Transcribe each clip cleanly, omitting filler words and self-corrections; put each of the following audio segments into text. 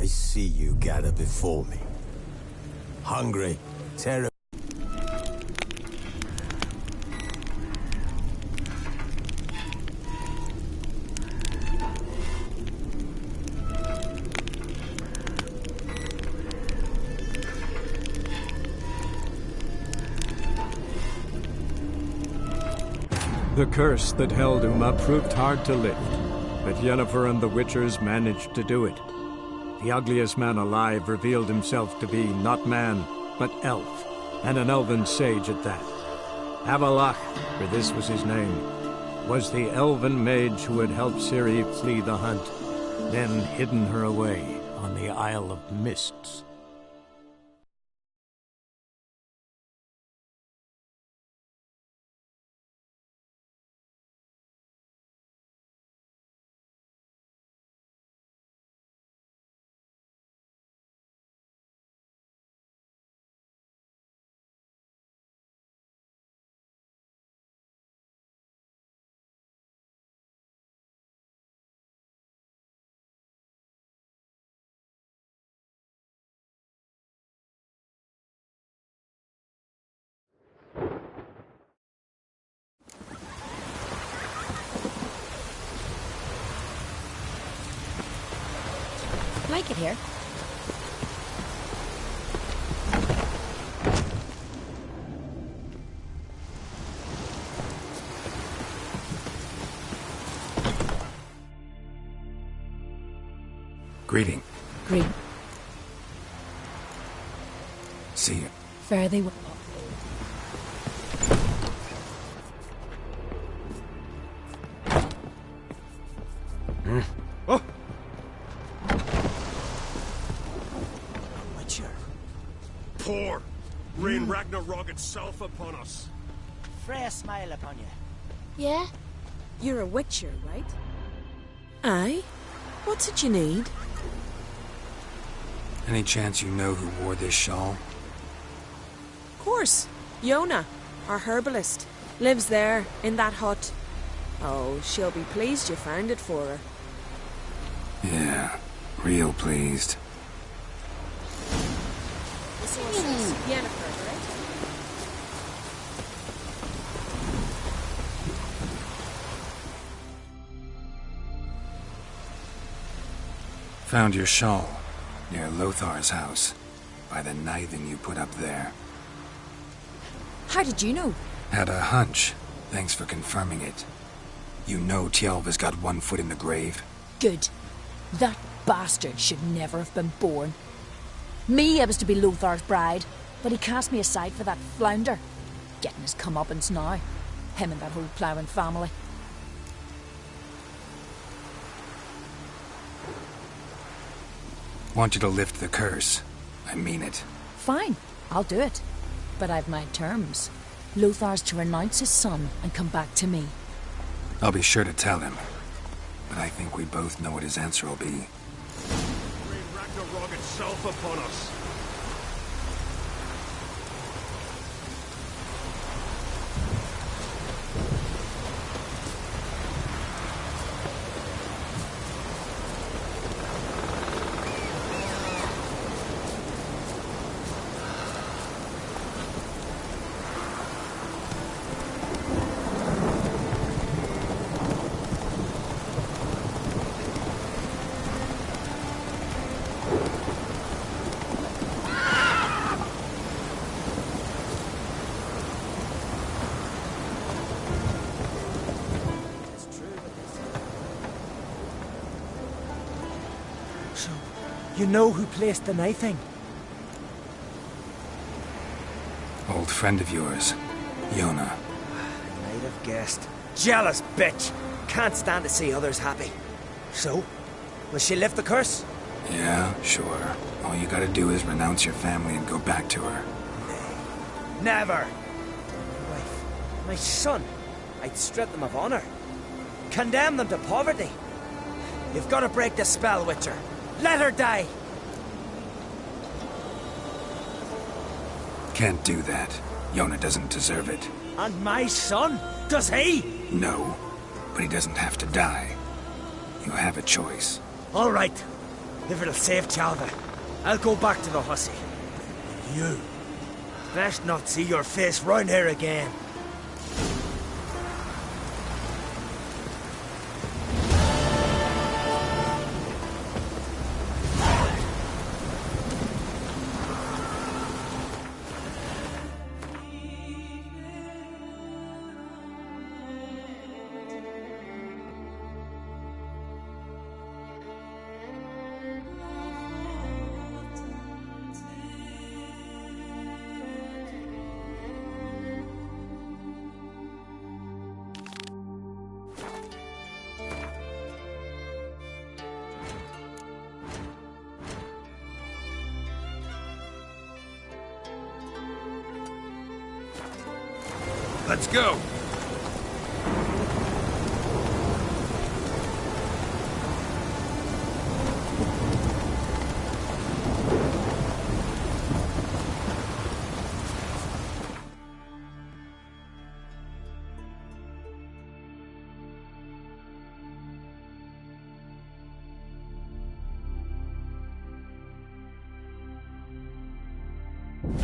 I see you gather before me. Hungry, terrible. The curse that held Uma proved hard to lift, but Yennefer and the Witchers managed to do it. The ugliest man alive revealed himself to be not man, but elf, and an elven sage at that. Avalach, for this was his name, was the elven mage who had helped Ciri flee the hunt, then hidden her away on the Isle of Mists. Like it here. Greeting. Greeting. See you. Fare thee well. Oh! Pour! Rain Ragnarok itself upon us. Freya smile upon you. Yeah? You're a witcher, right? Aye? What's it you need? Any chance you know who wore this shawl? Of course. Yona, our herbalist, lives there, in that hut. Oh, she'll be pleased you found it for her. Yeah, real pleased. Yennefer, right? Found your shawl near Lothar's house by the knithing you put up there. How did you know? Had a hunch. Thanks for confirming it. You know Tjalva's got one foot in the grave. Good. That bastard should never have been born. Me, I was to be Lothar's bride, but he cast me aside for that flounder. Getting his comeuppance now. Him and that whole ploughing family. Want you to lift the curse. I mean it. Fine, I'll do it. But I've my terms. Lothar's to renounce his son and come back to me. I'll be sure to tell him. But I think we both know what his answer will be. Rain Ragnarok itself upon us. You know who placed the knifing? Old friend of yours, Yona. Might have guessed. Jealous bitch! Can't stand to see others happy. So, will she lift the curse? Yeah, sure. All you gotta do is renounce your family and go back to her. Nay. Never! My wife, my son. I'd strip them of honor. Condemn them to poverty. You've got to break the spell, Witcher. Let her die! Can't do that. Yona doesn't deserve it. And my son? Does he? No, but he doesn't have to die. You have a choice. All right. If it'll save Chalva, I'll go back to the hussy. You best not see your face round here again. Let's go!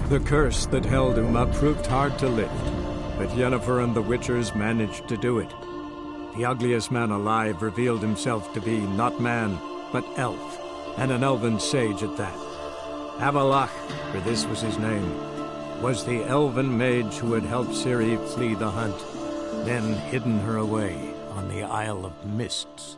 The curse that held Uma proved hard to lift, but Yennefer and the Witchers managed to do it. The ugliest man alive revealed himself to be not man, but elf, and an elven sage at that. Avalach, for this was his name, was the elven mage who had helped Ciri flee the hunt, then hidden her away on the Isle of Mists.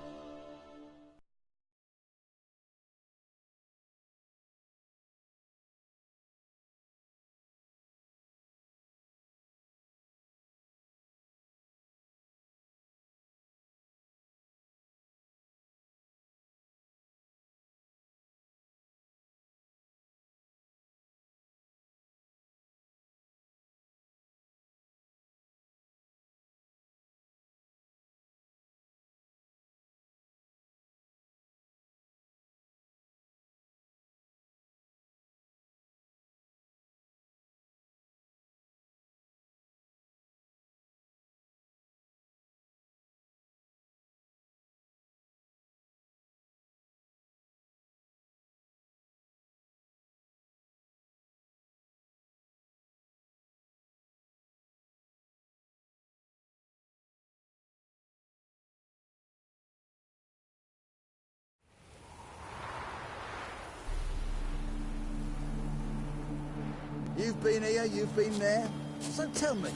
You've been here, you've been there, so tell me.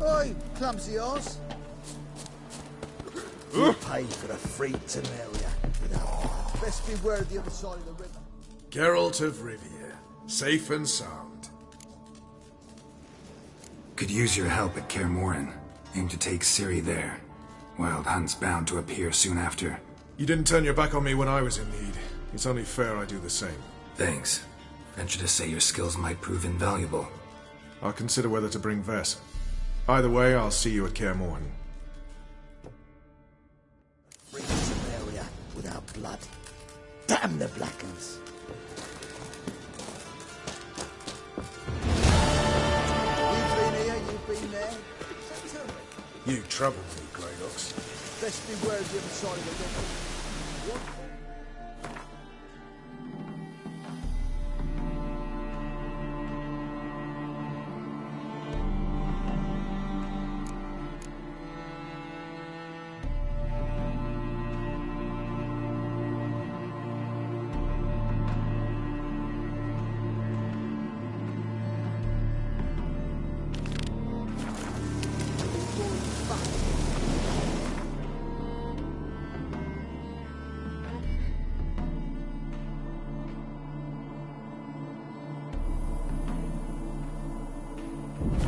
Oi, clumsy horse. You pay for the free Temeria. Best beware of the other side of the river. Geralt of Rivia, safe and sound. Could use your help at Kaer Morhen. Aim to take Ciri there. Wild Hunt's bound to appear soon after. You didn't turn your back on me when I was in need. It's only fair I do the same. Thanks. Venture to say your skills might prove invaluable. I'll consider whether to bring Vess. Either way, I'll see you at Kaer Morhen. Free Temeria without blood. Damn the Blackens. You've been here, you've been there, so tell me. You trouble me, Greylocks. Best beware of the other side of the river. What?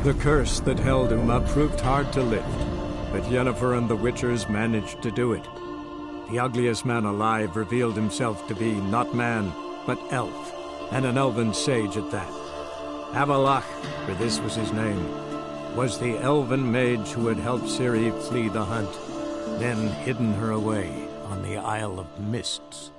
The curse that held Uma proved hard to lift, but Yennefer and the Witchers managed to do it. The ugliest man alive revealed himself to be not man, but elf, and an elven sage at that. Avalach, for this was his name, was the elven mage who had helped Ciri flee the hunt, then hidden her away on the Isle of Mists.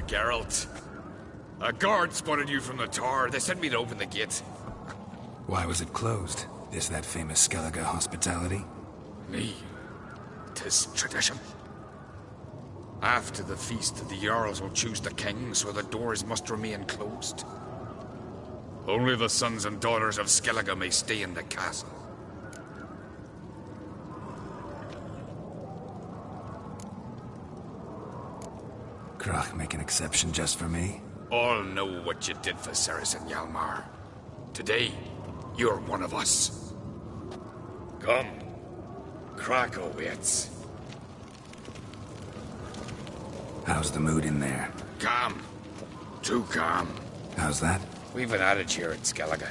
Geralt. A guard spotted you from the tower. They sent me to open the gate. Why was it closed? Is that famous Skellige hospitality? Me? 'Tis tradition. After the feast, the Jarls will choose the king, so the doors must remain closed. Only the sons and daughters of Skellige may stay in the castle. Krach make an exception just for me? All know what you did for Saracen Hjalmar. Today, you're one of us. Come. Krakowitz. How's the mood in there? Calm. Too calm. How's that? We've an adage here in Skellige.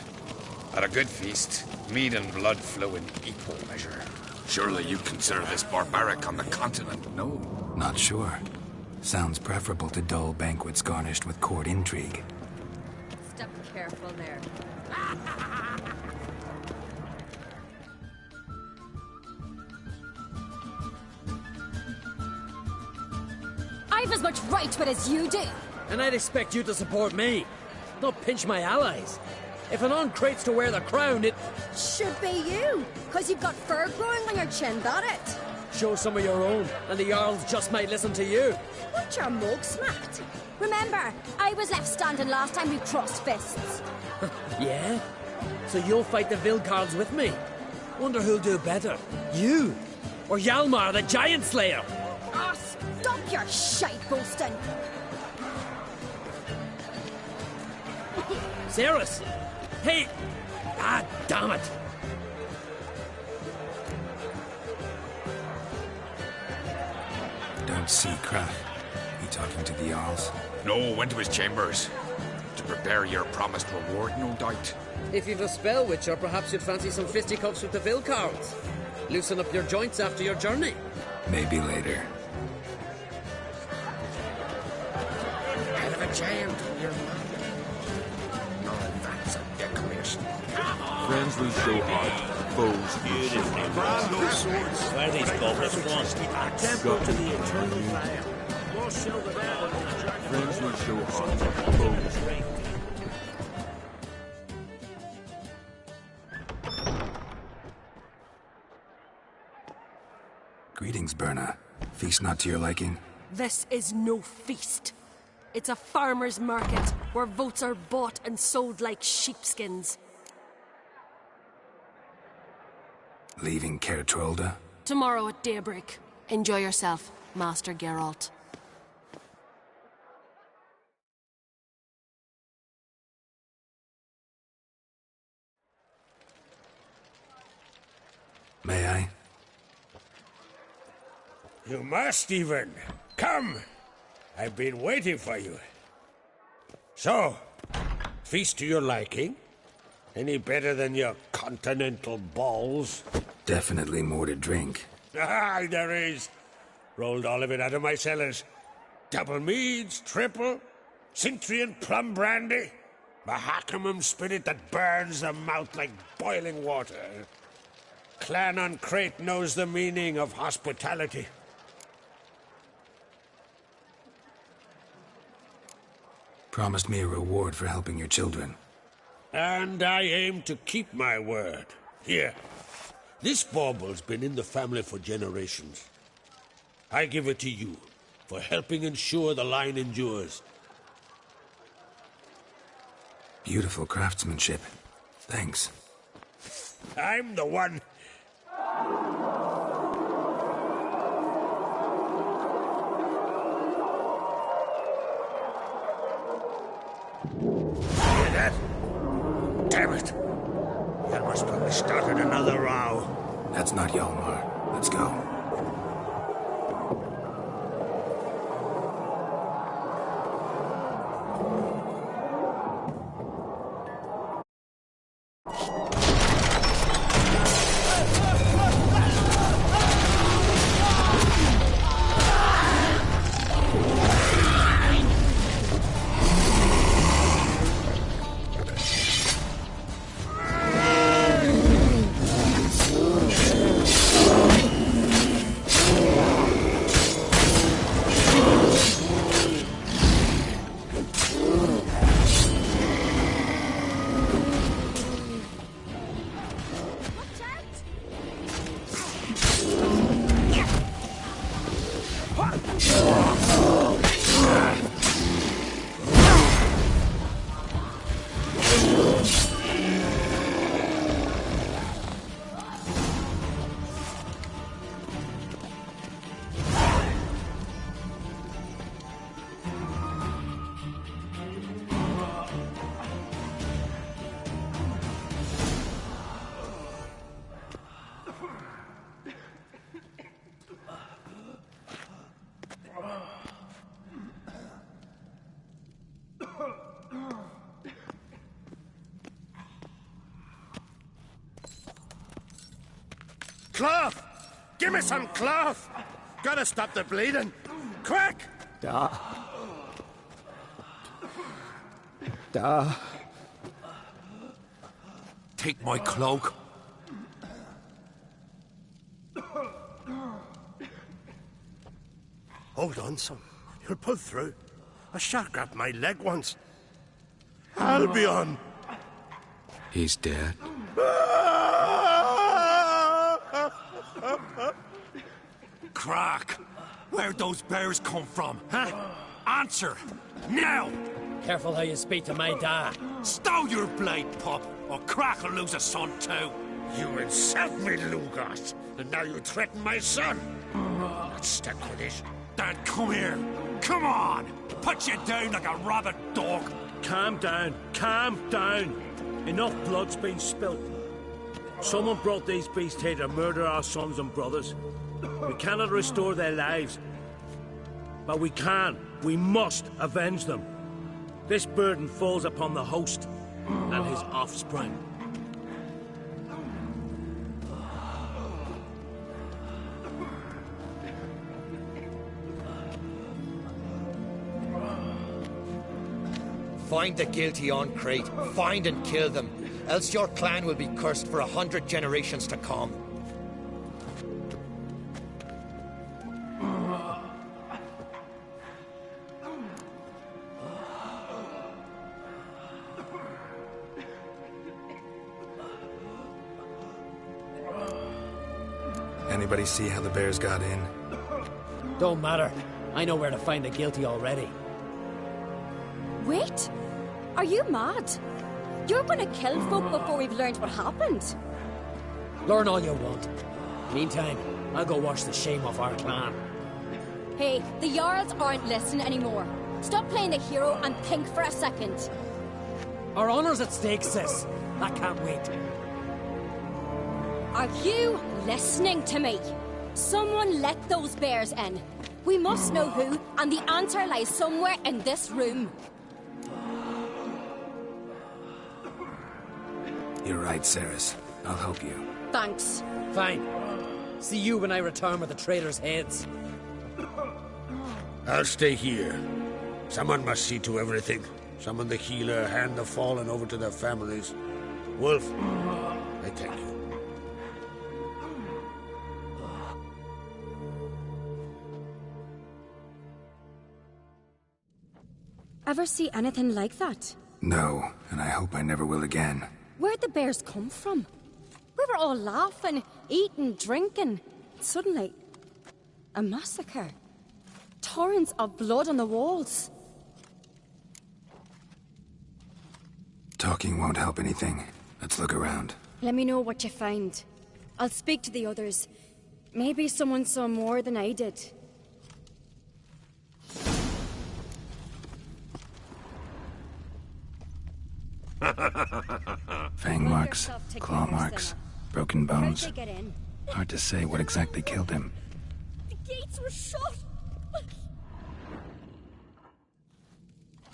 At a good feast, mead and blood flow in equal measure. Surely you consider this barbaric on the continent, no? Not sure. Sounds preferable to dull banquets garnished with court intrigue. Step careful there. I've as much right to it as you do. And I'd expect you to support me, not pinch my allies. If an uncrate's to wear the crown, it should be you, because you've got fur growing on your chin, that it? Show some of your own, and the Jarls just might listen to you. Want your mug smacked? Remember, I was left standing last time we crossed fists. Yeah? So you'll fight the Vilcarls with me? Wonder who'll do better, you or Hjalmar the Giant Slayer? Oh, stop your shite boasting. Ceres! Hey! Ah, damn it! Don't see Krach. He talking to the Jarls? No, went to his chambers. To prepare your promised reward, no doubt. If you've a spell, Witcher, perhaps you'd fancy some fisticuffs with the Vilcarls. Loosen up your joints after your journey. Maybe later. Hell of a giant on your mind. No, that's a decoration. Friends lose show heart, foes lose show heart. No swords. Where these goblins want? Temple to the eternal fire. Friends lose show heart, foes. Greetings, Berna. Feast not to your liking? This is no feast. It's a farmer's market where votes are bought and sold like sheepskins. Leaving Kertrolda? Tomorrow at daybreak. Enjoy yourself, Master Geralt. May I? You must, even. Come! I've been waiting for you. So, feast to your liking? Any better than your continental balls? Definitely more to drink. Ah, there is. Rolled all of it out of my cellars. Double meads, triple, Cintrian plum brandy, Mahakimum spirit that burns the mouth like boiling water. Clan on Crate knows the meaning of hospitality. Promised me a reward for helping your children. And I aim to keep my word. Here. This bauble's been in the family for generations. I give it to you for helping ensure the line endures. Beautiful craftsmanship. Thanks. I'm the one. Hear that? Damn it. Hjalmar's probably started another row. That's not Hjalmar. Let's go. Cloth! Give me some cloth! Gotta stop the bleeding! Quick! Da. Take my cloak. Hold on, son. You'll pull through. A shark grabbed my leg once. Albion! He's dead. Crack! Where'd those bears come from, huh? Answer! Now! Careful how you speak to my dad. Stow your blade, pup, or Crack will lose a son too. You insult me, Lugos, and now you threaten my son. Let's stick with it. Dan, come here. Come on! Put you down like a rabid dog. Calm down. Calm down. Enough blood's been spilt. Someone brought these beasts here to murder our sons and brothers. We cannot restore their lives. But we can. We must avenge them. This burden falls upon the host and his offspring. Find the guilty on Crete. Find and kill them. Else your clan will be cursed for 100 generations to come. Anybody see how the bears got in? Don't matter. I know where to find the guilty already. Wait! Are you mad? You're gonna kill folk before we've learned what happened. Learn all you want. Meantime, I'll go wash the shame off our clan. Hey, the Jarls aren't listening anymore. Stop playing the hero and think for a second. Our honor's at stake, sis. I can't wait. Are you listening to me? Someone let those bears in. We must know who, and the answer lies somewhere in this room. You're right, Ceres. I'll help you. Thanks. Fine. See you when I return with the traitors' heads. I'll stay here. Someone must see to everything. Summon the healer, hand the fallen over to their families. Wolf, I thank you. Ever see anything like that? No, and I hope I never will again. Where'd the bears come from? We were all laughing, eating, drinking. Suddenly, a massacre. Torrents of blood on the walls. Talking won't help anything. Let's look around. Let me know what you find. I'll speak to the others. Maybe someone saw more than I did. Fang marks, claw marks, broken bones. How'd they get in? Hard to say what exactly killed him. The gates were shut!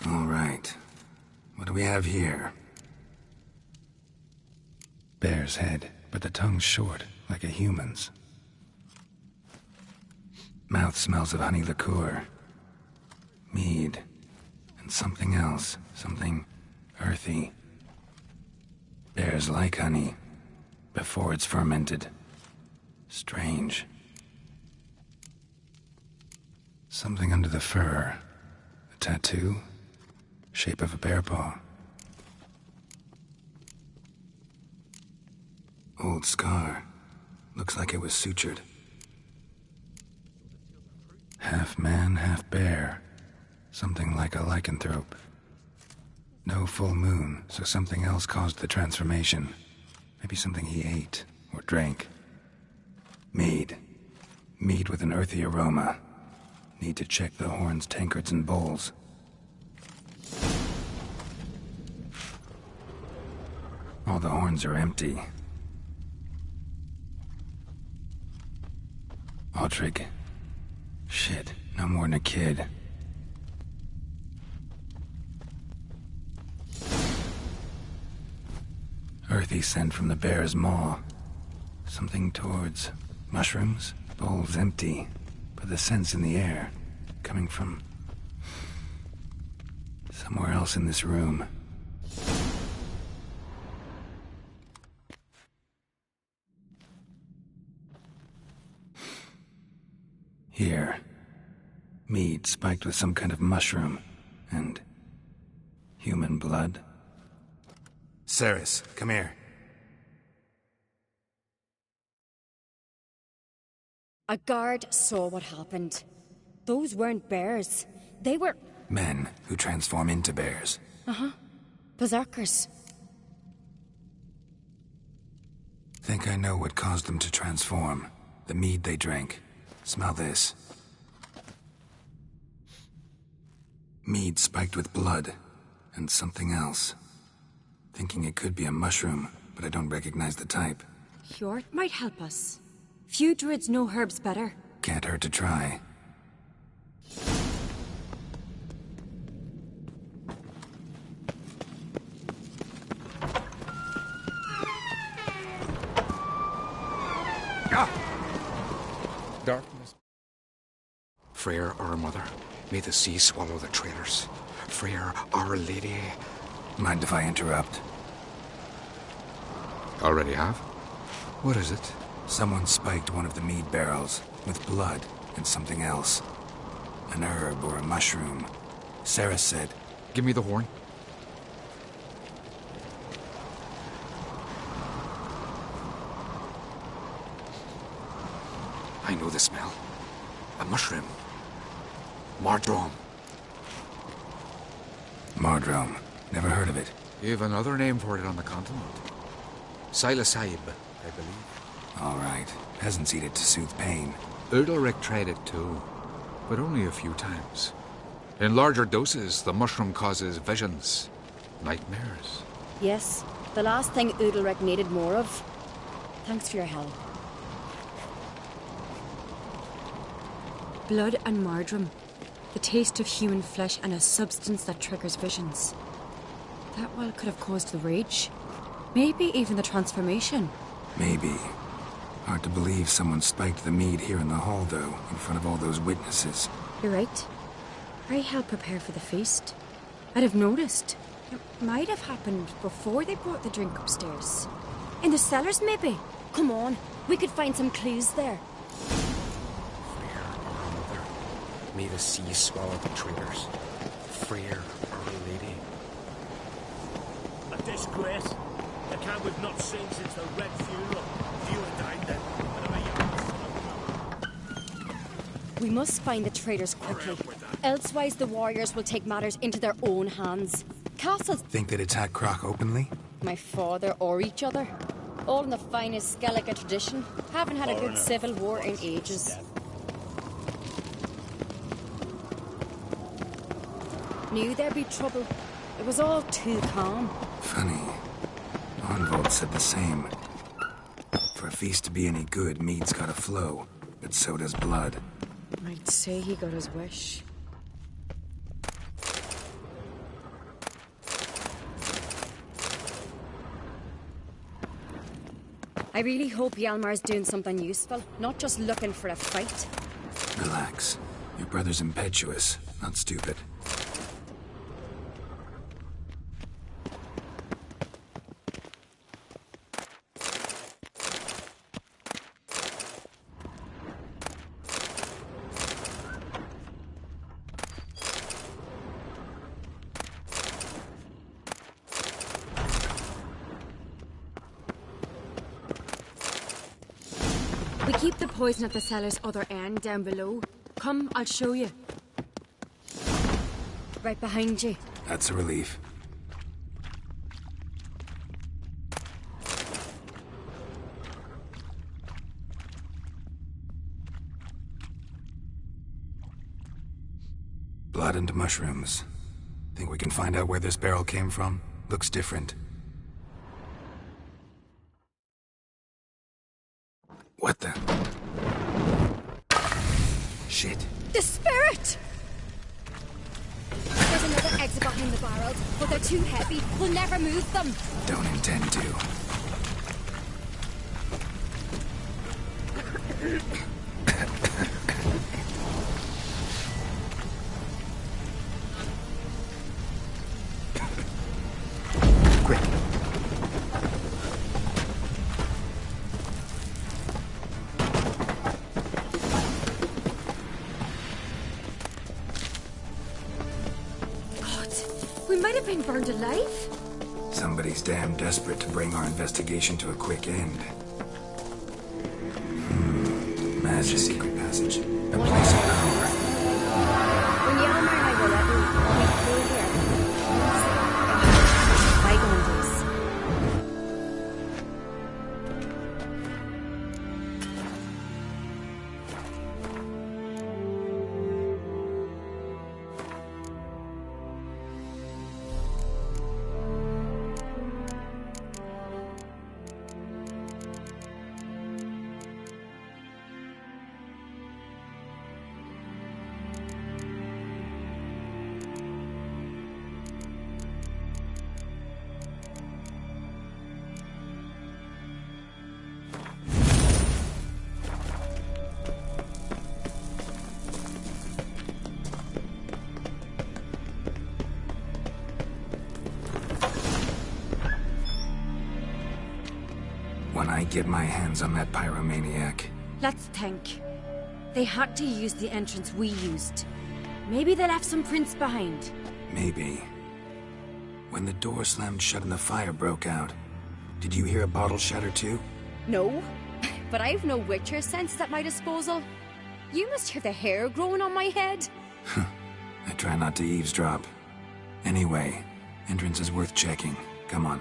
All right. What do we have here? Bear's head, but the tongue's short, like a human's. Mouth smells of honey liqueur. Mead. And something else. Something earthy. Bears like honey, before it's fermented. Strange. Something under the fur. A tattoo? Shape of a bear paw. Old scar. Looks like it was sutured. Half man, half bear. Something like a lycanthrope. No full moon, so something else caused the transformation. Maybe something he ate or drank. Mead. Mead with an earthy aroma. Need to check the horns, tankards, and bowls. All the horns are empty. Aldrich. Shit, no more than a kid. Earthy scent from the bear's maw. Something towards mushrooms. Bowl's empty, but the scent's in the air, coming from somewhere else in this room. Here. Mead spiked with some kind of mushroom. And human blood. Ceres, come here. A guard saw what happened. Those weren't bears. They were... Men who transform into bears. Uh-huh. Berserkers. Think I know what caused them to transform. The mead they drank. Smell this. Mead spiked with blood. And something else. Thinking it could be a mushroom, but I don't recognize the type. Hjort might help us. Few druids know herbs better. Can't hurt to try. Darkness. Freyr, our mother, may the sea swallow the traitors. Freyr, our lady. Mind if I interrupt? Already have? What is it? Someone spiked one of the mead barrels with blood and something else. An herb or a mushroom. Sarah said... Give me the horn. I know the smell. A mushroom. Mardrome. Mardrome. Never heard of it. You've another name for it on the continent. Psilocybe, I believe. All right. Peasants eat it to soothe pain. Udalric tried it too, but only a few times. In larger doses, the mushroom causes visions, nightmares. Yes, the last thing Udalric needed more of. Thanks for your help. Blood and mardrome. The taste of human flesh and a substance that triggers visions. That well could have caused the rage. Maybe even the transformation. Maybe. Hard to believe someone spiked the mead here in the hall, though, in front of all those witnesses. You're right. I helped prepare for the feast. I'd have noticed. It might have happened before they brought the drink upstairs. In the cellars, maybe. Come on, we could find some clues there. Freyr, our mother, may the sea swallow the traitors. Freyr, our lady. A disgrace. The camp we've not seen since the Red Funeral. You and died then. We must find the traitors quickly. Elsewise the warriors will take matters into their own hands. Castles... Think they'd attack Croc openly? My father or each other. All in the finest Skellige tradition. Haven't had a good civil war in ages. Knew there'd be trouble. It was all too calm. Funny. Arnvold said the same. For a feast to be any good, mead's gotta flow. But so does blood. I'd say he got his wish. I really hope Hjalmar's doing something useful, not just looking for a fight. Relax. Your brother's impetuous, not stupid. We keep the poison at the cellar's other end, down below. Come, I'll show you. Right behind you. That's a relief. Blood and mushrooms. Think we can find out where this barrel came from? Looks different. What the? Shit. The spirit! There's another exit behind the barrels, but they're too heavy. We'll never move them. Don't intend to. We might have been burned alive. Somebody's damn desperate to bring our investigation to a quick end. Magic. A secret passage. A place of power. When Yama and I were little, we flew here. Bygone days. When I get my hands on that pyromaniac. Let's think. They had to use the entrance we used. Maybe they left some prints behind. Maybe. When the door slammed shut and the fire broke out, did you hear a bottle shatter too? No, but I've no Witcher sense at my disposal. You must hear the hair growing on my head. I try not to eavesdrop. Anyway, entrance is worth checking. Come on.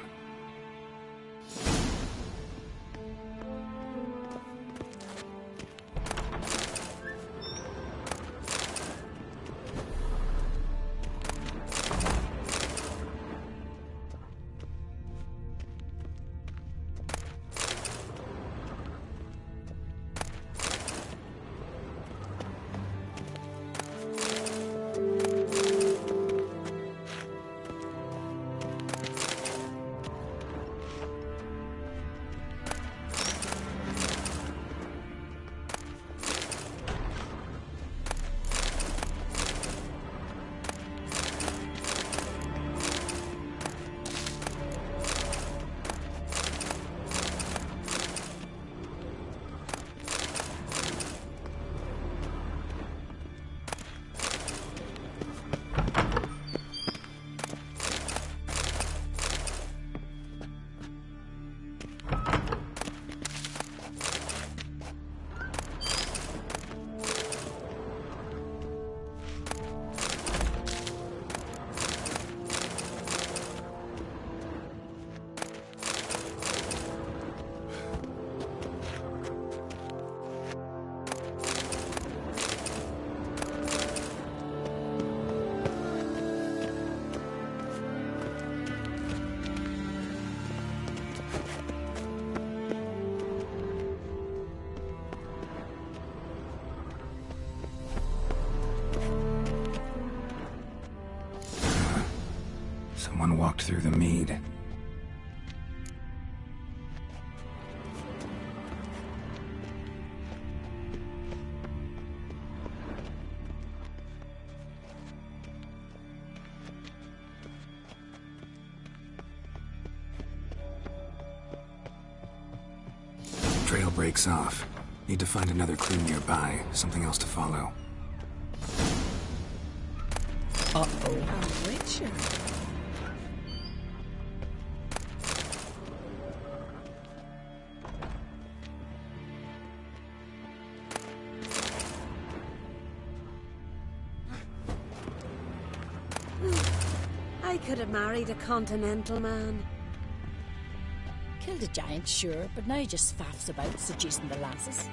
Someone walked through the mead. Trail breaks off. Need to find another clue nearby. Something else to follow. Uh-oh. A Witcher. I could have married a continental man. Killed a giant, sure, but now he just faffs about seducing the lasses.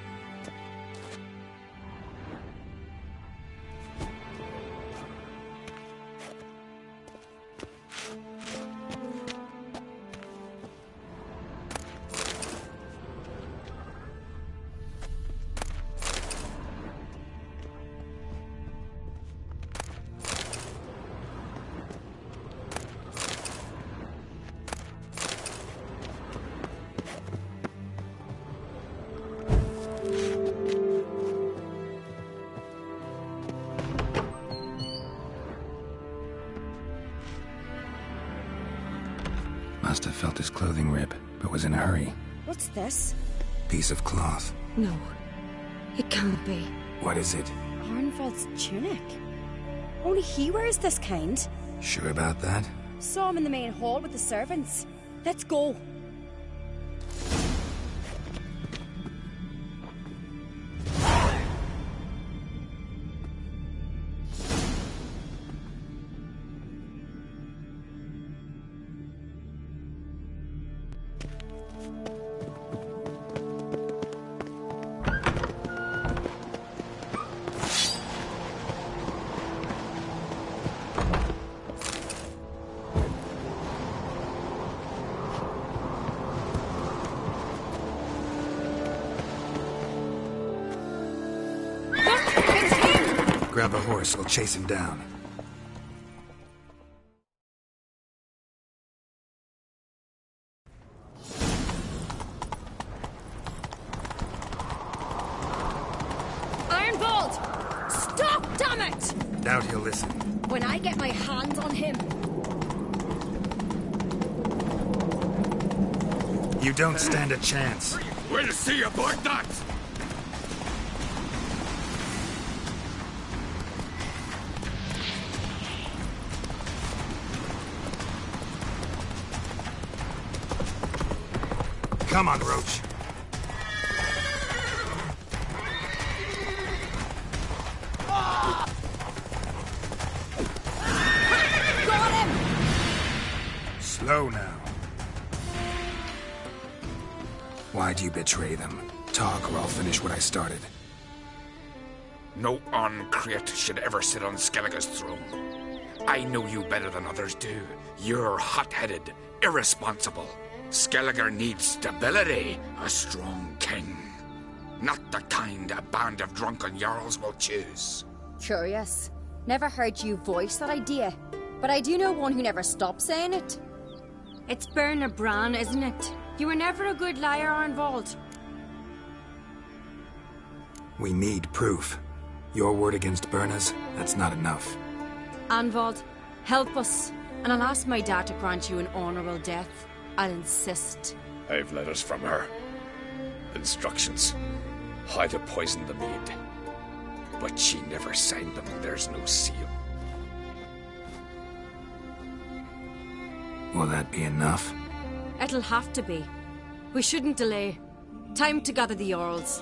felt his clothing rip, but was in a hurry. What's this? Piece of cloth. No. It can't be. What is it? Arnvald's tunic. Only he wears this kind. Sure about that? Saw him in the main hall with the servants. Let's go. Grab a horse, we'll chase him down. Ironbolt! Stop, damn it! Doubt he'll listen. When I get my hands on him... You don't stand a chance. We'll see about that! Come on, Roach. Got him! Slow now. Why'd you betray them? Talk or I'll finish what I started. No uncreate should ever sit on Skellige's throne. I know you better than others do. You're hot-headed, irresponsible. Skellige needs stability, a strong king. Not the kind a band of drunken jarls will choose. Curious. Never heard you voice that idea. But I do know one who never stops saying it. It's Bernard Bran, isn't it? You were never a good liar, Arnvald. We need proof. Your word against Berna's, that's not enough. Arnvald, help us, and I'll ask my dad to grant you an honourable death. I'll insist. I've letters from her. Instructions. How to poison the maid. But she never signed them. There's no seal. Will that be enough? It'll have to be. We shouldn't delay. Time to gather the Jarls.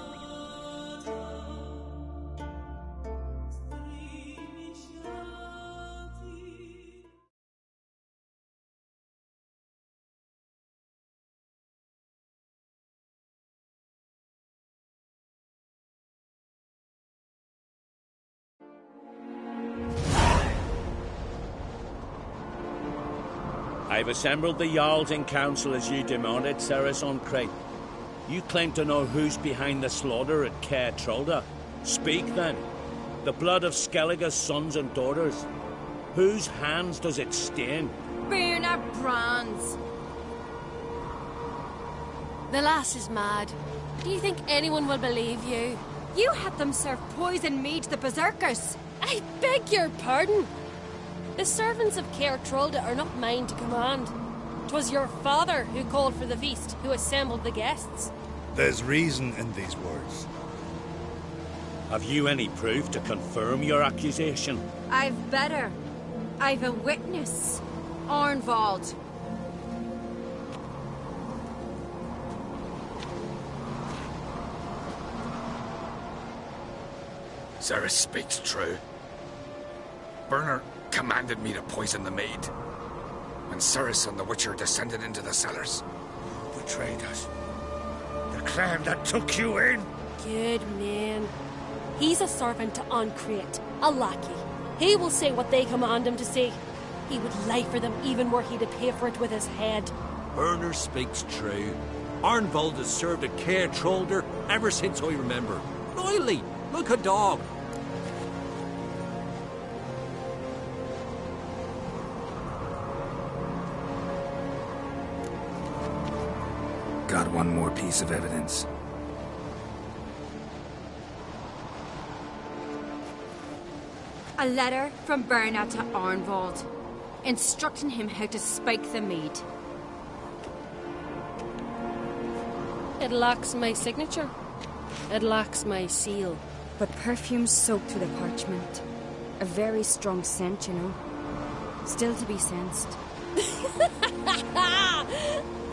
I've assembled the Jarls in council as you demanded, Ceres on Crate. You claim to know who's behind the slaughter at Caer Trolda. Speak then. The blood of Skellige's sons and daughters. Whose hands does it stain? Bernard Bran's. The lass is mad. Do you think anyone will believe you? You had them serve poison mead to the berserkers. I beg your pardon. The servants of Caer Trolda are not mine to command. 'Twas your father who called for the feast, who assembled the guests. There's reason in these words. Have you any proof to confirm your accusation? I've better. I've a witness. Arnvald. Ceres speaks true. Bernard commanded me to poison the maid. When Ceres and the Witcher descended into the cellars. Who betrayed us? The clan that took you in? Good man. He's a servant to Ancreate, a lackey. He will say what they command him to say. He would lie for them even were he to pay for it with his head. Bernard speaks true. Arnvald has served at Caer Trolda ever since I remember. Loyally, like a dog. Got one more piece of evidence. A letter from Bernard to Arnvald, instructing him how to spike the mead. It lacks my signature. It lacks my seal. But perfume soaked through the parchment. A very strong scent, you know. Still to be sensed.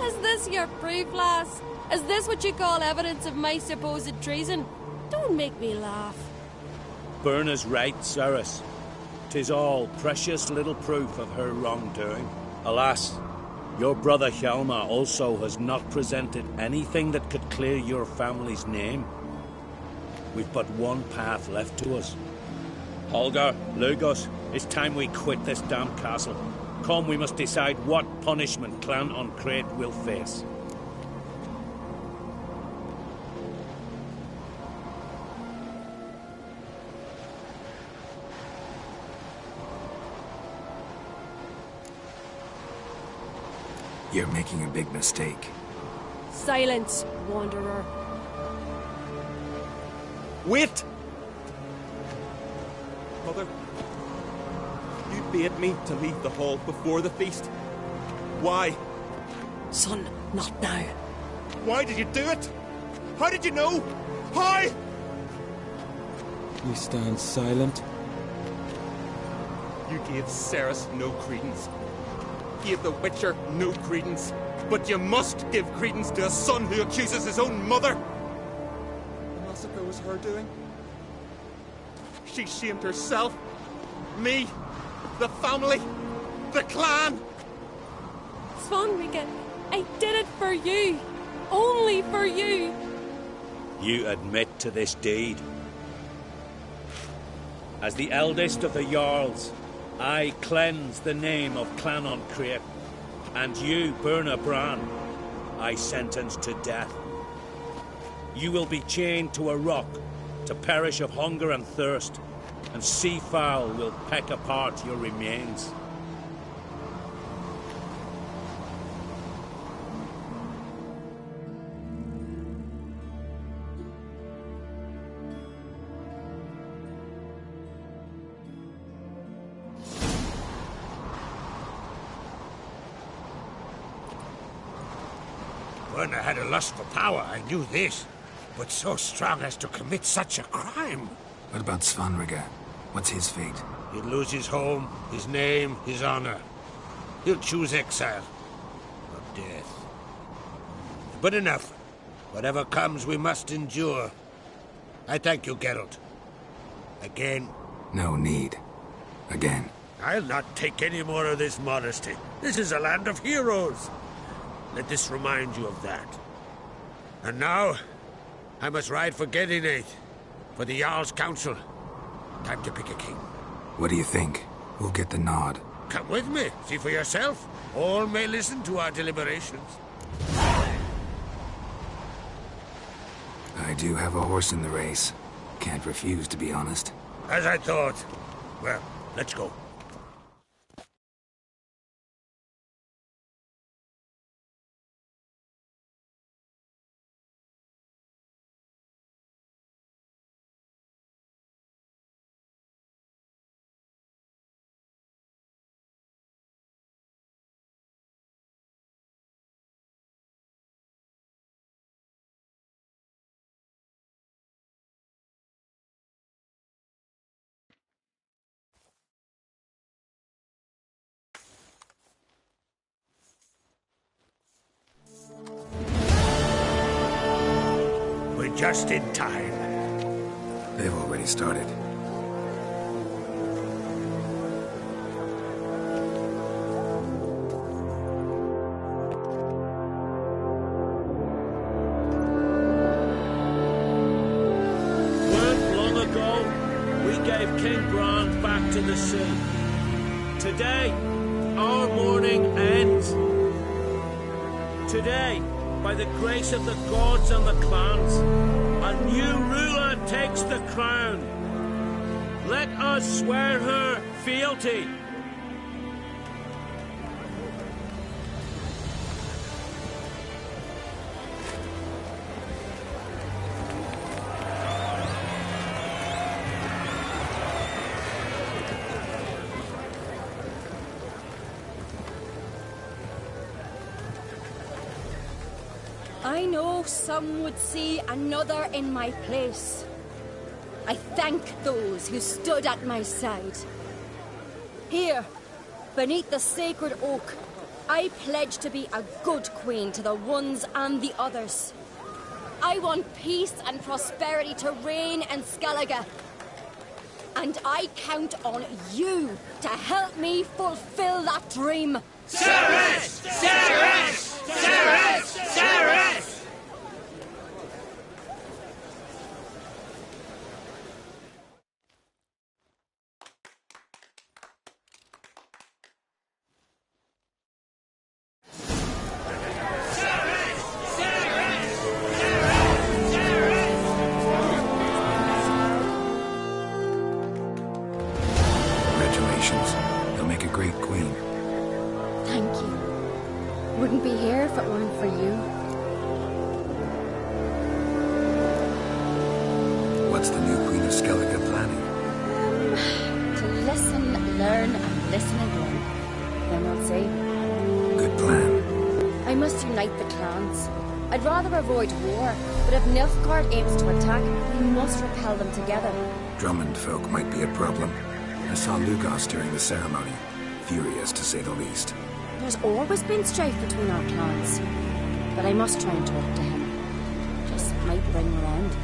Is this your proof, lass? Is this what you call evidence of my supposed treason? Don't make me laugh. Berna's right, Ceres. 'Tis all precious little proof of her wrongdoing. Alas, your brother Hjalmar also has not presented anything that could clear your family's name. We've but one path left to us. Holger, Lugos, it's time we quit this damn castle. Come, we must decide what punishment Clan on Crete will face. You're making a big mistake. Silence, wanderer. Wait! Mother, you bade me to leave the hall before the feast. Why? Son, not now. Why did you do it? How did you know? How? You stand silent. You gave Ceres no credence. Gave the Witcher no credence. But you must give credence to a son who accuses his own mother. The massacre was her doing. She shamed herself, me, the family, the clan. Svanrika, I did it for you. Only for you. You admit to this deed. As the eldest of the Jarls, I cleanse the name of Clan on Crete, and you, Berna Bran, I sentence to death. You will be chained to a rock to perish of hunger and thirst, and sea fowl will peck apart your remains. Berna had a lust for power, I knew this. But so strong as to commit such a crime. What about Svanrika? What's his fate? He'll lose his home, his name, his honor. He'll choose exile. Or death. But enough. Whatever comes, we must endure. I thank you, Geralt. Again. No need. Again. I'll not take any more of this modesty. This is a land of heroes. Let this remind you of that. And now, I must ride for Gedinate, for the Jarl's Council. Time to pick a king. What do you think? Who'll get the nod? Come with me, see for yourself. All may listen to our deliberations. I do have a horse in the race. Can't refuse, to be honest. As I thought. Well, let's go. We're just in time. They've already started. King Bran back to the sea. Today, our mourning ends. Today, by the grace of the gods and the clans, a new ruler takes the crown. Let us swear her fealty. I I know some would see another in my place. I thank those who stood at my side. Here, beneath the sacred oak, I pledge to be a good queen to the ones and the others. I want peace and prosperity to reign in Skellige. And I count on you to help me fulfill that dream. Ceres! Ceres! Ceres! Ceres! Congratulations. You'll make a great queen. Thank you. Wouldn't be here if it weren't for you. What's the new Queen of Skellige planning? To listen, learn, and listen again. Then we'll see. Good plan. I must unite the clans. I'd rather avoid war, but if Nilfgaard aims to attack, we must repel them together. Drummond folk might be a problem. I saw Lugos during the ceremony. Furious, to say the least. There's always been strife between our clans. But I must try and talk to him. Just might bring around.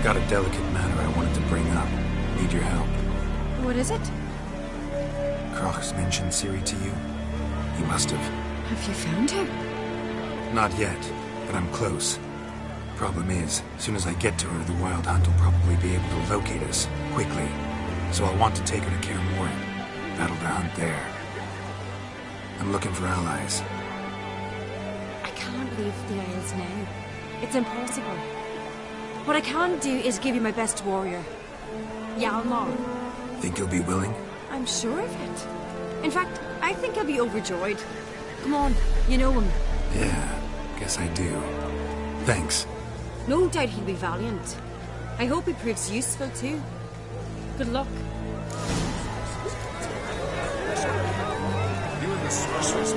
Got a delicate matter I wanted to bring up. Need your help. What is it? Kroch's mentioned Ciri to you? He must have. Have you found her? Not yet, but I'm close. Problem is, as soon as I get to her, the Wild Hunt will probably be able to locate us, quickly. So I'll want to take her to Kaer Morhen. Battle the hunt there. I'm looking for allies. I can't leave the Isles now. It's impossible. What I can do is give you my best warrior. Hjalmar. Think you'll be willing? I'm sure of it. In fact, I think he'll be overjoyed. Come on, you know him. Yeah, guess I do. Thanks. No doubt he'll be valiant. I hope he proves useful too. Good luck. You and the sorceress.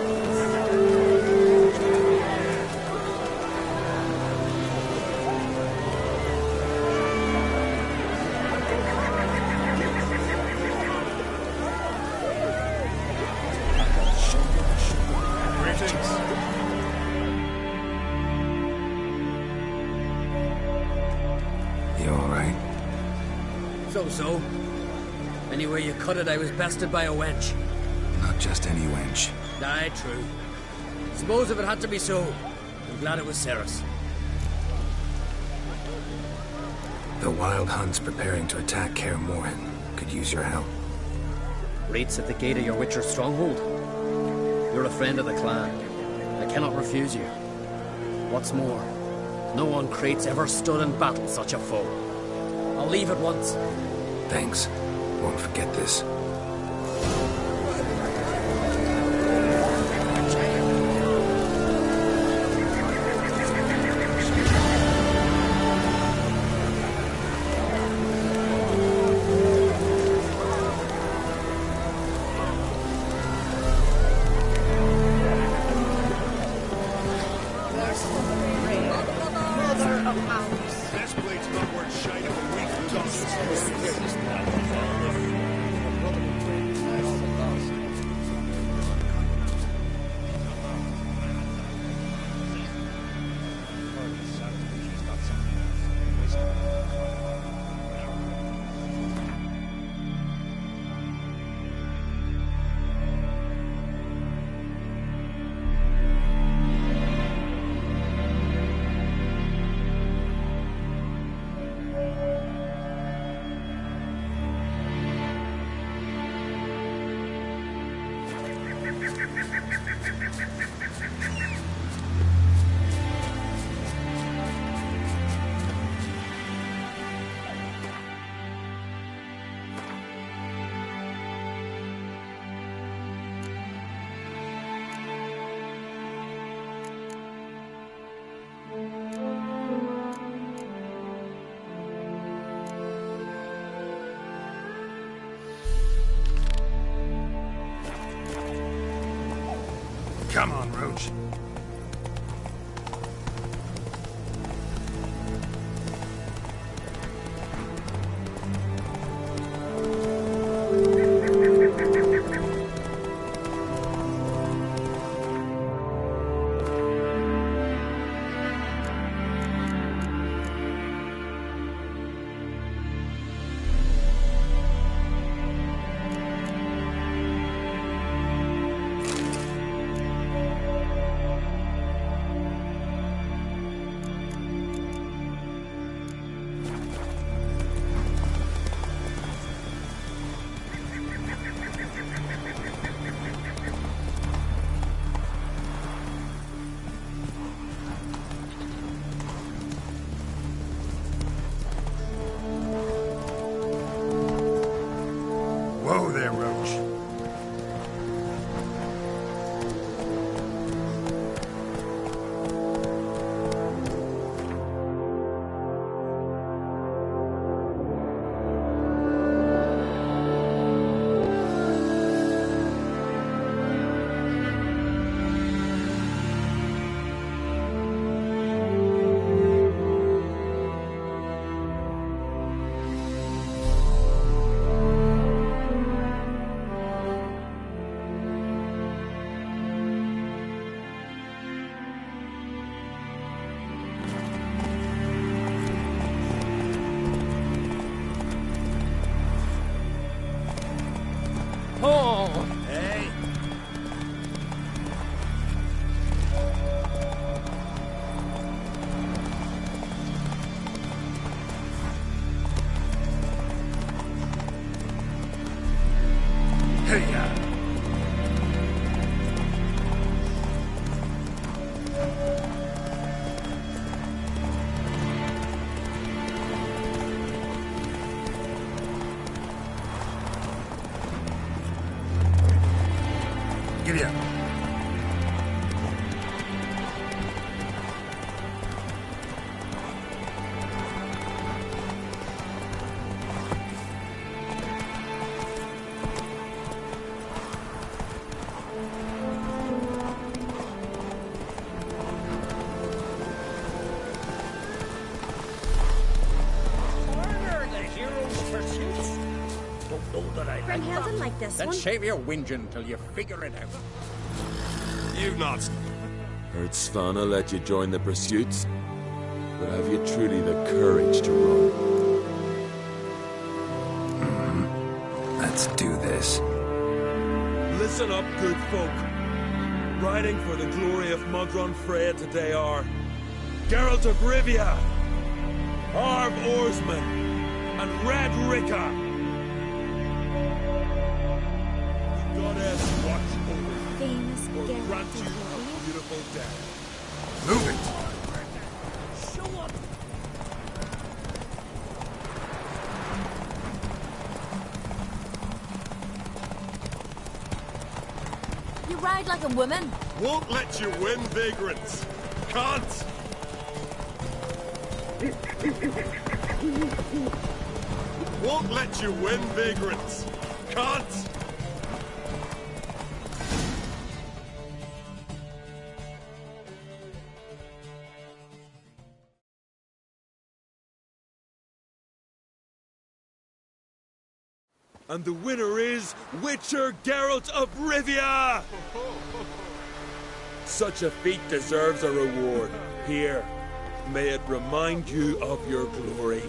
You alright? So. Anyway you cut it, I was bested by a wench. Not just any wench. Aye, true. Suppose if it had to be so, I'm glad it was Ceres. The Wild Hunt's preparing to attack Kaer Morhen. Could use your help. Rates at the gate of your Witcher stronghold. You're a friend of the clan. I cannot refuse you. What's more, no one Crate's ever stood in battle such a foe. I'll leave at once. Thanks. Won't forget this. This blade's not worth shining a week. Come on, Roach. Whoa there, Roach. Oh! Hey! Hey-ya! Giddy up. Brunhilde like this Then one. save your whinging till you figure it out. You've not heard Svanna let you join the pursuits, but have you truly the courage to run? Let's do this. Listen up, good folk. Riding for the glory of Modron Freya today are Geralt of Rivia, Arv Oarsman, and Red Ricker. The goddess watch over you, Famous or Geralt grant you of a Rivia. beautiful death. Move it! Show up! You ride like a woman. Won't let you win, vagrants. Can't. Won't let you win, vagrants. Can't. And the winner is Witcher Geralt of Rivia! Such a feat deserves a reward. Here, may it remind you of your glory.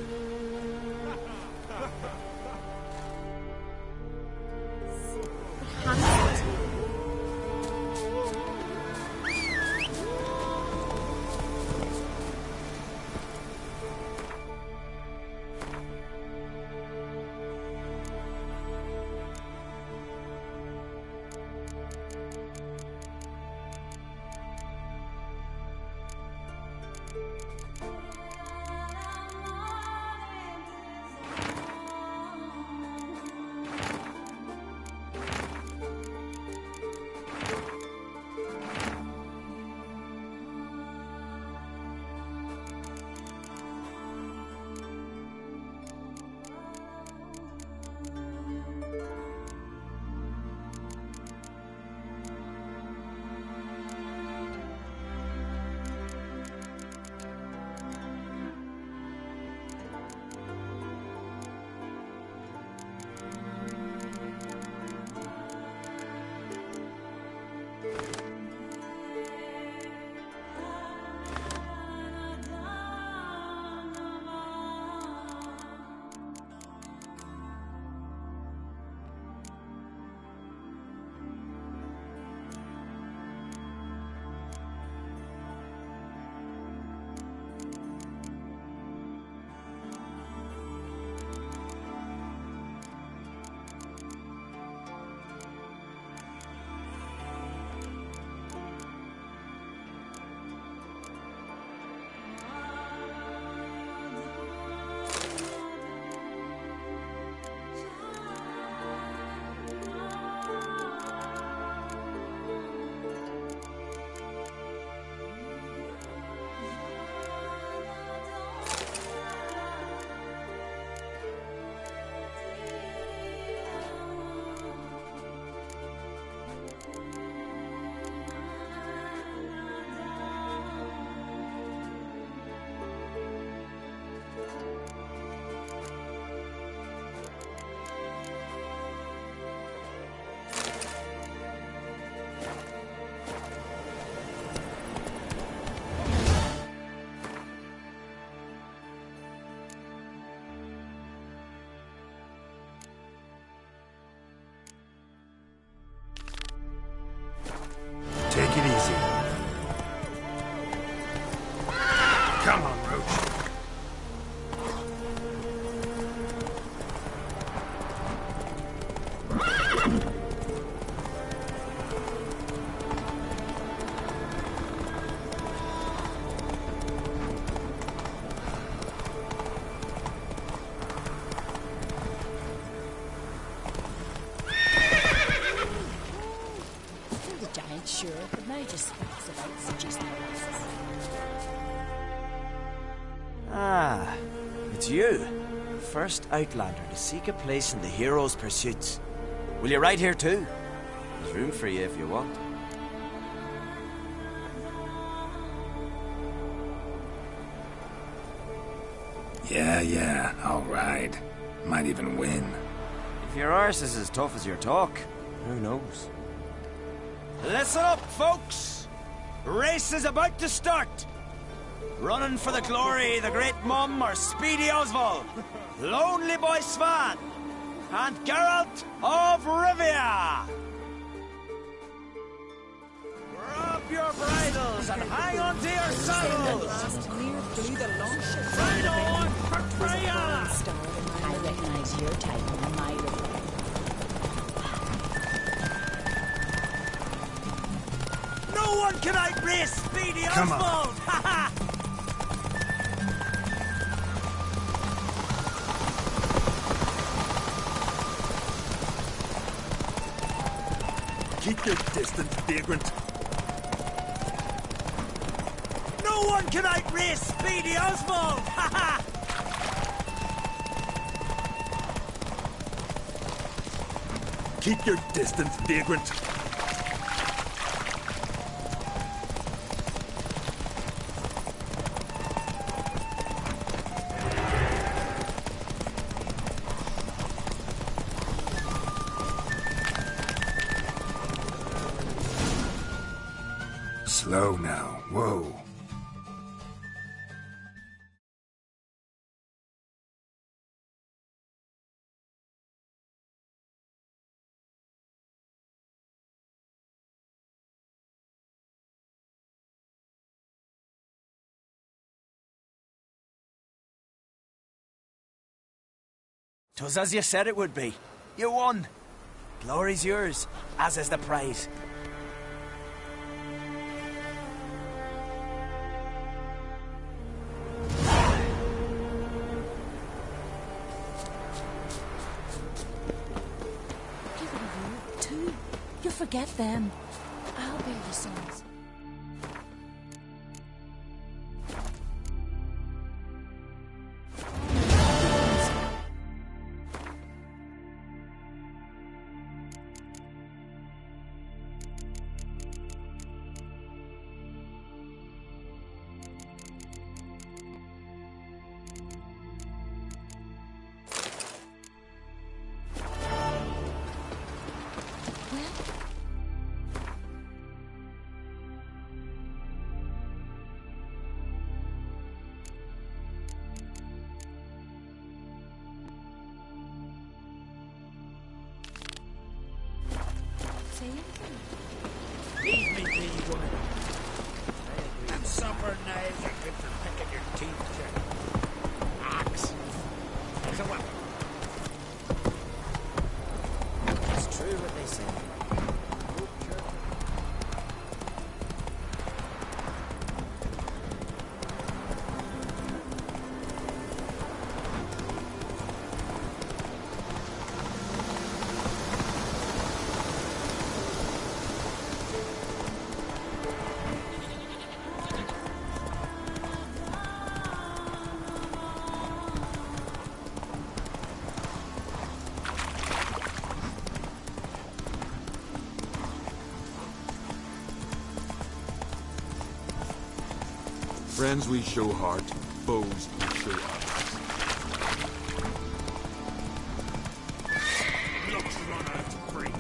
talks about seducing the lasses. Ah, it's you. First Outlander to seek a place in the hero's pursuits. Will you ride here too? There's room for you if you want. Yeah, I'll ride. Might even win. If your arse is as tough as your talk, who knows? Listen up, folks! Race is about to start! Running for the glory, the great mum or Speedy Oswald, Lonely Boy Svan, and Geralt of Rivia! Grab your bridles and hang on to your saddles! Ride on for Freya! I recognize your type in my river. No one can outrace Speedy Come on. Oswald! Ha ha! Keep your distance, vagrant. No one can outrace Speedy Oswald! Ha ha! Keep your distance, vagrant. Slow now. Whoa. Twas as you said it would be. You won. Glory's yours, as is the prize. Too. You forget them. I'll bear your sons. Leave me be, woman. And supper knives are good for picking your teeth, Jack. Axe. There's a weapon. It's true what they say. Friends we show heart, foes we show eyes. Looks run out to free.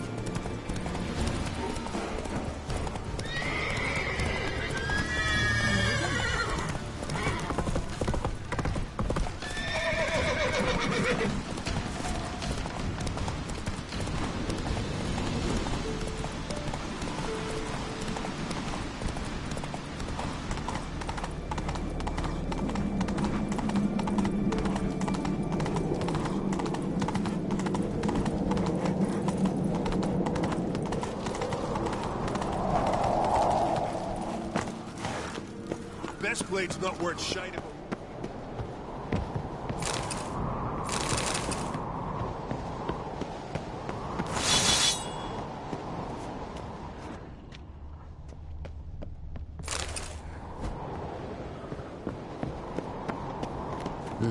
Best blade's not worth shite about.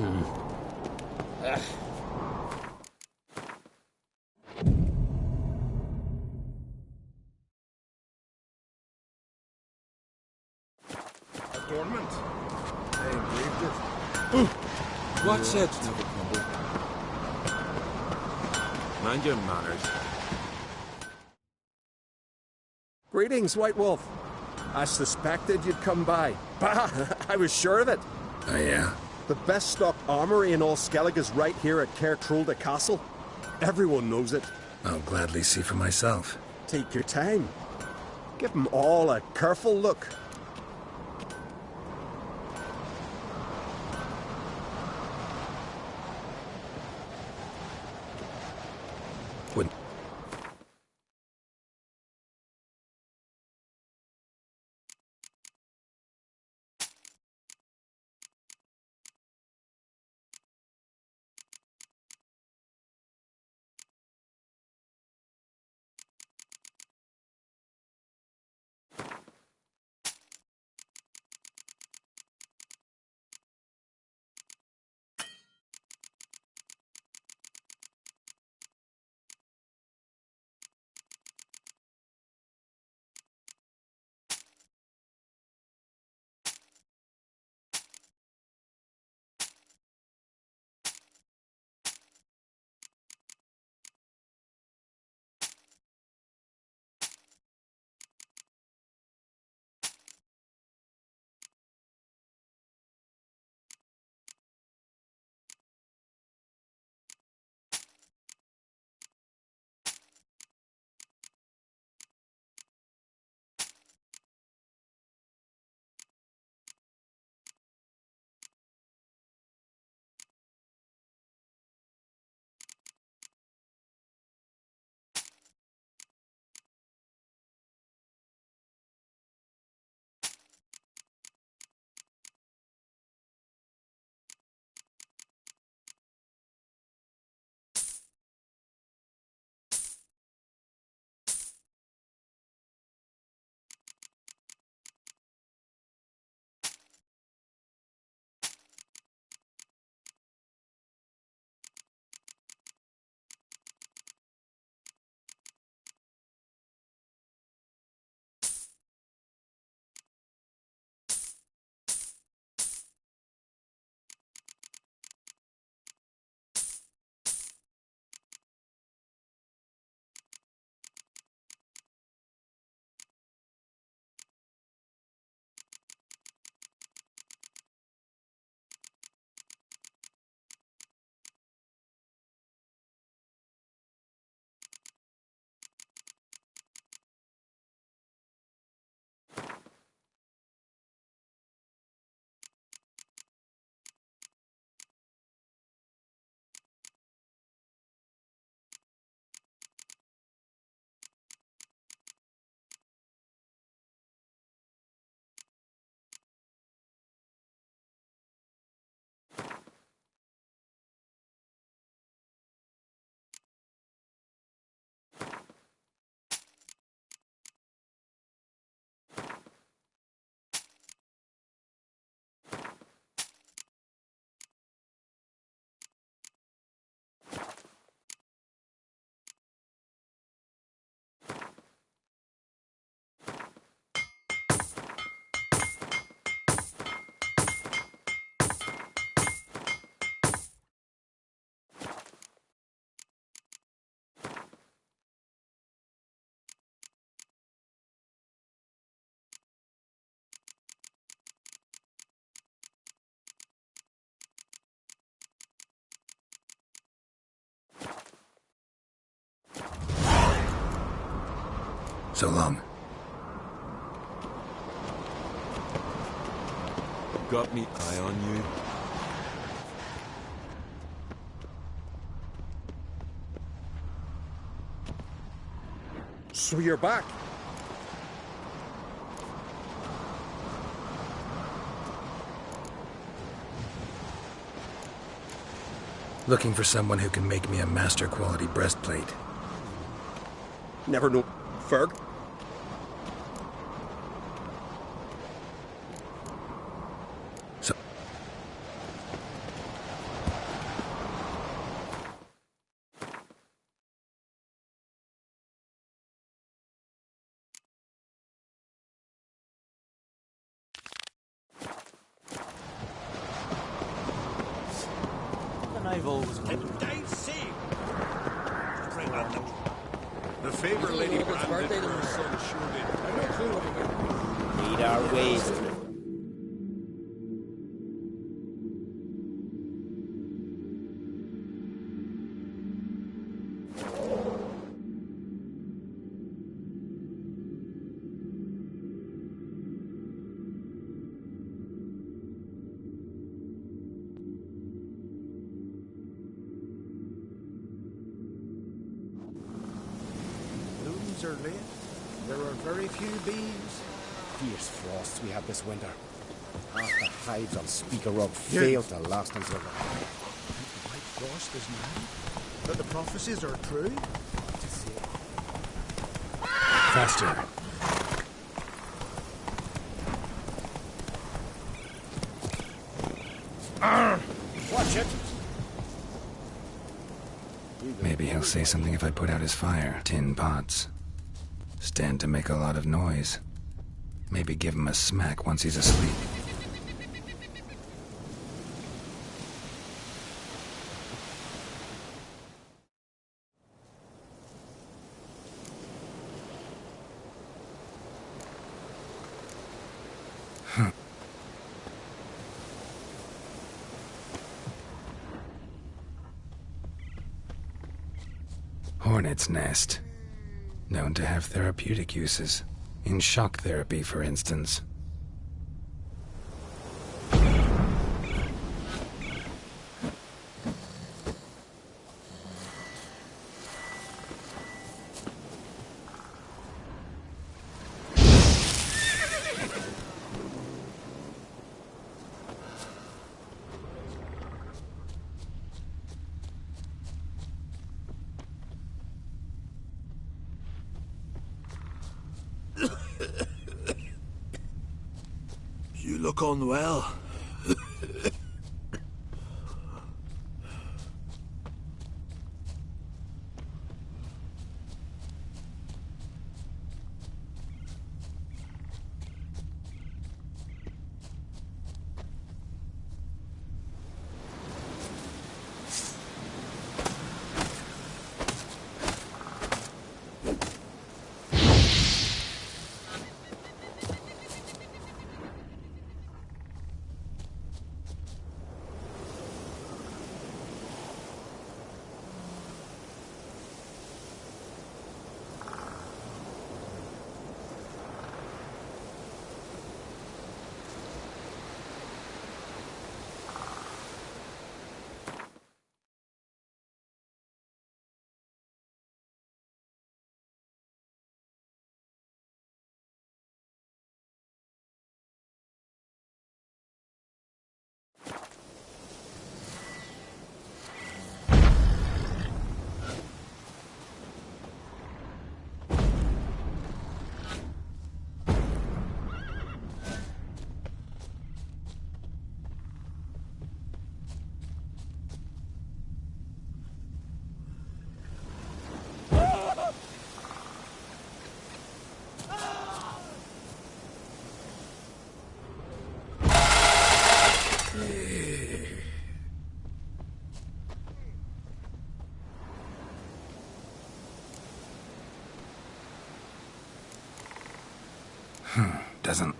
Adornment. They engraved it. Watch it, never crumble. Mind your manners. Greetings, White Wolf. I suspected you'd come by. Bah! I was sure of it. Oh, yeah? The best stock armory in all Skellig is right here at Caer Castle. Everyone knows it. I'll gladly see for myself. Take your time. Give them all a careful look. So long. Got me eye on you. So you're back. Looking for someone who can make me a master quality breastplate. Never know, Ferg. I've always wanted. The favor Lady Brandon did for her son sure did. I've no clue what to do. Read our ways. Blooms are late. There are very few bees. Fierce frosts we had this winter. Half the hives on Speaker Rug Here. failed to last until the... The white frost is now. But the prophecies are true. Faster. Watch it. Maybe he'll say something if I put out his fire. Tin pots. Stand to make a lot of noise. Maybe give him a smack once he's asleep. Hornet's nest. Known to have therapeutic uses. In shock therapy, for instance. You look unwell. Doesn't...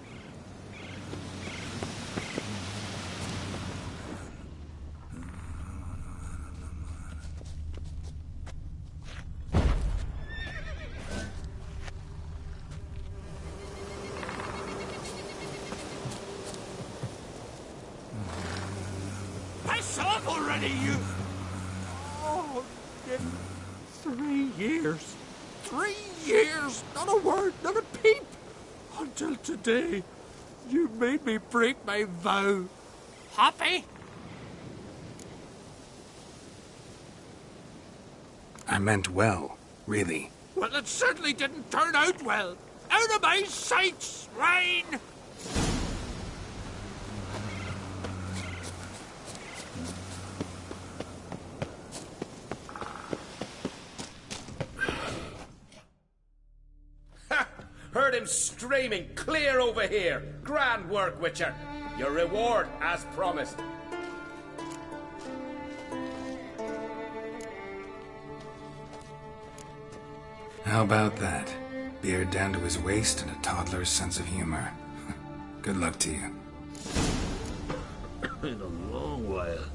Piss off already, you... Oh, 3 years. 3 years! Not a word, not a peep! Until today, you made me break my vow. Happy? I meant well, really. Well, it certainly didn't turn out well. Out of my sight, swine! Heard him screaming, clear over here. Grand work, Witcher. Your reward, as promised. How about that? Beard down to his waist and a toddler's sense of humor. Good luck to you. In a long while.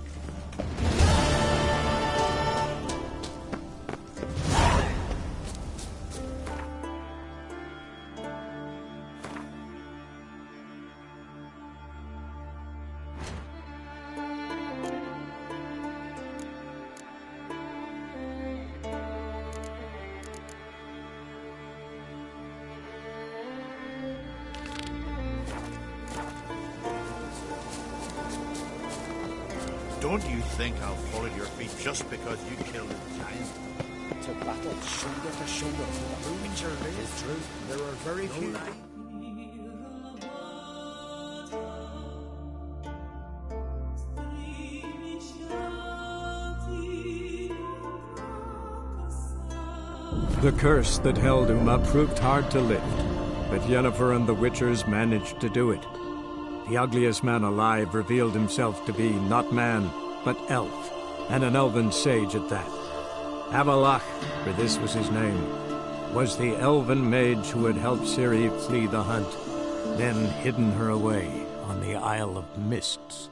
Don't you think I'll fall at your feet just because you killed a giant? To battle shoulder to shoulder with the Witcher is true. There are very few. The curse that held Uma proved hard to lift, but Yennefer and the Witchers managed to do it. The ugliest man alive revealed himself to be not man, but elf, and an elven sage at that. Avalach, for this was his name, was the elven mage who had helped Ciri flee the hunt, then hidden her away on the Isle of Mists.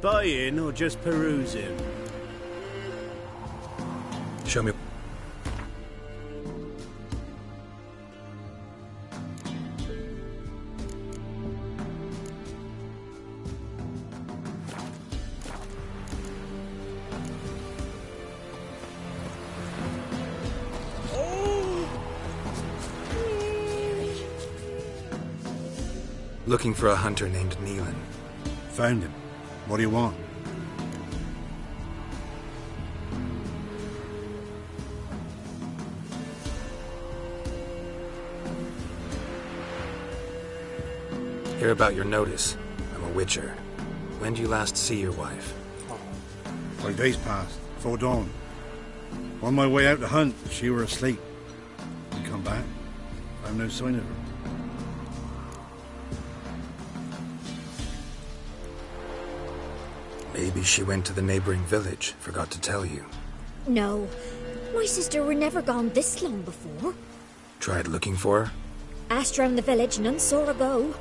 Buy-in or just perusing? Show me. Looking for a hunter named Neelan. Found him. What do you want? Hear about your notice. I'm a Witcher. When do you last see your wife? 5 days passed, before dawn. On my way out to hunt, she were asleep. I come back. I've no sign of her. Maybe she went to the neighboring village, forgot to tell you. No. My sister were never gone this long before. Tried looking for her? Asked round the village, none saw her go.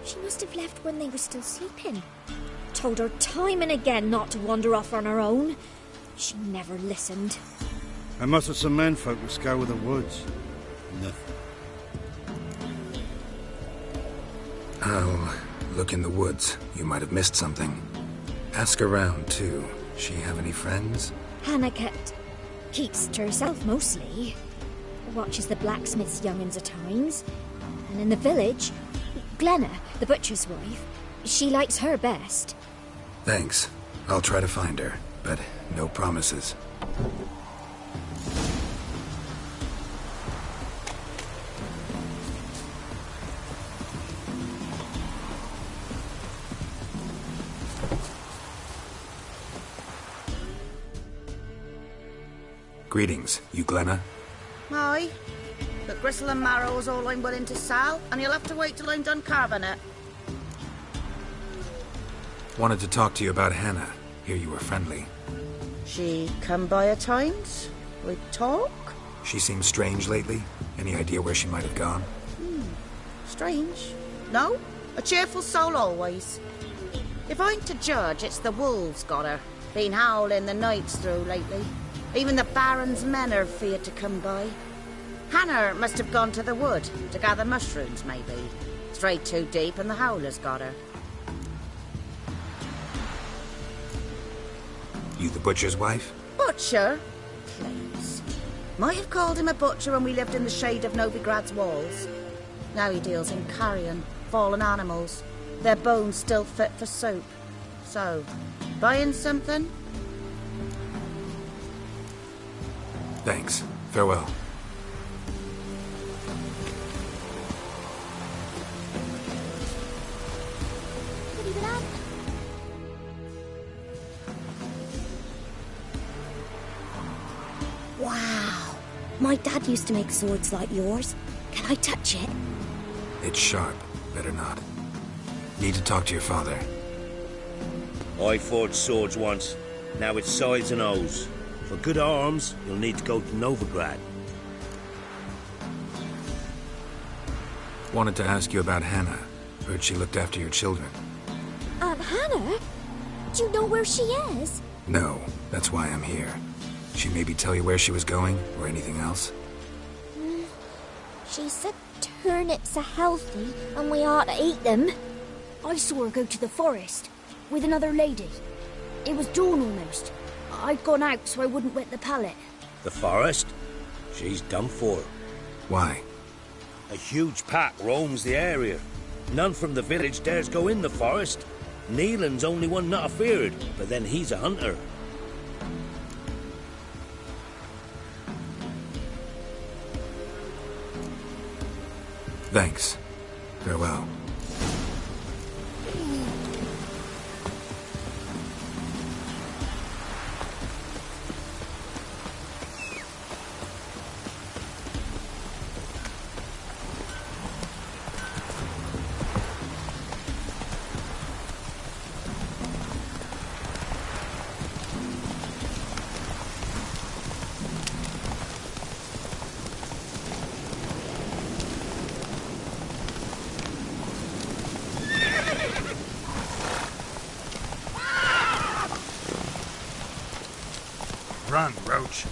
She must have left when they were still sleeping. Told her time and again not to wander off on her own. She never listened. I must have some menfolk to scour the woods. Nothing. I'll look in the woods. You might have missed something. Ask around, too. She have any friends? Hannah keeps to herself mostly. Watches the blacksmith's young'uns at times. And in the village, Glenna, the butcher's wife, She likes her best. Thanks. I'll try to find her, but no promises. Greetings, you Glenna? Aye. But gristle and marrow is all I'm willing to sell, and you'll have to wait till I'm done carving it. Wanted to talk to you about Hannah. Hear you were friendly. She come by at times? We talk? She seems strange lately. Any idea where she might have gone? Strange. No, a cheerful soul always. If I'm to judge, it's the wolves got her. Been howling the nights through lately. Even the Baron's men are feared to come by. Hannah must have gone to the wood to gather mushrooms, maybe. Strayed too deep and the howlers got her. You the butcher's wife? Butcher? Please. Might have called him a butcher when we lived in the shade of Novigrad's walls. Now he deals in carrion, fallen animals. Their bones still fit for soup. So, buying something? Thanks. Farewell. Wow. My dad used to make swords like yours. Can I touch it? It's sharp. Better not. Need to talk to your father. I forged swords once. Now it's sides and O's. For good arms, you'll need to go to Novigrad. Wanted to ask you about Hannah. Heard she looked after your children. Hannah? Do you know where she is? No, that's why I'm here. She maybe tell you where she was going, or anything else? She said turnips are healthy, and we ought to eat them. I saw her go to the forest, with another lady. It was dawn almost. I'd gone out so I wouldn't wet the pallet. The forest? She's done for. Why? A huge pack roams the area. None from the village dares go in the forest. Neelan's only one not afeared, but then he's a hunter. Thanks. Farewell. Run, Roach.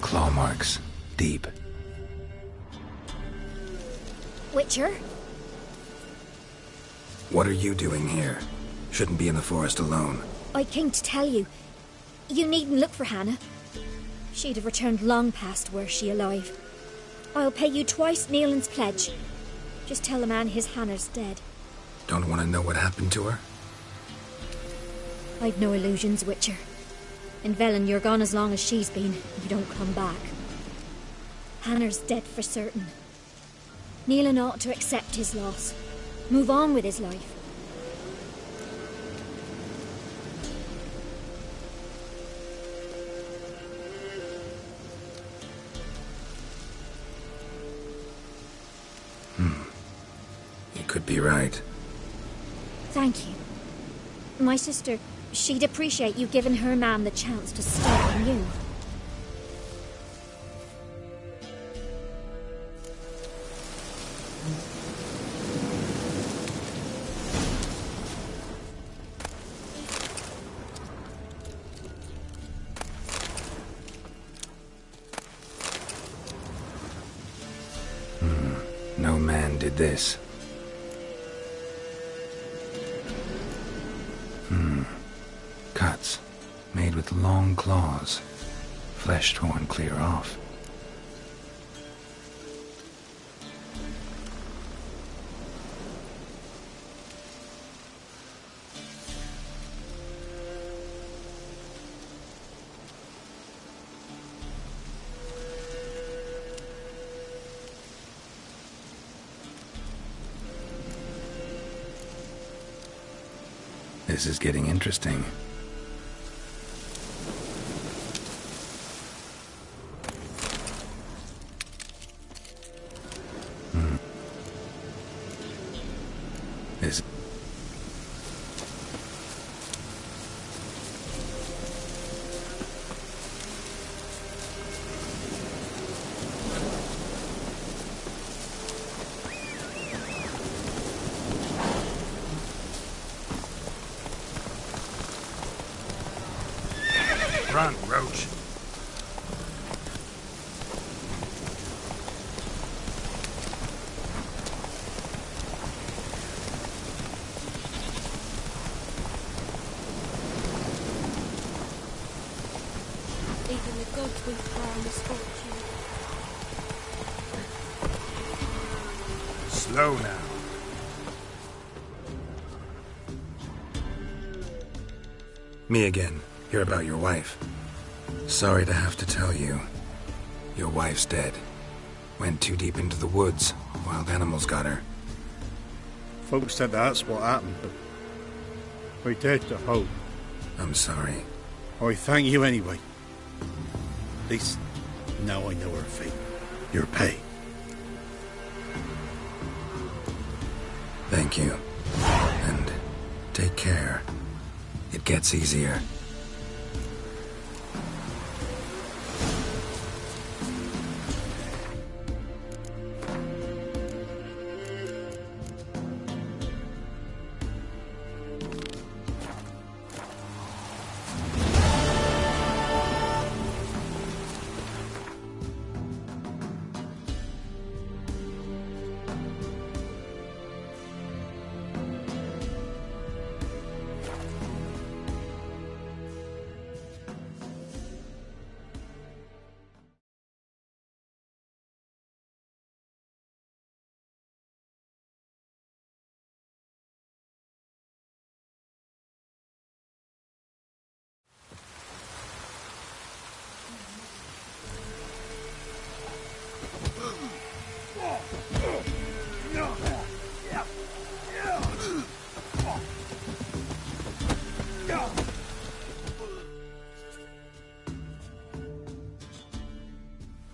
Claw marks. Deep. Witcher? What are you doing here? Shouldn't be in the forest alone. I came to tell you. You needn't look for Hannah. She'd have returned long past were she alive. I'll pay you twice Neelan's pledge. Just tell the man his Hannah's dead. Don't want to know what happened to her? I've no illusions, Witcher. In Velen, you're gone as long as she's been. You don't come back. Hannah's dead for certain. Neelan ought to accept his loss. Move on with his life. You could be right. Thank you. My sister, she'd appreciate you giving her man the chance to start anew. no man did this. Cuts, made with long claws, flesh torn clear off. This is getting interesting. This... Run, Roach. Even the gods weep for our misfortune. Slow now. Me again. Hear about your wife. Sorry to have to tell you. Your wife's dead. Went too deep into the woods. Wild animals got her. Folks said that's what happened, but I dare to hope. I'm sorry. I thank you anyway. At least now I know her fate. Your pay. Thank you. And take care. It gets easier.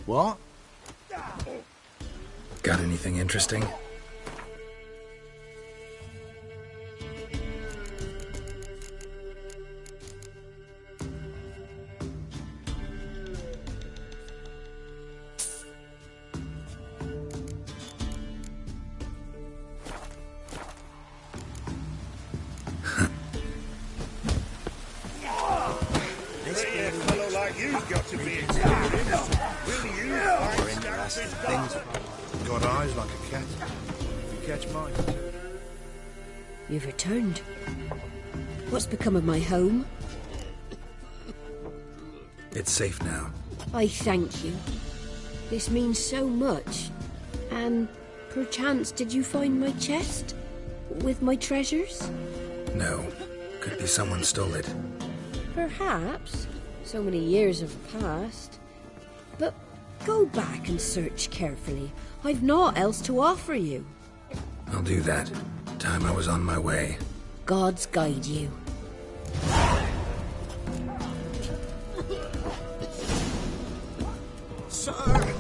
What? Got anything interesting? Got eyes like a cat. You catch mine. You've returned. What's become of my home? It's safe now. I thank you. This means so much. And perchance did you find my chest? With my treasures? No. Could be someone stole it. Perhaps. So many years have passed. But go back and search carefully. I've naught else to offer you. I'll do that. Time I was on my way. Gods guide you. Sir!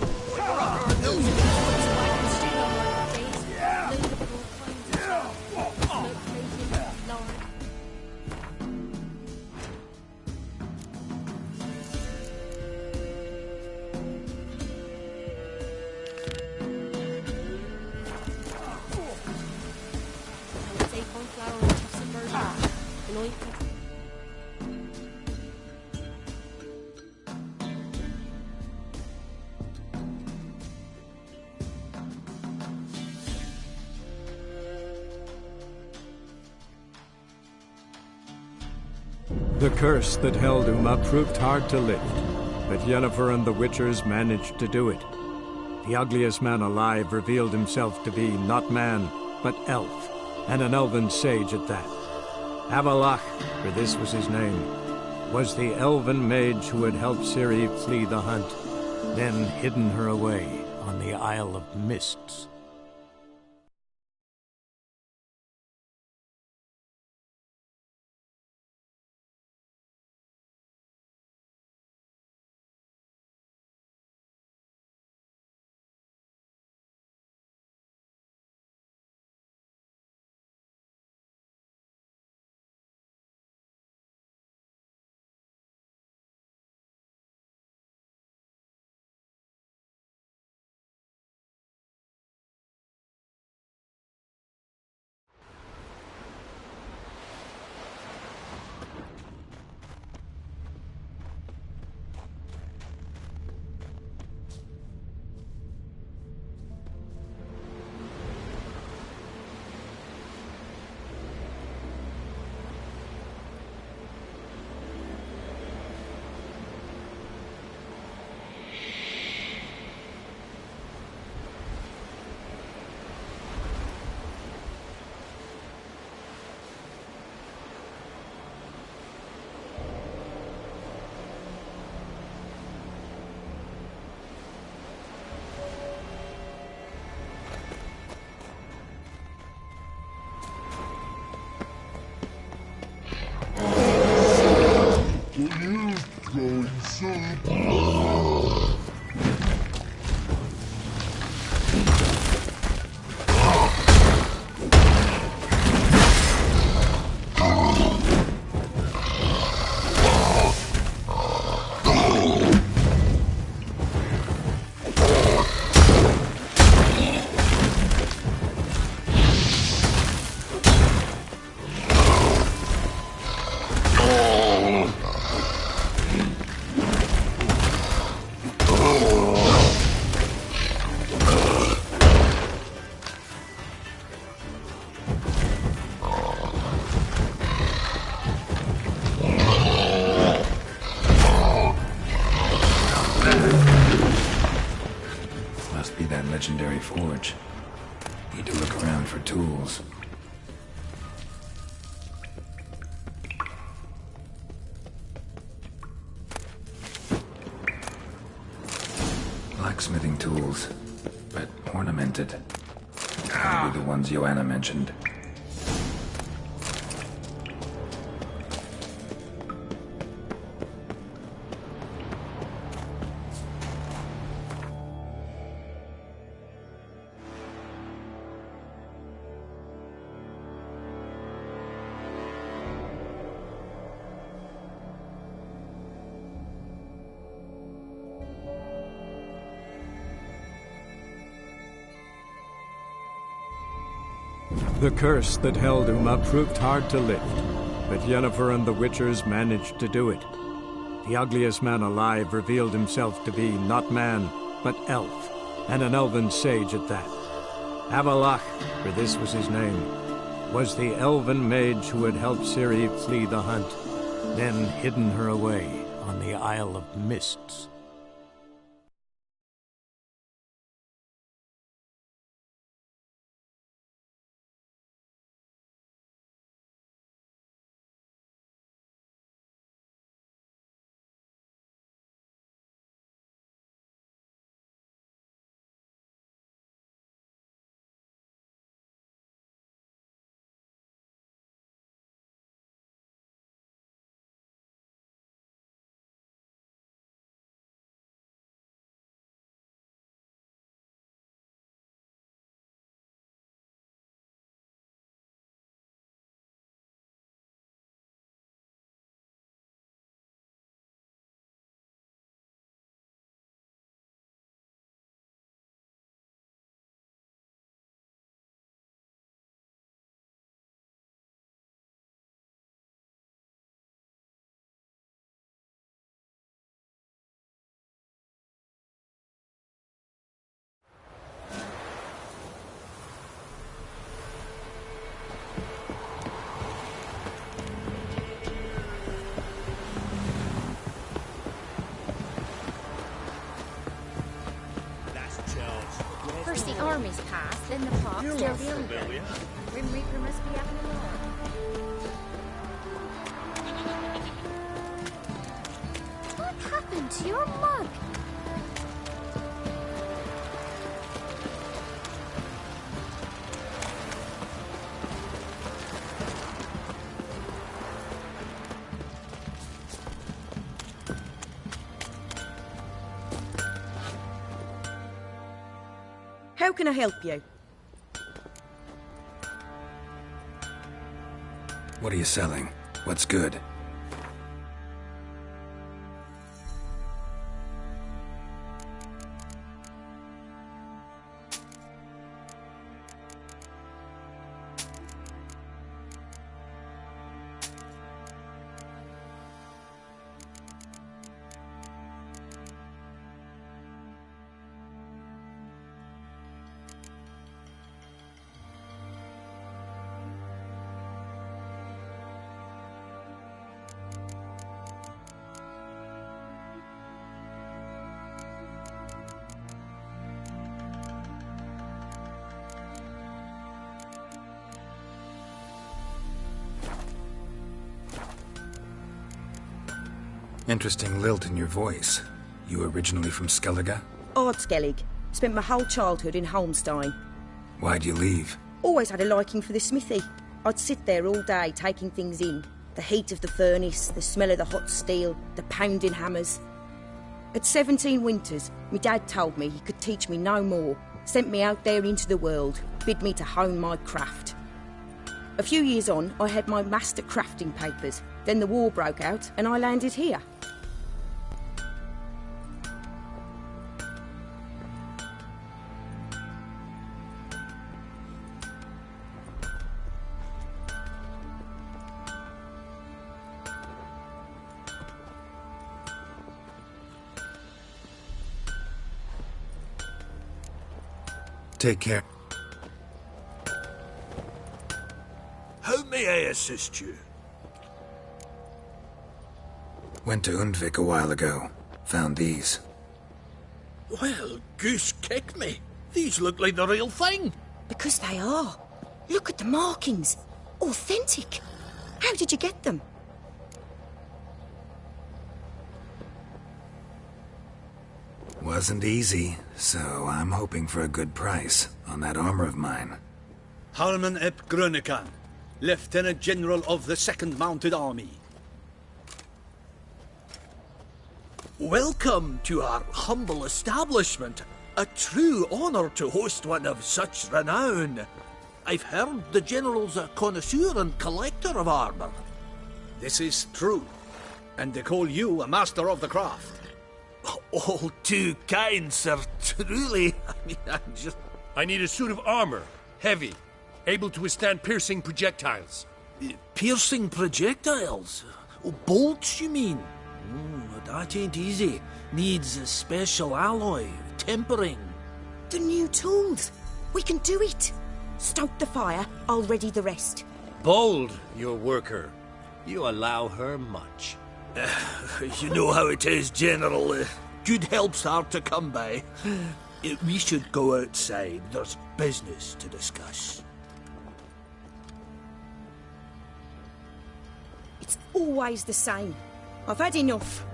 The curse that held Uma proved hard to lift, but Yennefer and the Witchers managed to do it. The ugliest man alive revealed himself to be not man, but elf, and an elven sage at that. Avalach, for this was his name, was the elven mage who had helped Ciri flee the hunt, then hidden her away on the Isle of Mists. Legendary forge. Need to look around for tools. Blacksmithing tools, but ornamented. Maybe the ones Joanna mentioned. The curse that held Uma proved hard to lift, but Yennefer and the Witchers managed to do it. The ugliest man alive revealed himself to be not man, but elf, and an elven sage at that. Avalach, for this was his name, was the elven mage who had helped Ciri flee the hunt, then hidden her away on the Isle of Mists. First the armies pass, then the pox, You now look the hunger. familiar. Grim Reaper must be having a lot. What happened to your mug? How can I help you? What are you selling? What's good? Interesting lilt in your voice. You originally from Skellige? Ardskellig. Spent my whole childhood in Holmstein. Why'd you leave? Always had a liking for the smithy. I'd sit there all day taking things in. The heat of the furnace, the smell of the hot steel, the pounding hammers. At 17 winters, my dad told me he could teach me no more. Sent me out there into the world, bid me to hone my craft. A few years on, I had my master crafting papers. Then the war broke out and I landed here. Take care. How may I assist you? Went to Undvik a while ago. Found these. Well, goose kick me. These look like the real thing. Because they are. Look at the markings. Authentic. How did you get them? Wasn't easy, so I'm hoping for a good price on that armor of mine. Harman ep Grönekan, Lieutenant General of the 2nd Mounted Army. Welcome to our humble establishment. A true honor to host one of such renown. I've heard the General's a connoisseur and collector of armor. This is true, and they call you a master of the craft. All too kind, sir. Truly. I need a suit of armor. Heavy. Able to withstand piercing projectiles. Piercing projectiles? Oh, bolts, you mean? That ain't easy. Needs a special alloy, tempering. The new tools. We can do it. Stoke the fire, I'll ready the rest. Bold, your worker. You allow her much. You know how it is, General. Good help's hard to come by. We should go outside. There's business to discuss. It's always the same. I've had enough.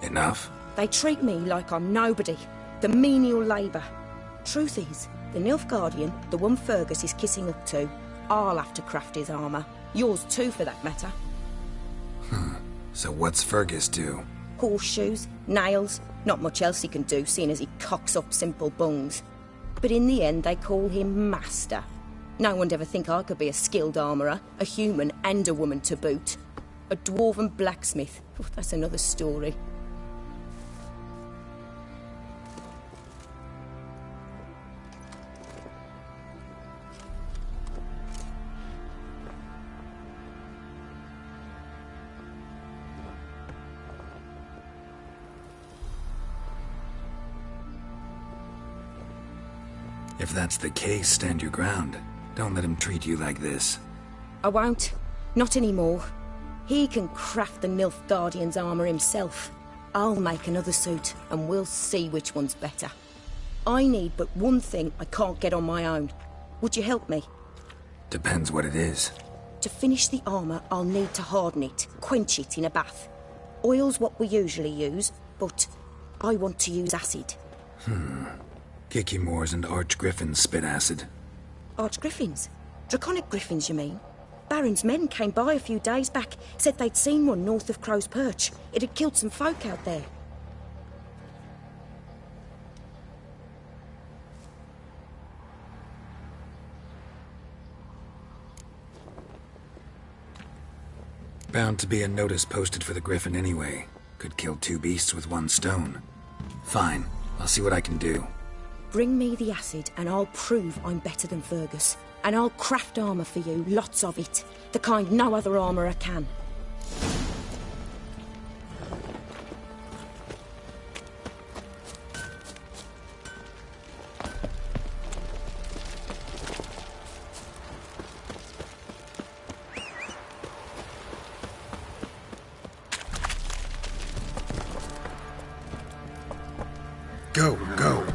Enough? They treat me like I'm nobody. The menial labour. Truth is, the Nilfgaardian, the one Fergus is kissing up to, I'll have to craft his armour. Yours too, for that matter. So what's Fergus do? Horseshoes, nails, not much else he can do, seeing as he cocks up simple bungs. But in the end, they call him Master. No one'd ever think I could be a skilled armourer, a human and a woman to boot. A dwarven blacksmith. Oh, that's another story. If that's the case, stand your ground. Don't let him treat you like this. I won't. Not anymore. He can craft the Nilfgaardian's armour himself. I'll make another suit, and we'll see which one's better. I need but one thing I can't get on my own. Would you help me? Depends what it is. To finish the armour, I'll need to harden it, quench it in a bath. Oil's what we usually use, but I want to use acid. Kikimoors and archgriffins spit acid. Archgriffins? Draconic griffins, you mean? Baron's men came by a few days back, said they'd seen one north of Crow's Perch. It had killed some folk out there. Bound to be a notice posted for the griffin anyway. Could kill 2 beasts with 1 stone. Fine, I'll see what I can do. Bring me the acid and I'll prove I'm better than Fergus. And I'll craft armour for you, lots of it. The kind no other armourer can. Go, go.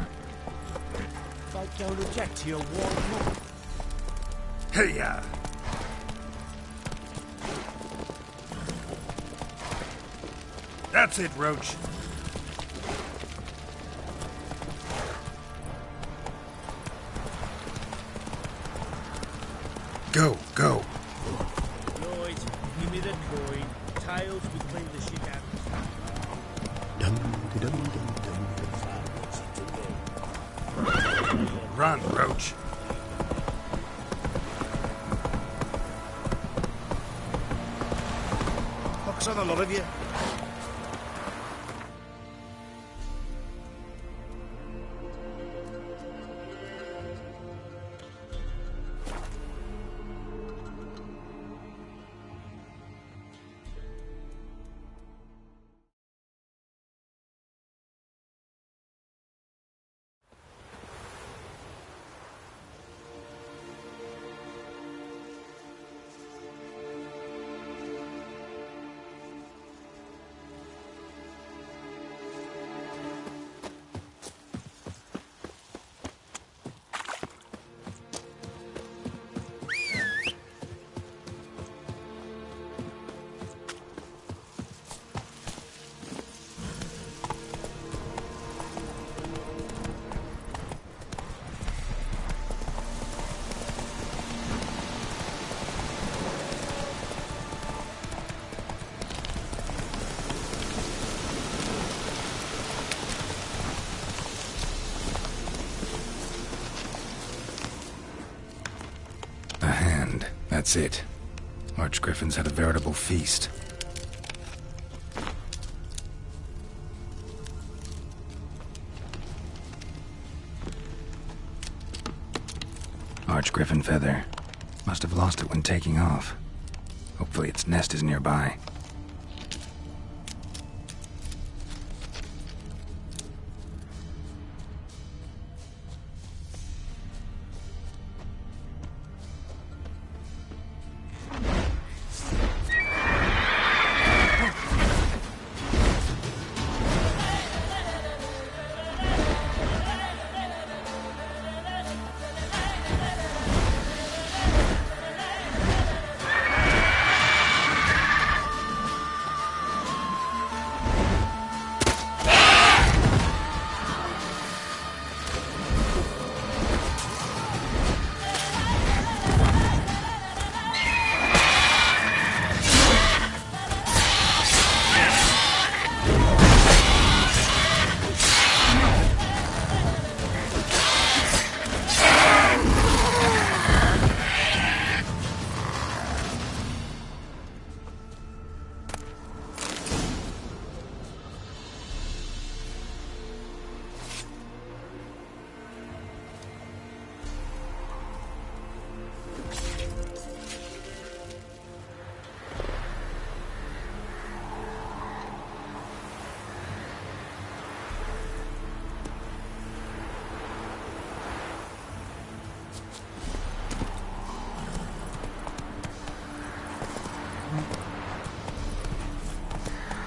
Fight down the jet to your warm. Hey-ya! That's it, Roach. Go, go. Lloyd, give me the coin. Tiles will clean the shit out. Run, Roach. Focus on a lot of you. That's it. Archgriffins had a veritable feast. Archgriffin feather. Must have lost it when taking off. Hopefully its nest is nearby.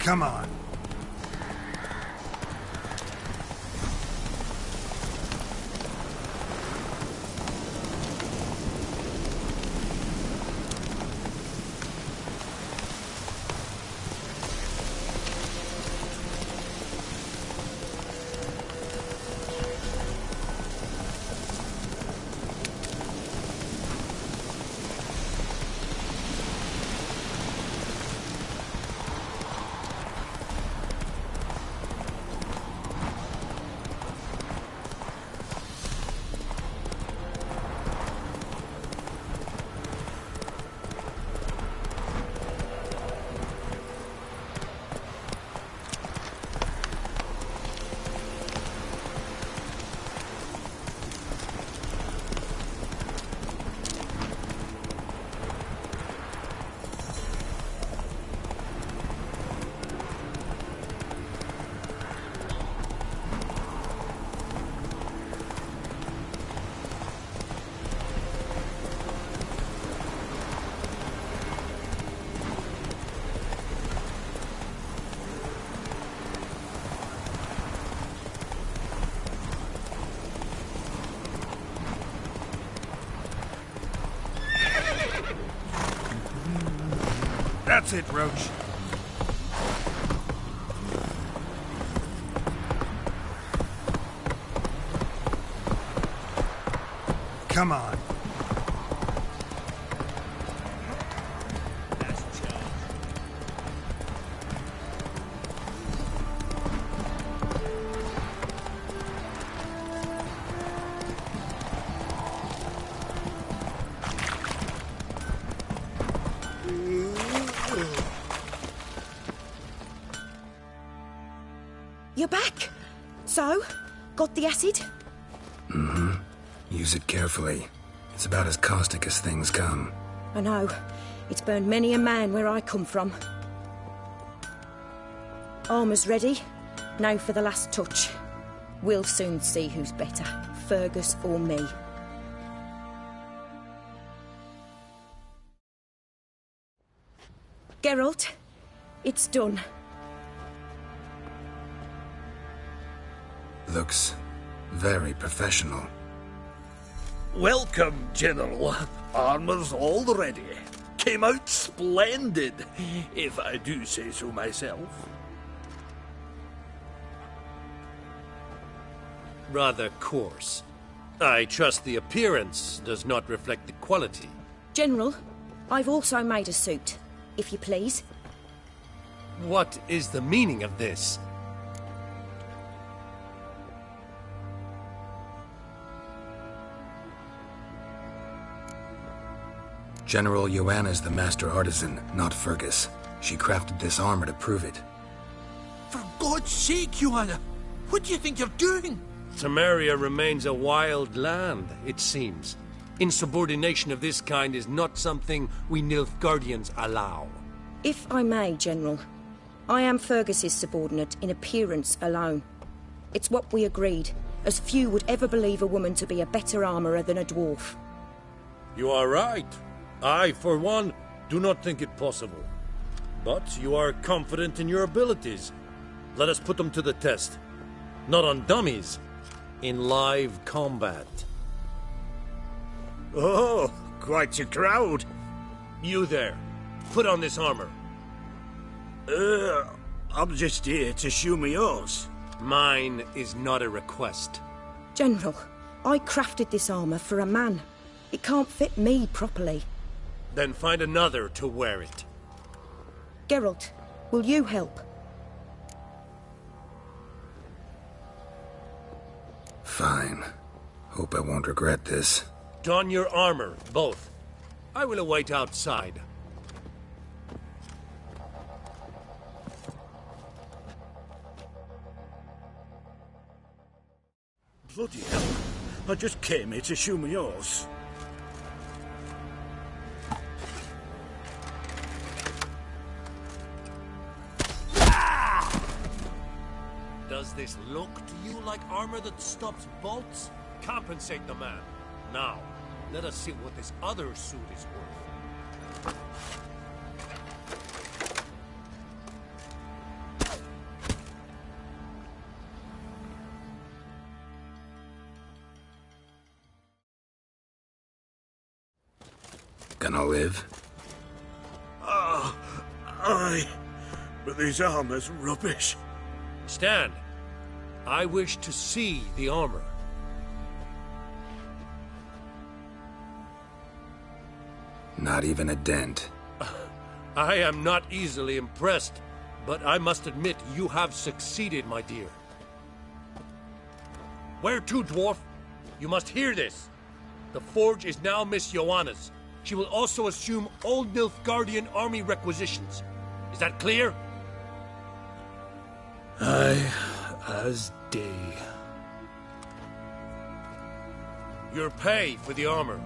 Come on. That's it, Roach. Come on. You're back. So, got the acid? Mm-hmm. Use it carefully. It's about as caustic as things come. I know. It's burned many a man where I come from. Armour's ready. Now for the last touch. We'll soon see who's better, Fergus or me. Geralt, it's done. Looks very professional. Welcome, General. Armour's all ready. Came out splendid, if I do say so myself. Rather coarse. I trust the appearance does not reflect the quality. General, I've also made a suit, if you please. What is the meaning of this? General Joanna's the master artisan, not Fergus. She crafted this armor to prove it. For God's sake, Joanna! What do you think you're doing? Samaria remains a wild land, it seems. Insubordination of this kind is not something we Nilfgaardians allow. If I may, General, I am Fergus's subordinate in appearance alone. It's what we agreed, as few would ever believe a woman to be a better armourer than a dwarf. You are right. I, for one, do not think it possible. But you are confident in your abilities. Let us put them to the test. Not on dummies, in live combat. Oh, quite a crowd. You there, put on this armor. I'm just here to show me yours. Mine is not a request. General, I crafted this armour for a man. It can't fit me properly. Then find another to wear it. Geralt, will you help? Fine. Hope I won't regret this. Don your armor, both. I will await outside. Bloody hell. I just came here to show me yours. Does this look to you like armor that stops bolts? Compensate the man. Now, let us see what this other suit is worth. Gonna live? Aye. But this armor's rubbish. Stand. I wish to see the armor. Not even a dent. I am not easily impressed, but I must admit you have succeeded, my dear. Where to, dwarf? You must hear this. The forge is now Miss Joanna's. She will also assume all Nilfgaardian army requisitions. Is that clear? Aye, as day. Your pay for the armor.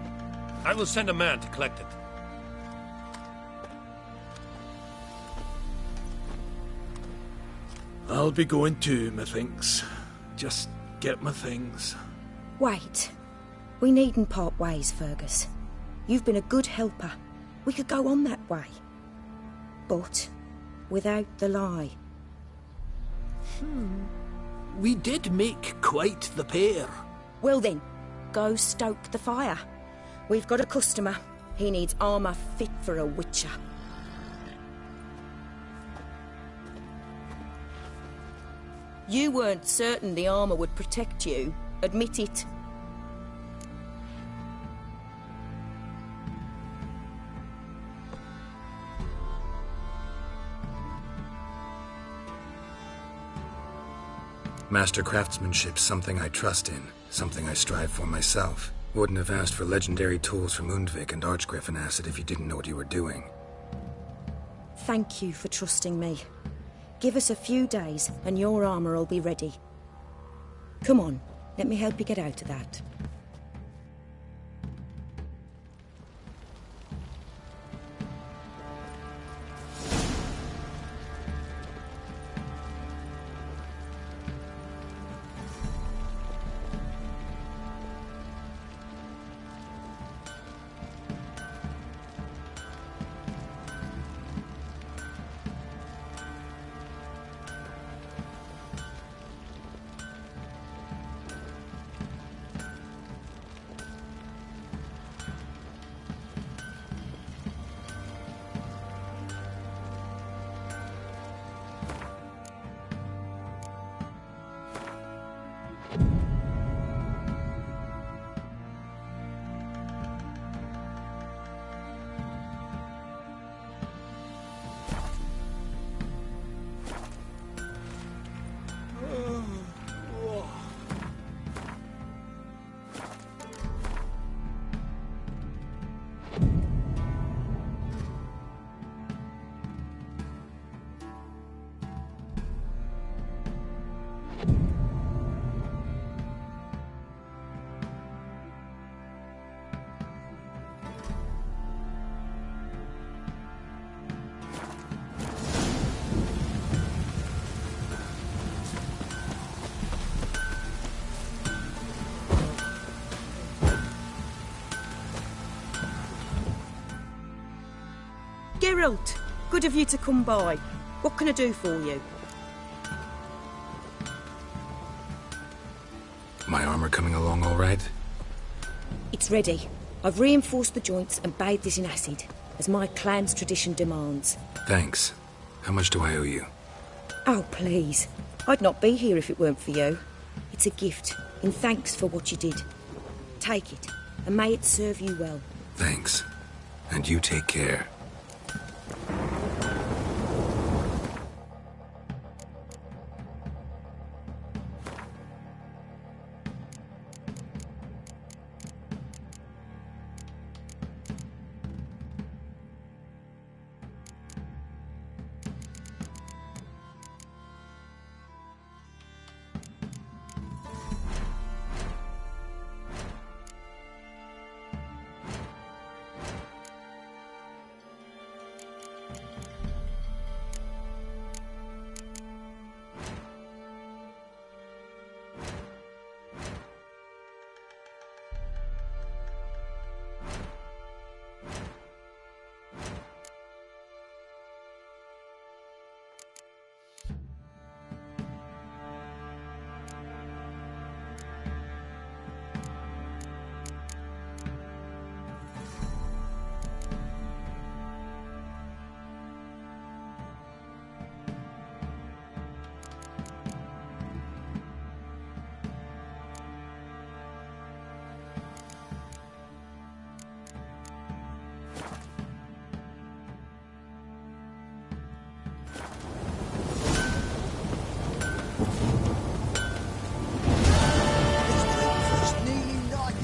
I will send a man to collect it. I'll be going too, methinks. Just get my things. Wait. We needn't part ways, Fergus. You've been a good helper. We could go on that way. But without the lie. We did make quite the pair. Well then, go stoke the fire. We've got a customer. He needs armour fit for a witcher. You weren't certain the armour would protect you. Admit it. Master craftsmanship's something I trust in, something I strive for myself. Wouldn't have asked for legendary tools from Undvik and Archgriffin Acid if you didn't know what you were doing. Thank you for trusting me. Give us a few days and your armour will be ready. Come on, let me help you get out of that. Geralt, good of you to come by. What can I do for you? My armor coming along all right? It's ready. I've reinforced the joints and bathed it in acid, as my clan's tradition demands. Thanks. How much do I owe you? Oh, please. I'd not be here if it weren't for you. It's a gift, in thanks for what you did. Take it, and may it serve you well. Thanks. And you take care.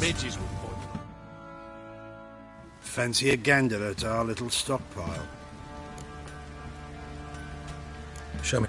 Midges will point. Fancy a gander at our little stockpile. Show me.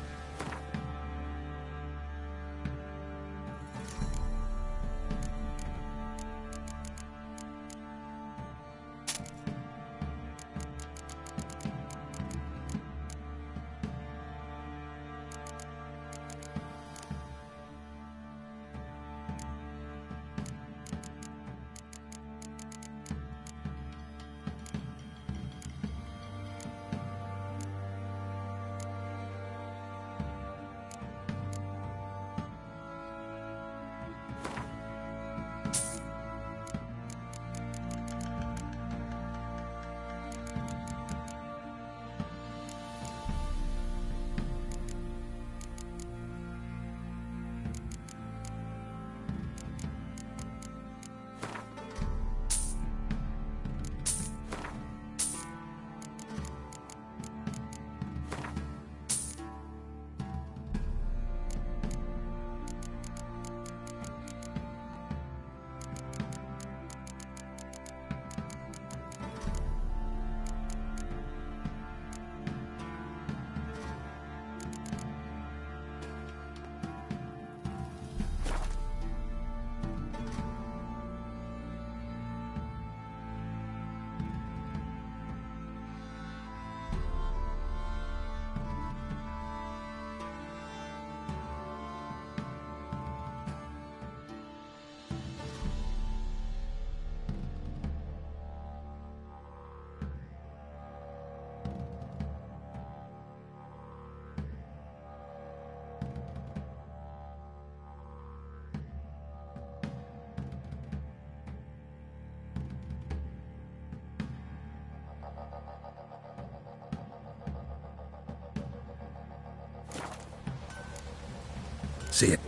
See it?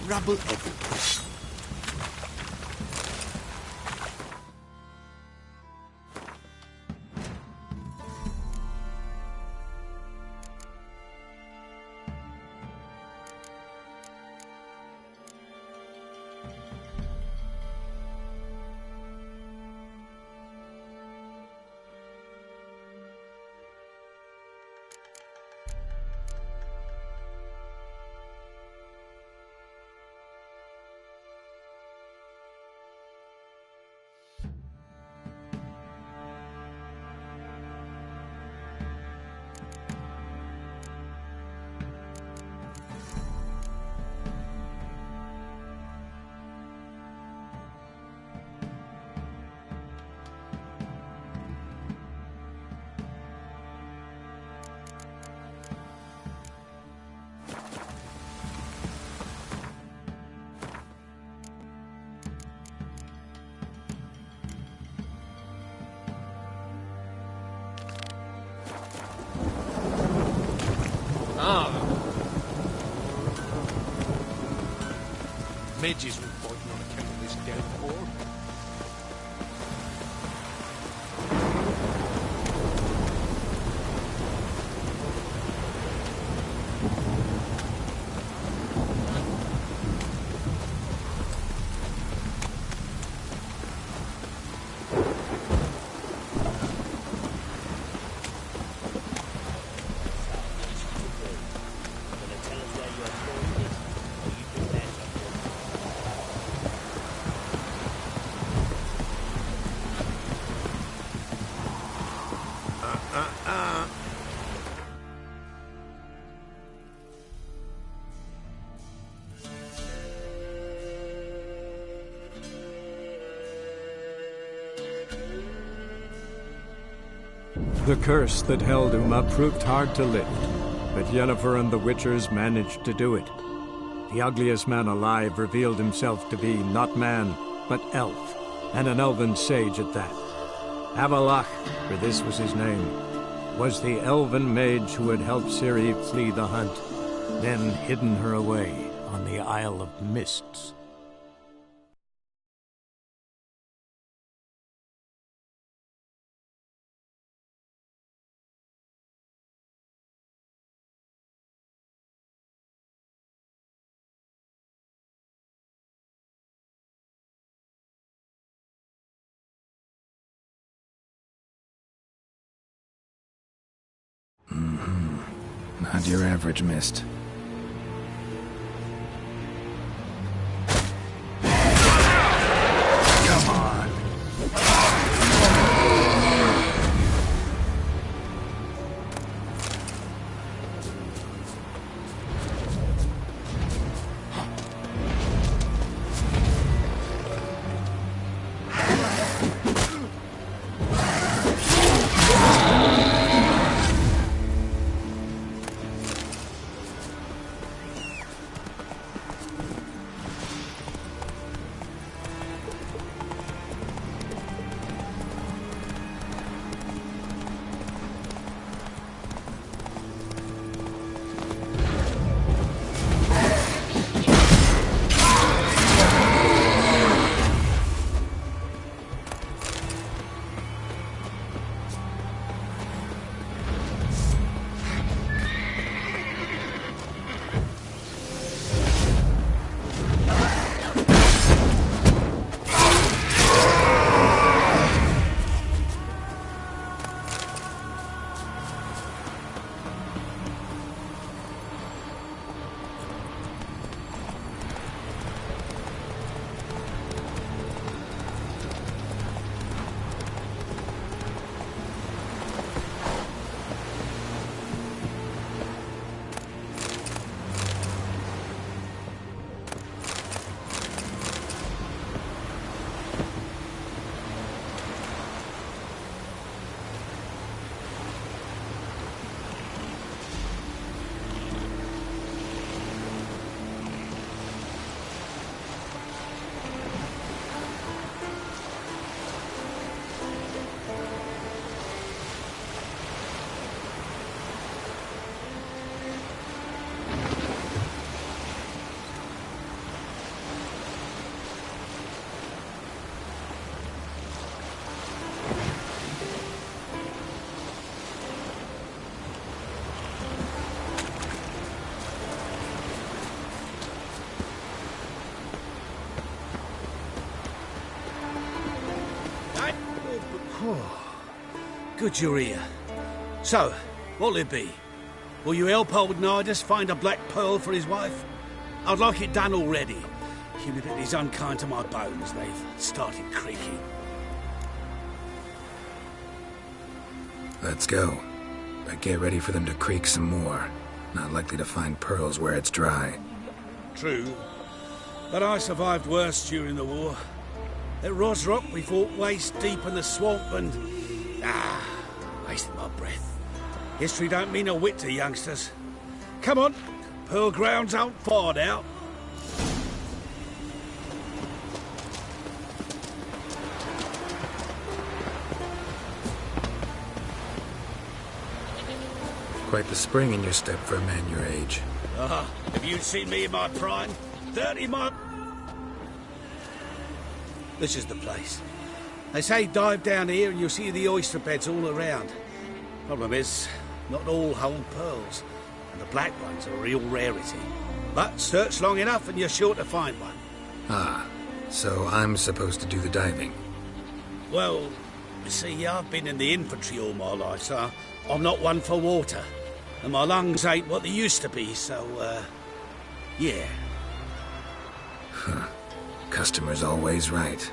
Rubble everywhere. Midges were fighting on account of this downpour. The curse that held Uma proved hard to lift, but Yennefer and the Witchers managed to do it. The ugliest man alive revealed himself to be not man, but elf, and an elven sage at that. Avalach, for this was his name, was the elven mage who had helped Ciri flee the hunt, then hidden her away on the Isle of Mists. Not your average mist. Come on. Good you're here. So, what'll it be? Will you help old Nidus find a black pearl for his wife? I'd like it done already. Humidity's unkind to my bones. They've started creaking. Let's go. But get ready for them to creak some more. Not likely to find pearls where it's dry. True. But I survived worse during the war. At Rosrock, we fought waist deep in the swamp and... wasted my breath. History don't mean a whit to youngsters. Come on, pearl grounds aren't far now. Quite the spring in your step for a man your age. Have you seen me in my prime? 30 miles... This is the place. They say dive down here and you'll see the oyster beds all around. Problem is, not all hold pearls, and the black ones are a real rarity. But search long enough and you're sure to find one. So I'm supposed to do the diving. Well, you see, I've been in the infantry all my life, so I'm not one for water. And my lungs ain't what they used to be, so, yeah. Customer's always right.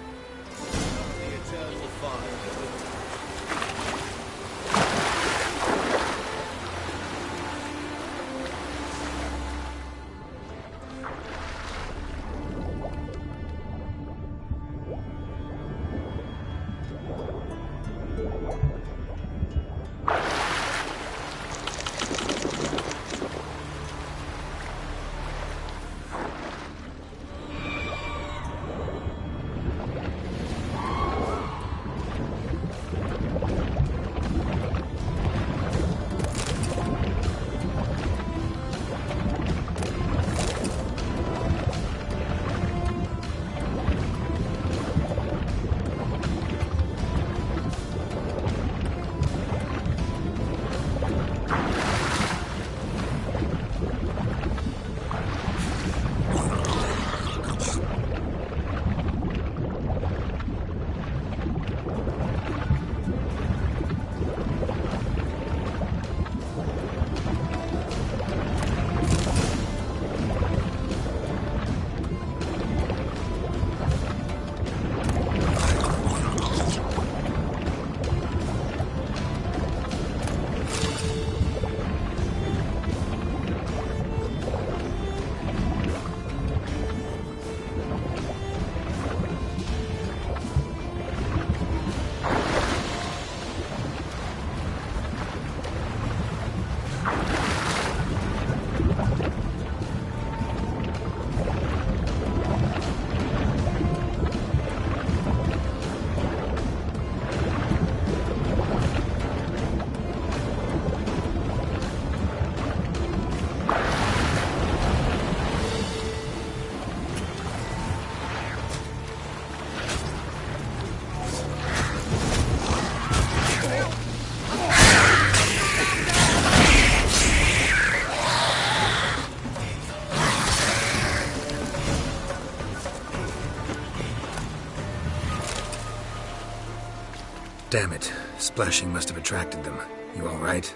Damn it. Splashing must have attracted them. You all right?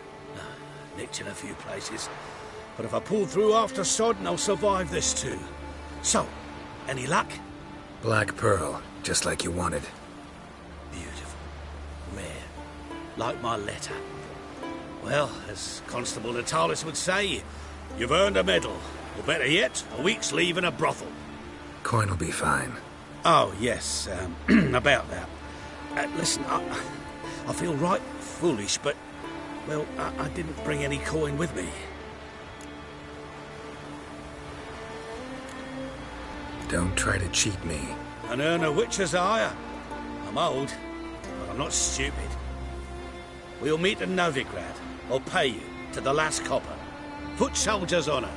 Nicked in a few places. But if I pull through after Sodden, I'll survive this too. So, any luck? Black pearl, just like you wanted. Beautiful. Rare. Like my letter. Well, as Constable Natalis would say, you've earned a medal. Or better yet, a week's leave in a brothel. Coin will be fine. Oh, yes, about that. Listen, I feel right foolish, but, well, I didn't bring any coin with me. Don't try to cheat me. And earn a witcher's hire. I'm old, but I'm not stupid. We'll meet in Novigrad. I'll pay you to the last copper. Foot soldier's honour.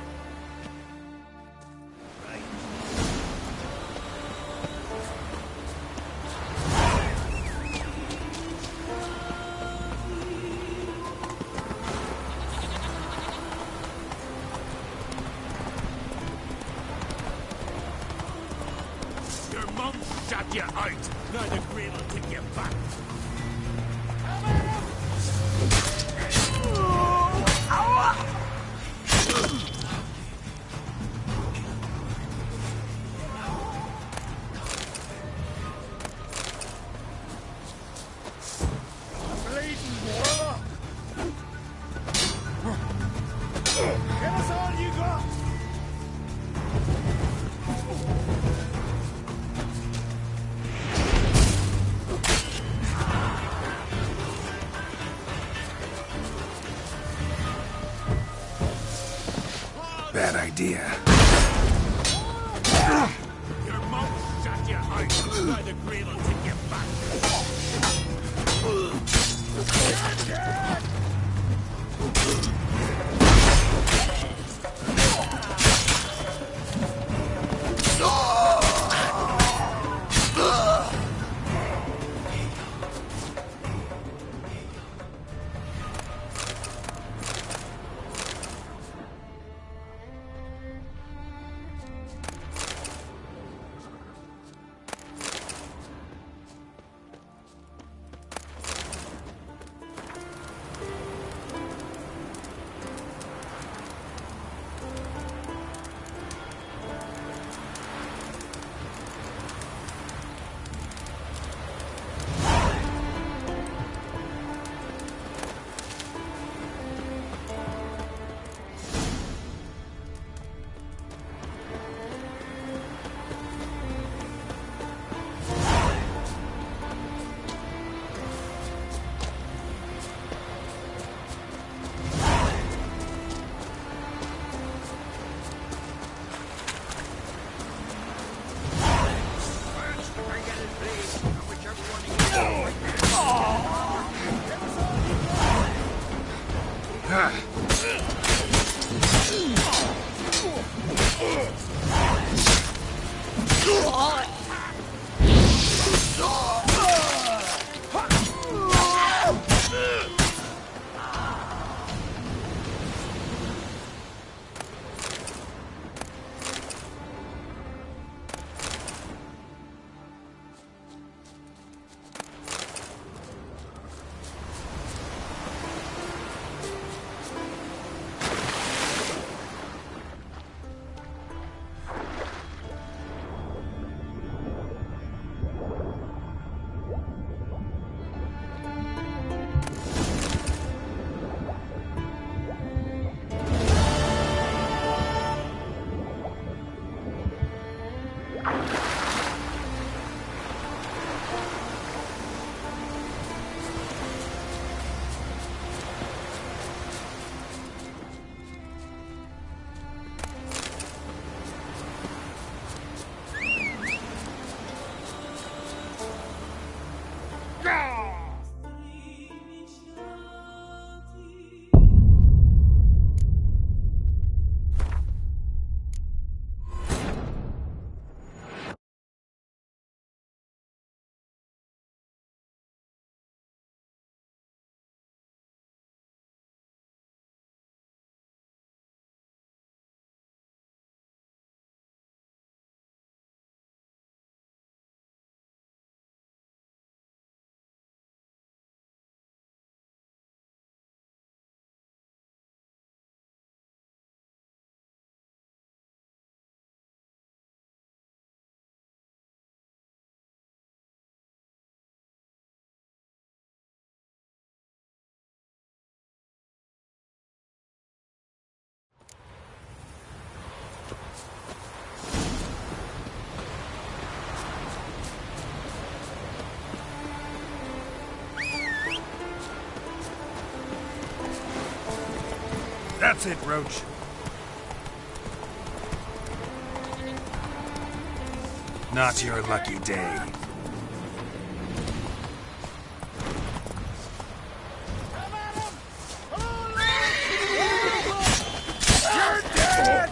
Your mum shut you out. Now the grave will take you back. bad idea. Your mouth shut your eyes. Try the grave will take you back. That's it, Roach. Not your lucky day. You're dead!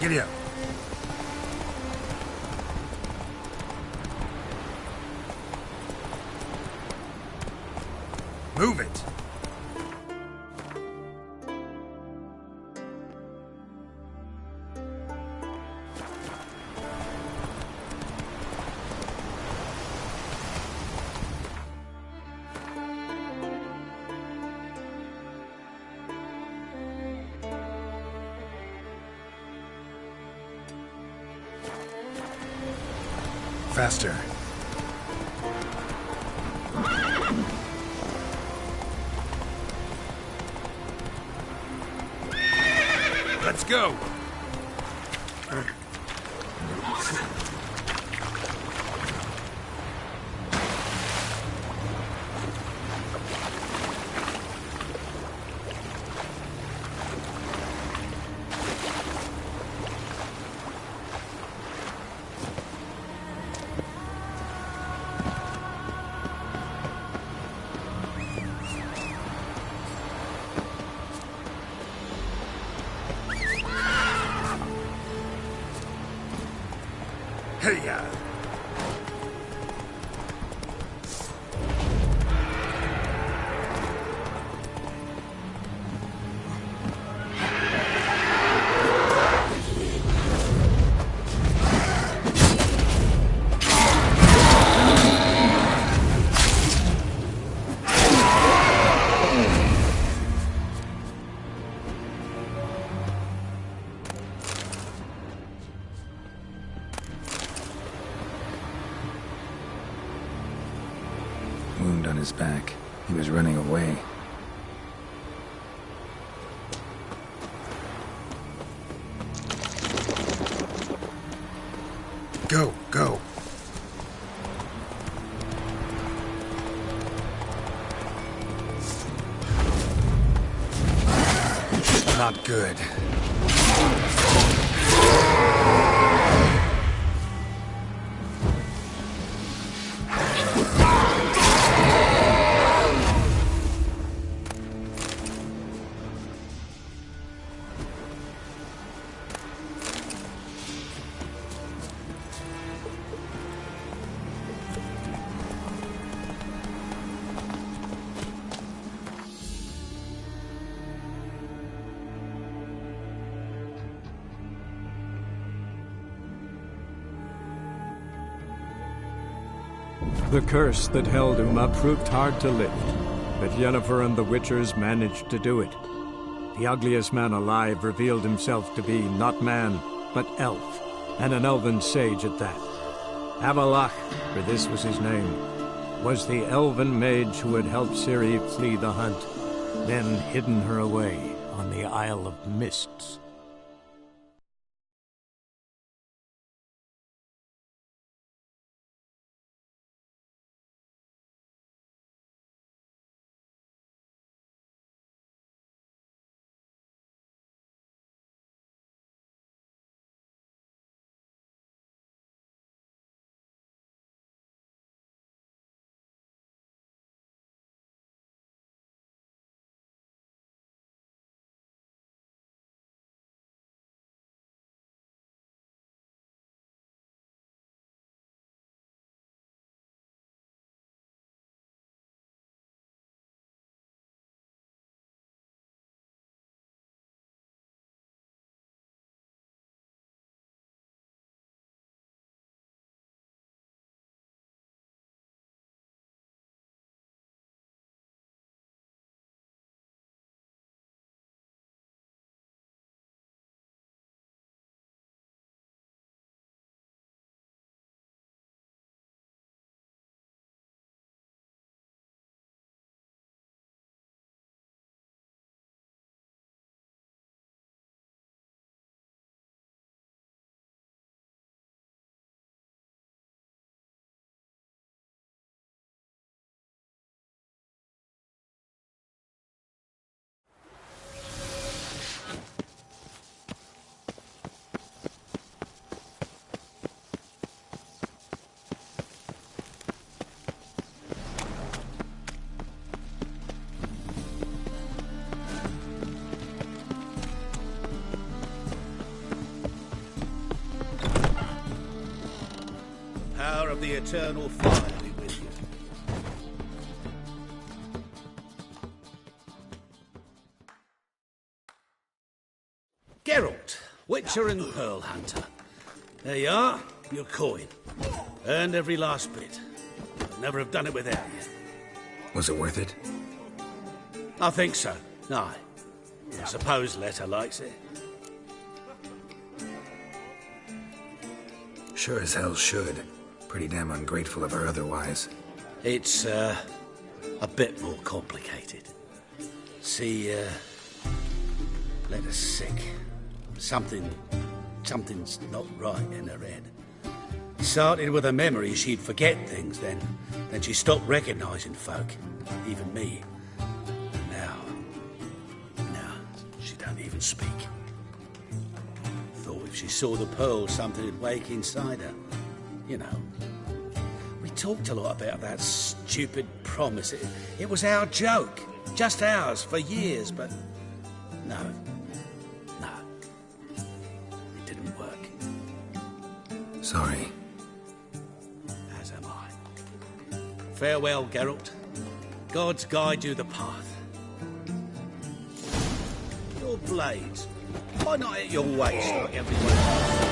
Giddy up. Move it. Faster. Let's go. Hey-ya! Wound on his back. He was running away. Go, go. Not good. The curse that held Uma proved hard to lift, but Yennefer and the Witchers managed to do it. The ugliest man alive revealed himself to be not man, but elf, and an elven sage at that. Avalach, for this was his name, was the elven mage who had helped Ciri flee the hunt, then hidden her away on the Isle of Mists. of the eternal fire be with you. Geralt, Witcher and Pearl Hunter. There you are, your coin. Earned every last bit. I'd never have done it without you. Was it worth it? I think so. Aye. I suppose Letta likes it. Sure as hell should. Pretty damn ungrateful of her otherwise. It's, a bit more complicated. See, Letta's sick. Something's not right in her head. Started with a memory she'd forget things, then she stopped recognising folk, even me. Now, she don't even speak. Thought if she saw the pearl, something'd wake inside her. You know. We talked a lot about that stupid promise. It was our joke. Just ours for years, but no. It didn't work. Sorry. As am I. Farewell, Geralt. Gods guide you the path. Your blades. Why not at your waist like everyone else?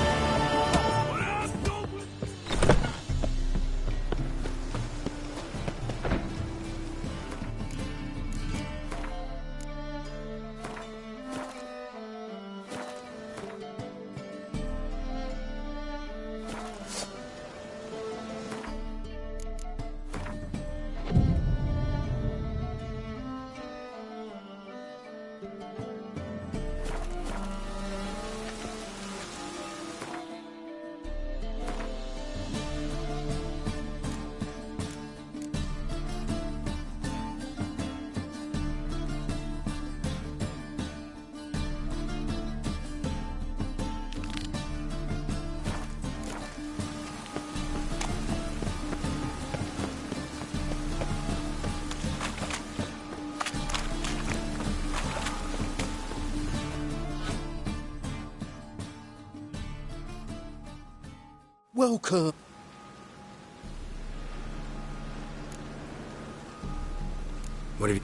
Welcome. What have you...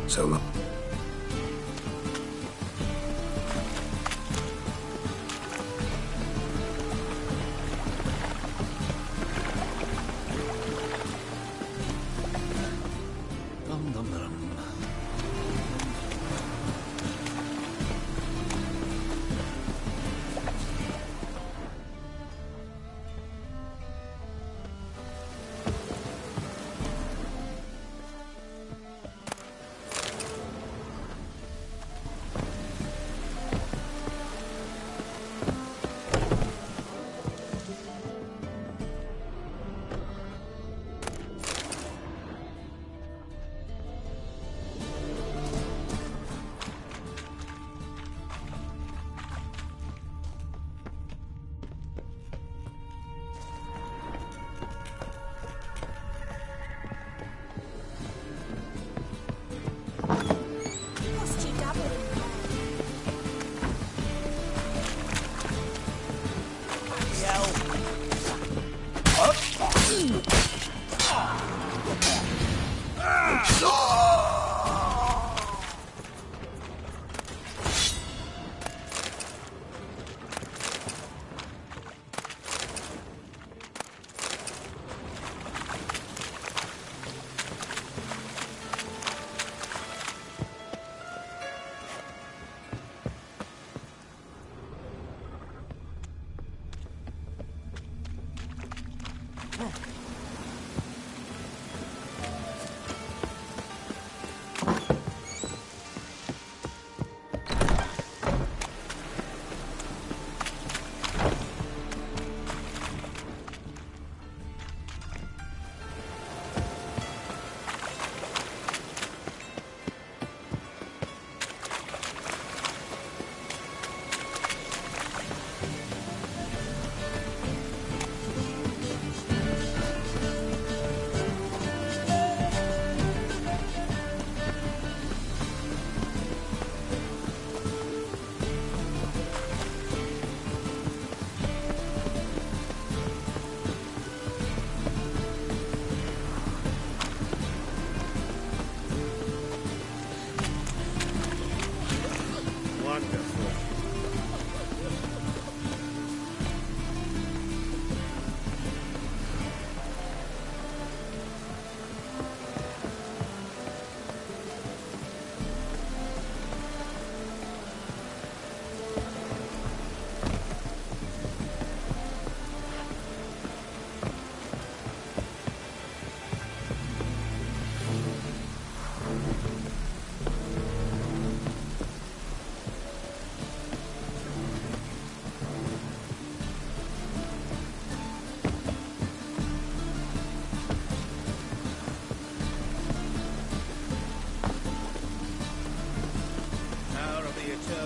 So long.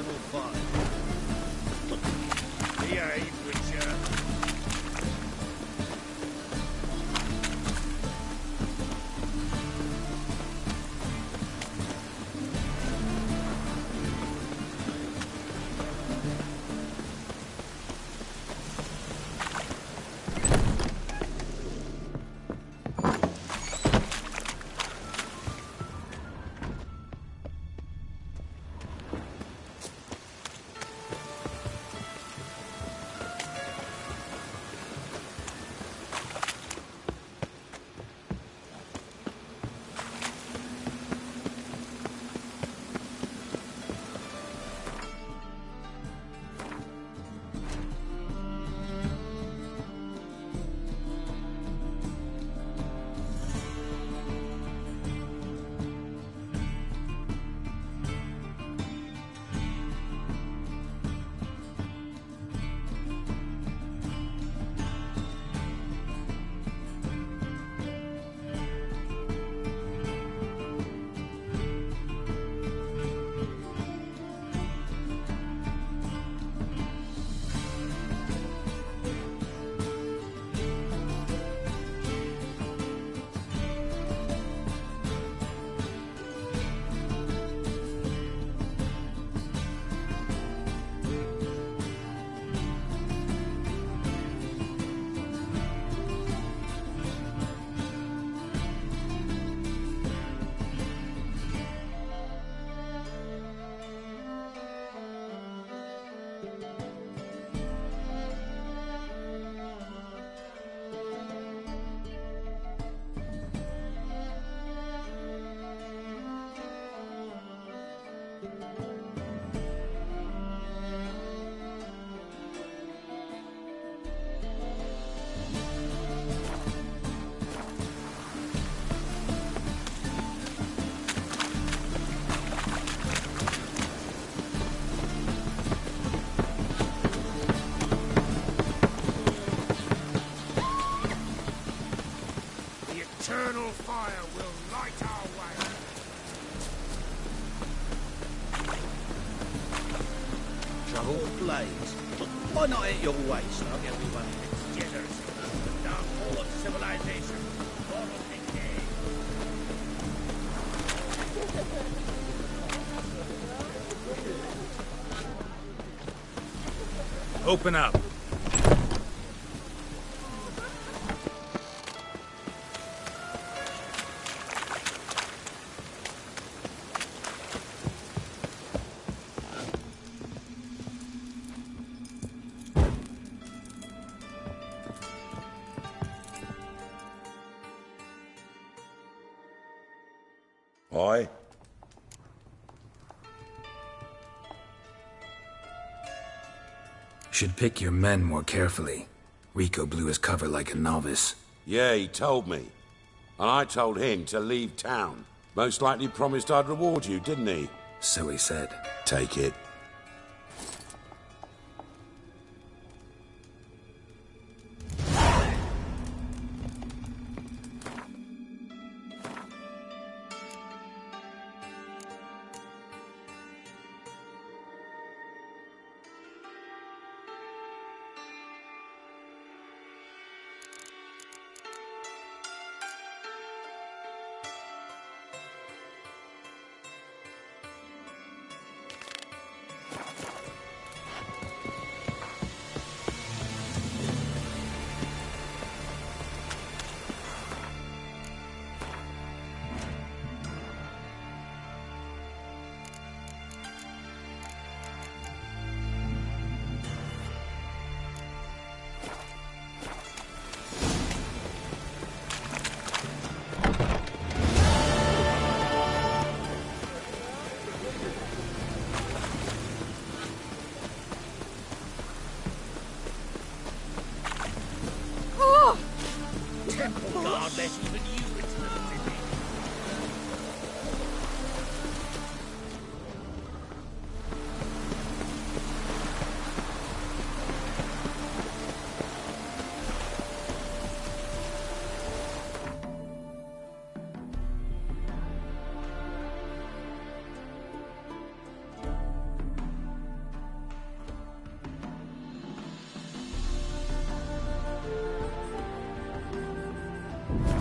eternal fire. Behave, Witcher. Eternal fire will light our way. Trouble, blaze. Why not at your waist like everyone else? Jitters. The downfall of civilization. Moral decay. Open up. Aye. Should pick your men more carefully. Rico blew his cover like a novice. Yeah, he told me. And I told him to leave town. Most likely promised I'd reward you, didn't he? So he said. Take it.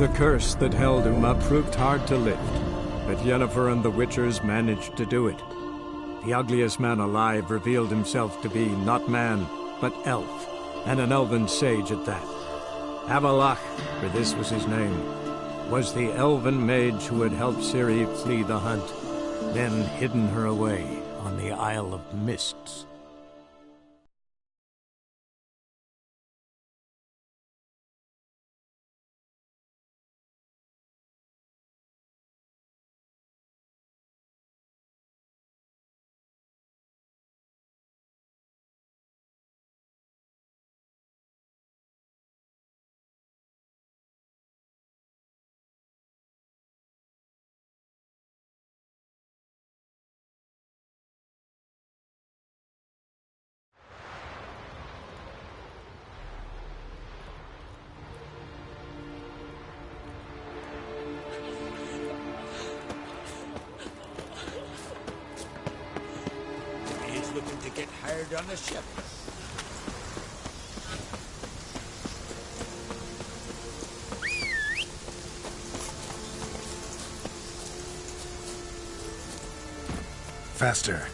The curse that held Uma proved hard to lift, but Yennefer and the Witchers managed to do it. The ugliest man alive revealed himself to be not man, but elf, and an elven sage at that. Avalach, for this was his name, was the elven mage who had helped Ciri flee the hunt, then hidden her away on the Isle of Mists. Looking to get hired on the ship. Faster.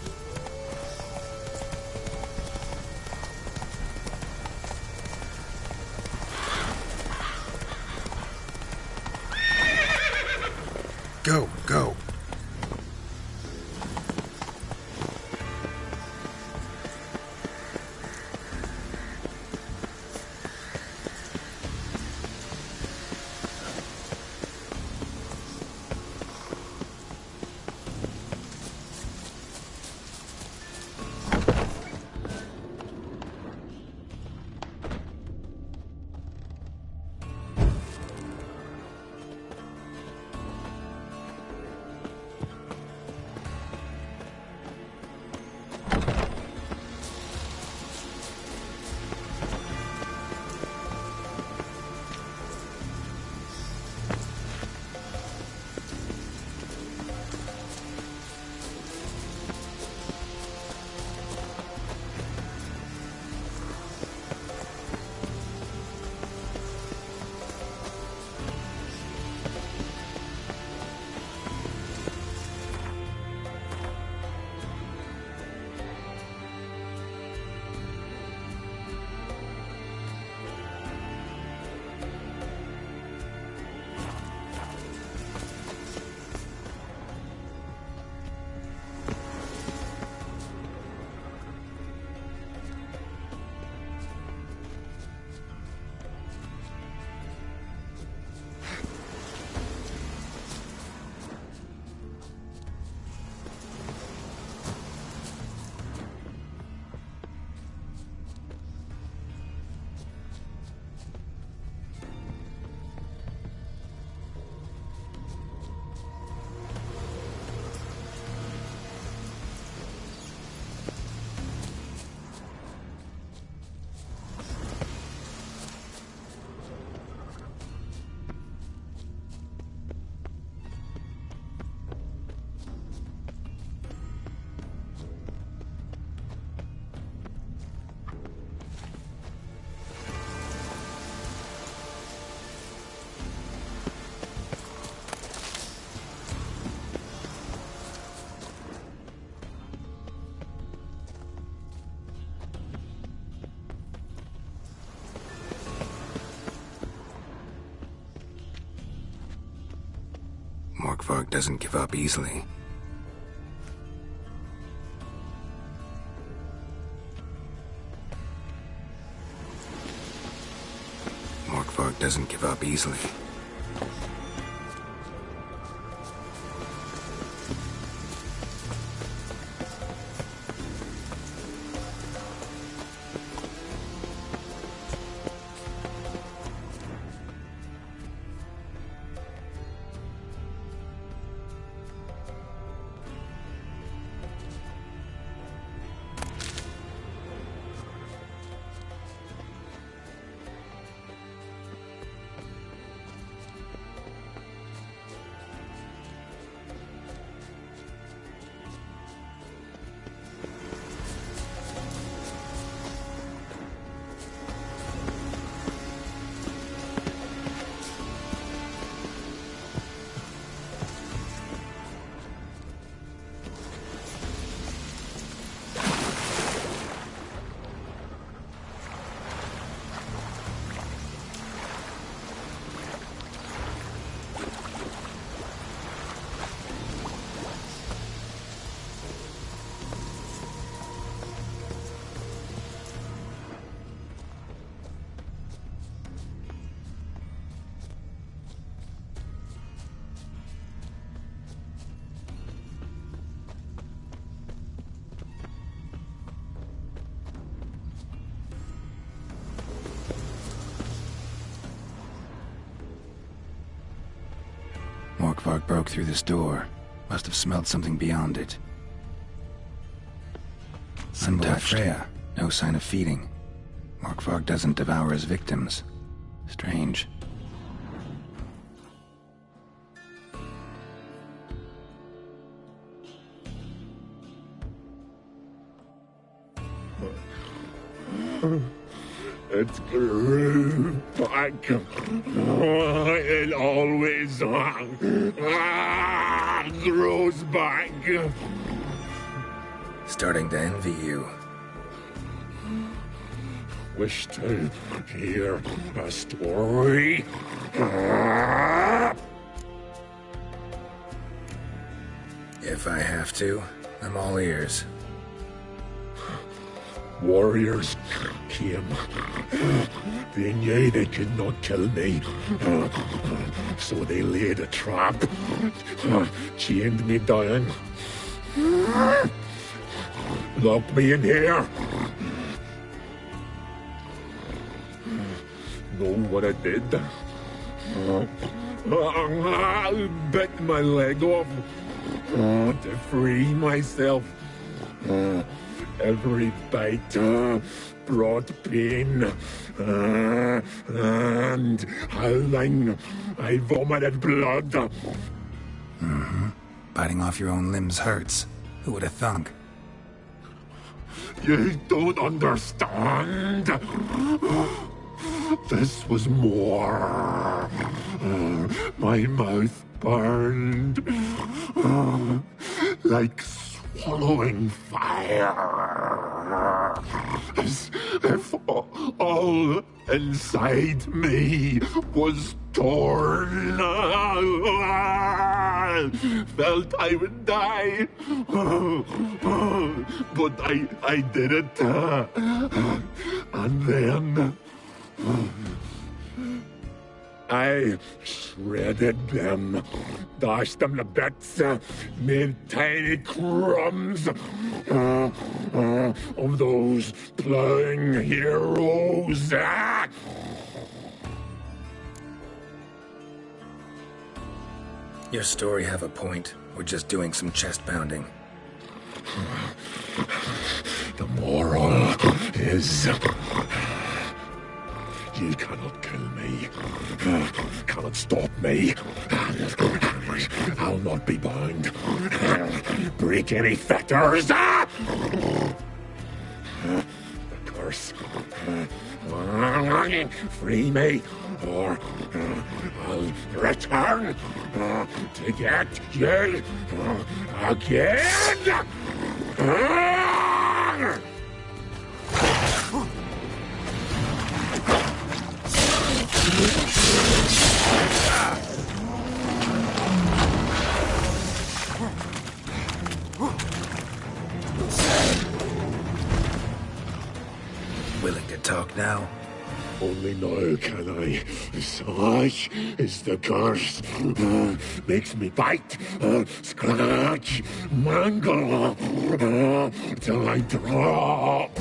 Go, go. Morkvarg doesn't give up easily. Morkvarg doesn't give up easily. Morkvark broke through this door. Must have smelled something beyond it. Untouched. Freya. No sign of feeding. Morkvark doesn't devour his victims. Strange. It grew back. It always grows back. Starting to envy you. Wish to hear a story? If I have to, I'm all ears. Warriors came. They knew they could not kill me, so they laid a trap, chained me down, locked me in here. Know what I did? I bit my leg off to free myself. Every bite brought pain, and howling, I vomited blood. Mm-hmm. Biting off your own limbs hurts. Who would have thunk? You don't understand. This was more. My mouth burned like swallowing fire, as if all inside me was torn. Felt I would die, but I did it, and then I shredded them, dashed them to bits, made tiny crumbs of those plowing heroes. Your story have a point. We're just doing some chest pounding. The moral is, you cannot kill me, cannot stop me. I'll not be bound. Break any fetters. The curse. Free me, or I'll return to get you again. Willing to talk now? Only now can I. Such is the curse. Makes me bite, scratch, mangle, till I drop.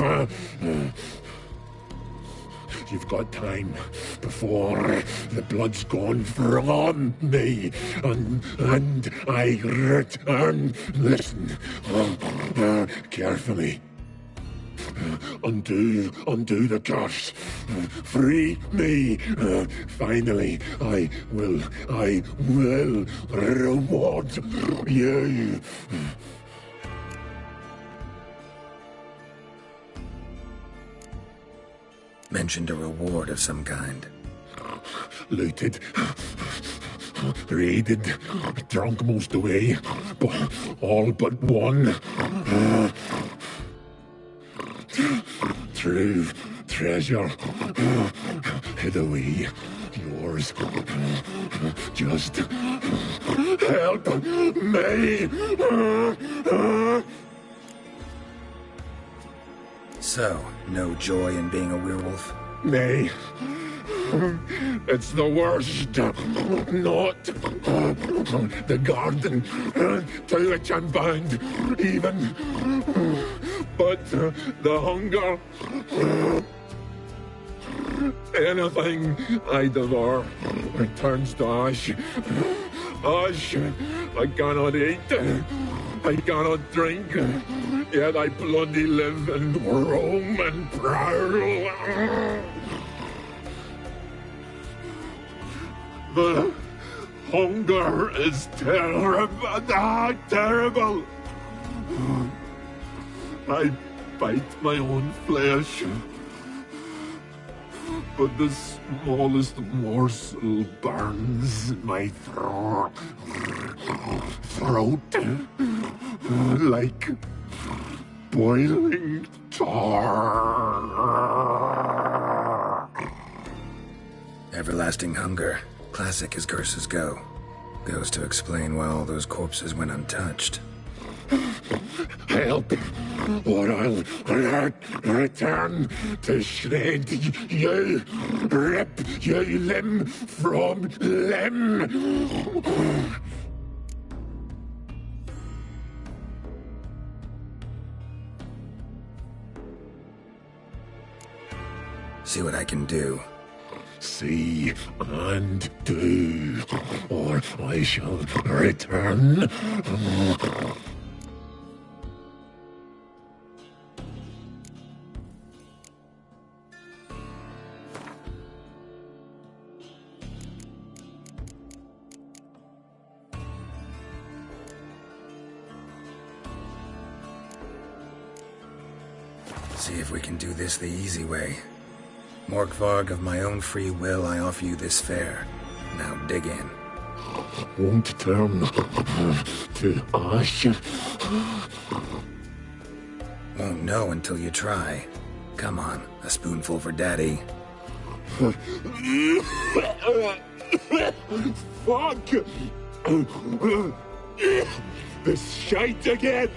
You've got time before the blood's gone from me, and I return. Listen, carefully. Undo the curse. Free me. Finally, I will reward you. Mentioned a reward of some kind. Looted, raided, drunk most away, but all but one. True treasure hid away. Yours. Just help me. So, no joy in being a werewolf? Nay. It's the worst. Not the garden to which I'm bound, even. But the hunger. Anything I devour turns to ash. I cannot eat. I cannot drink. Yet I bloody live and roam and prowl. The hunger is terrible. Terrible. I bite my own flesh. But the smallest morsel burns in my throat like boiling tar. Everlasting hunger, classic as curses go. Goes to explain why all those corpses went untouched. Help, or I'll return to shred you, rip you limb from limb. See what I can do. See and do, or I shall return. See if we can do this the easy way. Morkvarg, of my own free will, I offer you this fare. Now dig in. Won't turn to ash. Won't know until you try. Come on, a spoonful for Daddy. Fuck! This shite again!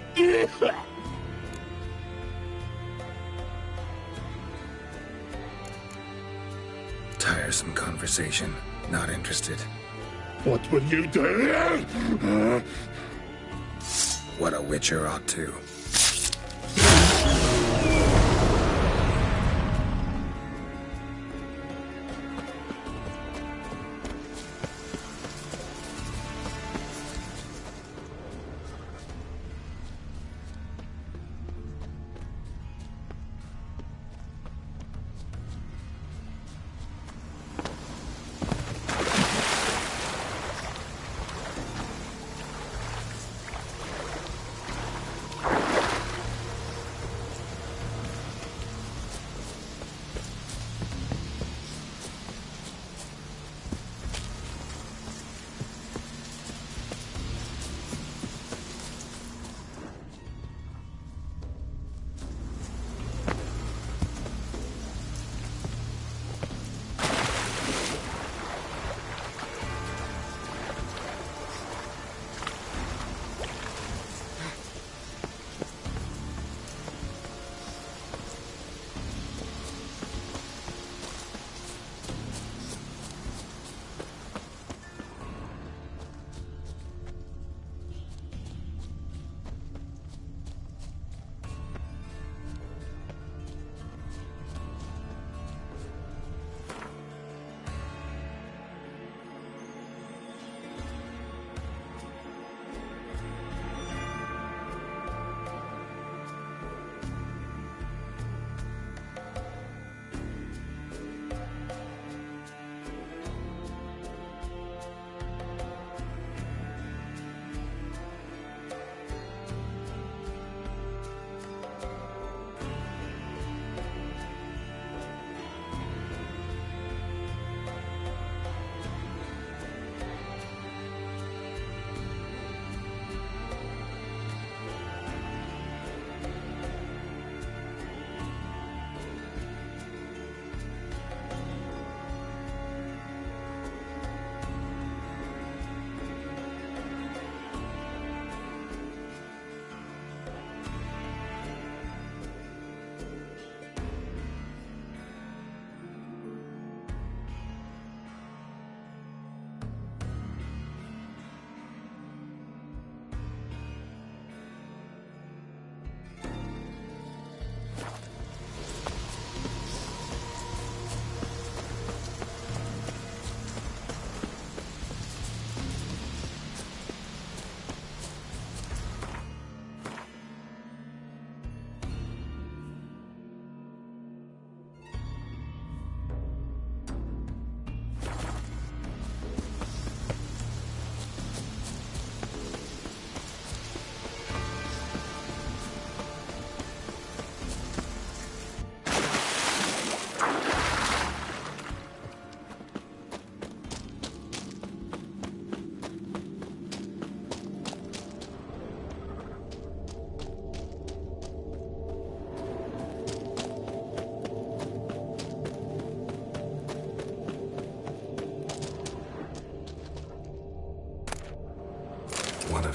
Tiresome conversation. Not interested. What will you do? What a witcher ought to.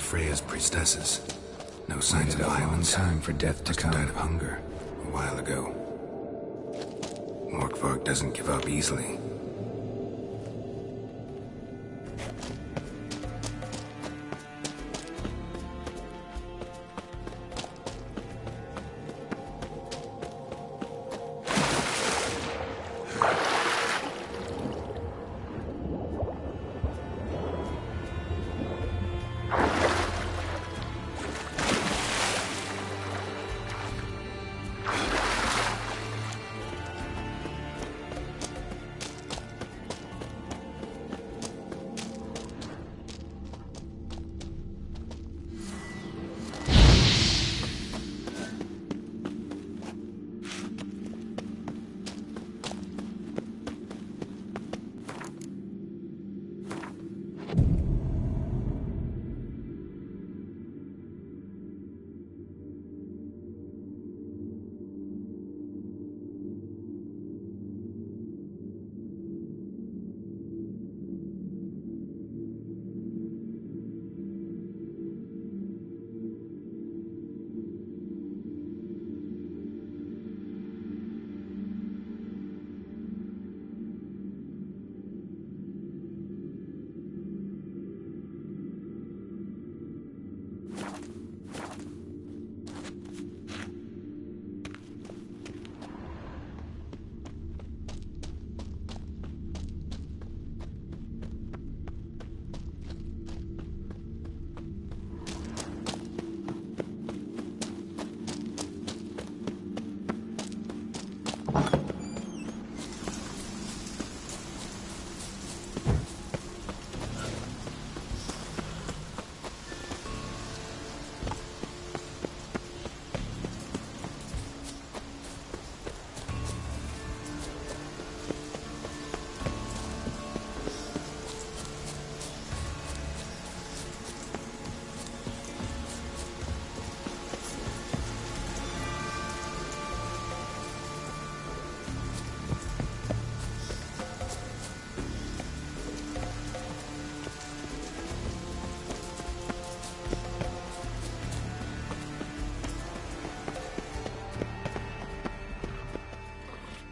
Freya's priestesses. No signs of violence. Time for death to come. Died of hunger a while ago. Morkvark doesn't give up easily.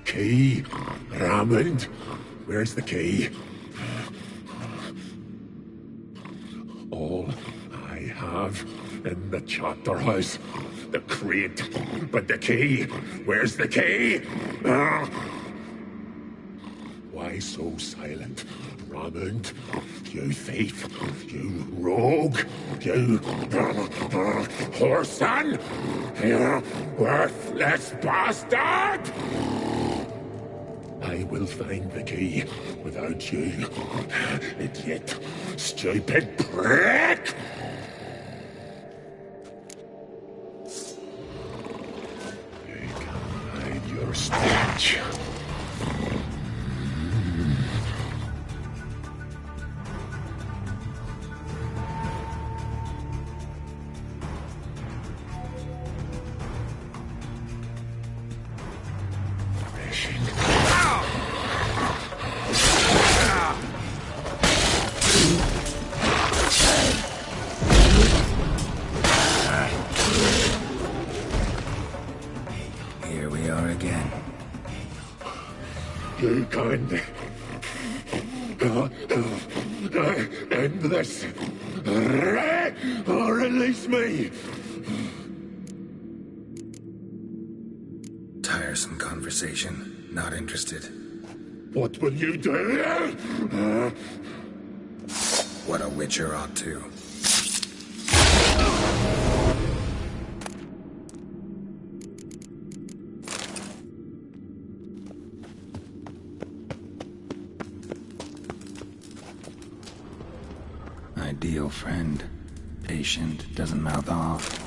Key? Raymond? Where's the key? All I have in the chapter house. The crate. But the key? Where's the key? Why so silent, Raymond? You thief! You rogue! You whoreson! You worthless bastard! I will find the key without you, idiot, stupid prick! You can hide your stench. You can end this, or release me. Tiresome conversation. Not interested. What will you do? What a witcher ought to. Ideal friend. Patient, doesn't mouth off.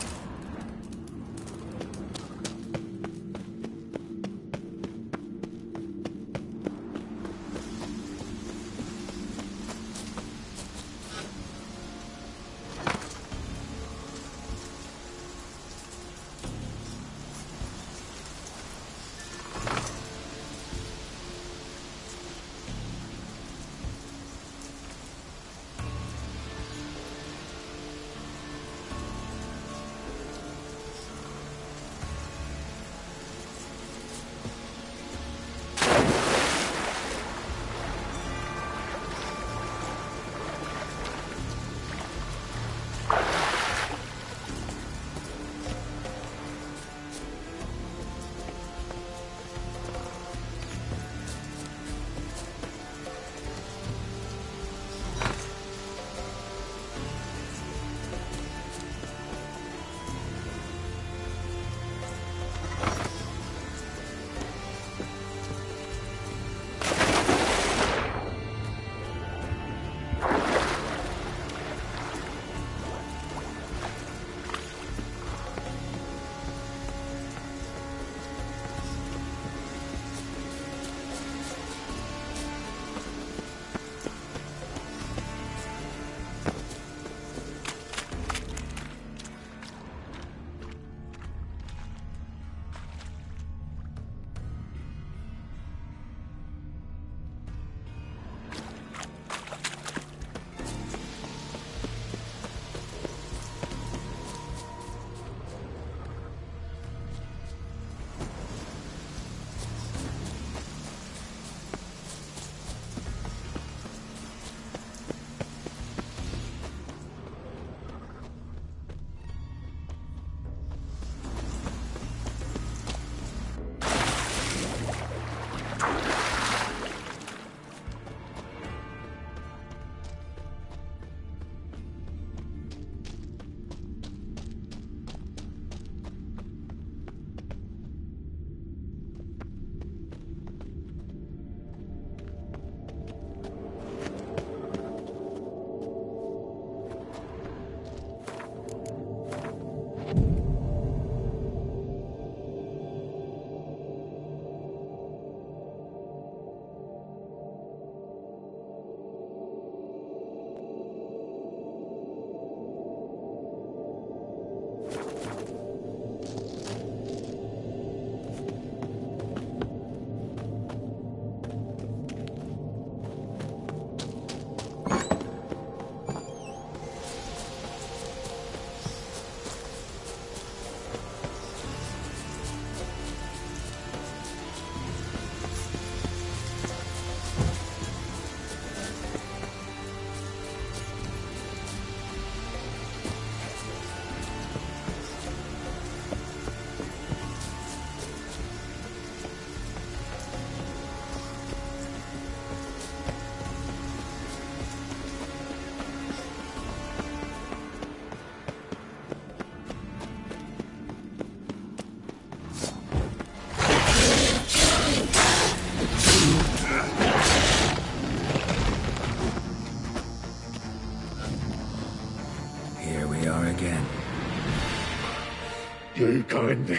You can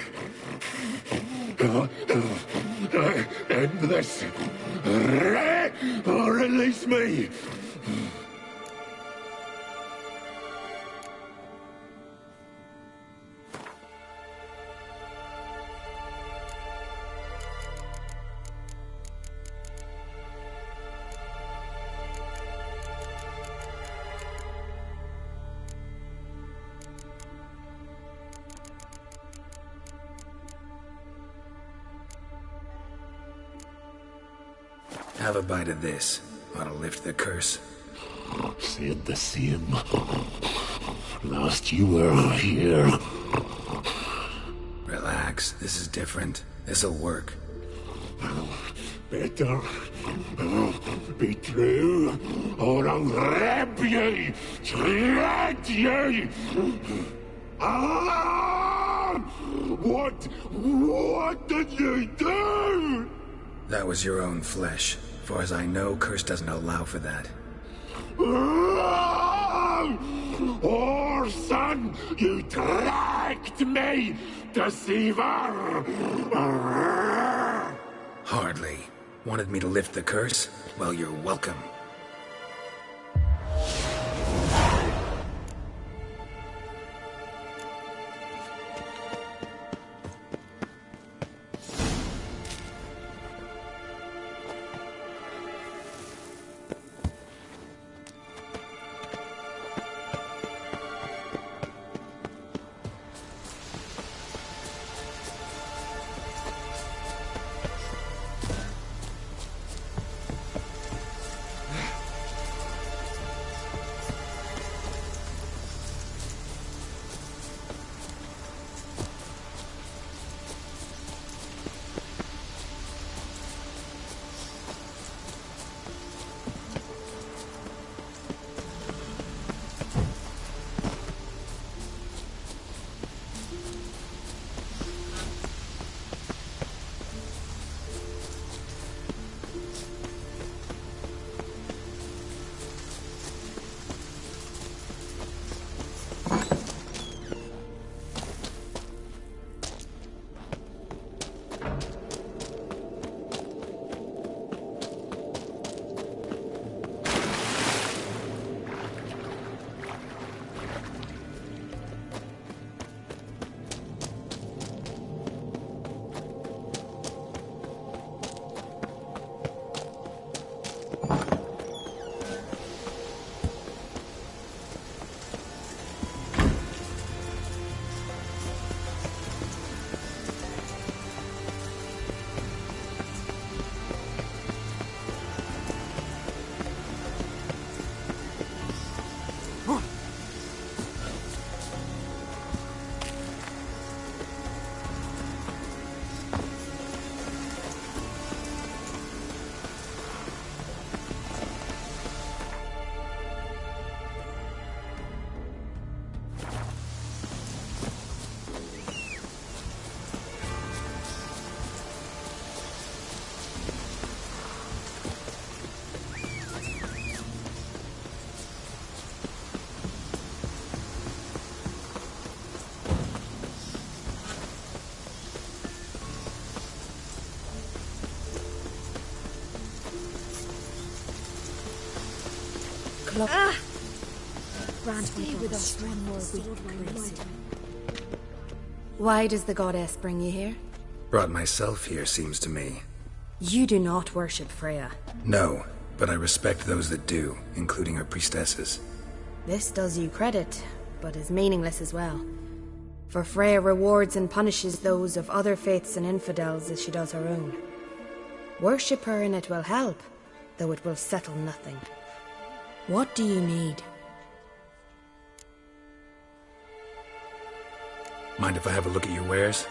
end this, or release me. Have a bite of this. Ought to lift the curse. Said the same. Last you were here. Relax. This is different. This'll work. Better be true, or I'll rip you, shred you. Ah! What did you do? That was your own flesh. Far as I know, curse doesn't allow for that. Orson, you tracked me, deceiver! Hardly. Wanted me to lift the curse? Well, you're welcome. Grant me with us one more week, please. Why does the goddess bring you here? Brought myself here, seems to me. You do not worship Freya. No, but I respect those that do, including her priestesses. This does you credit, but is meaningless as well. For Freya rewards and punishes those of other faiths and infidels as she does her own. Worship her and it will help, though it will settle nothing. What do you need? Mind if I have a look at your wares?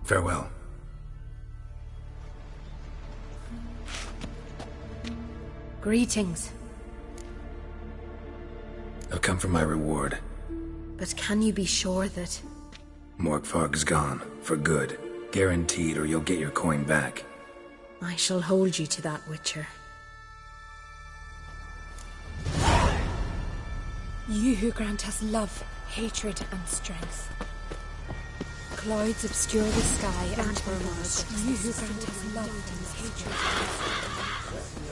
Farewell. Greetings. I've come for my reward. But can you be sure that... Morgfog's gone. For good. Guaranteed, or you'll get your coin back. I shall hold you to that, Witcher. You who grant us love, hatred, and strength. Clouds obscure the sky and her words. You who grant us love and hatred and strength.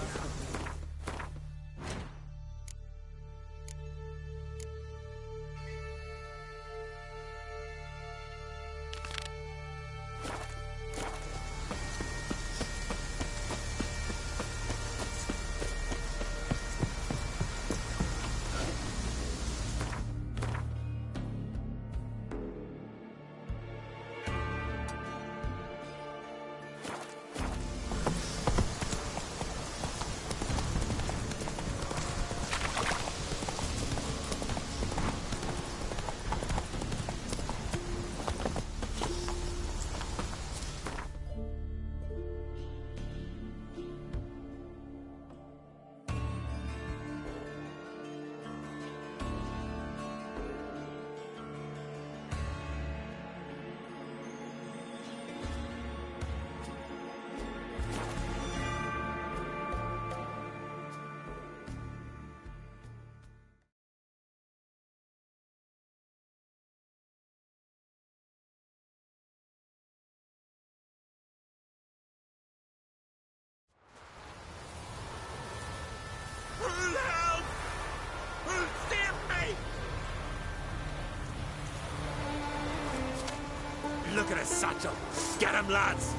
Look at his satchel. Get him, lads.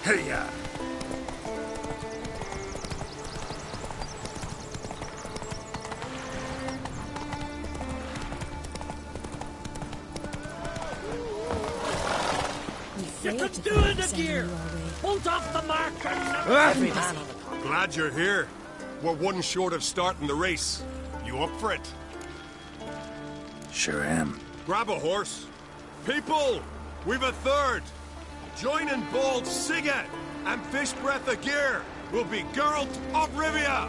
Hiya! You can do it again! Hold off the mark! Every man on the clock. Glad you're here. We're one short of starting the race. You up for it? Sure am. Grab a horse. People, we've a third. Joining Bald Siga and Fish Breath of Gear will be Geralt of Rivia.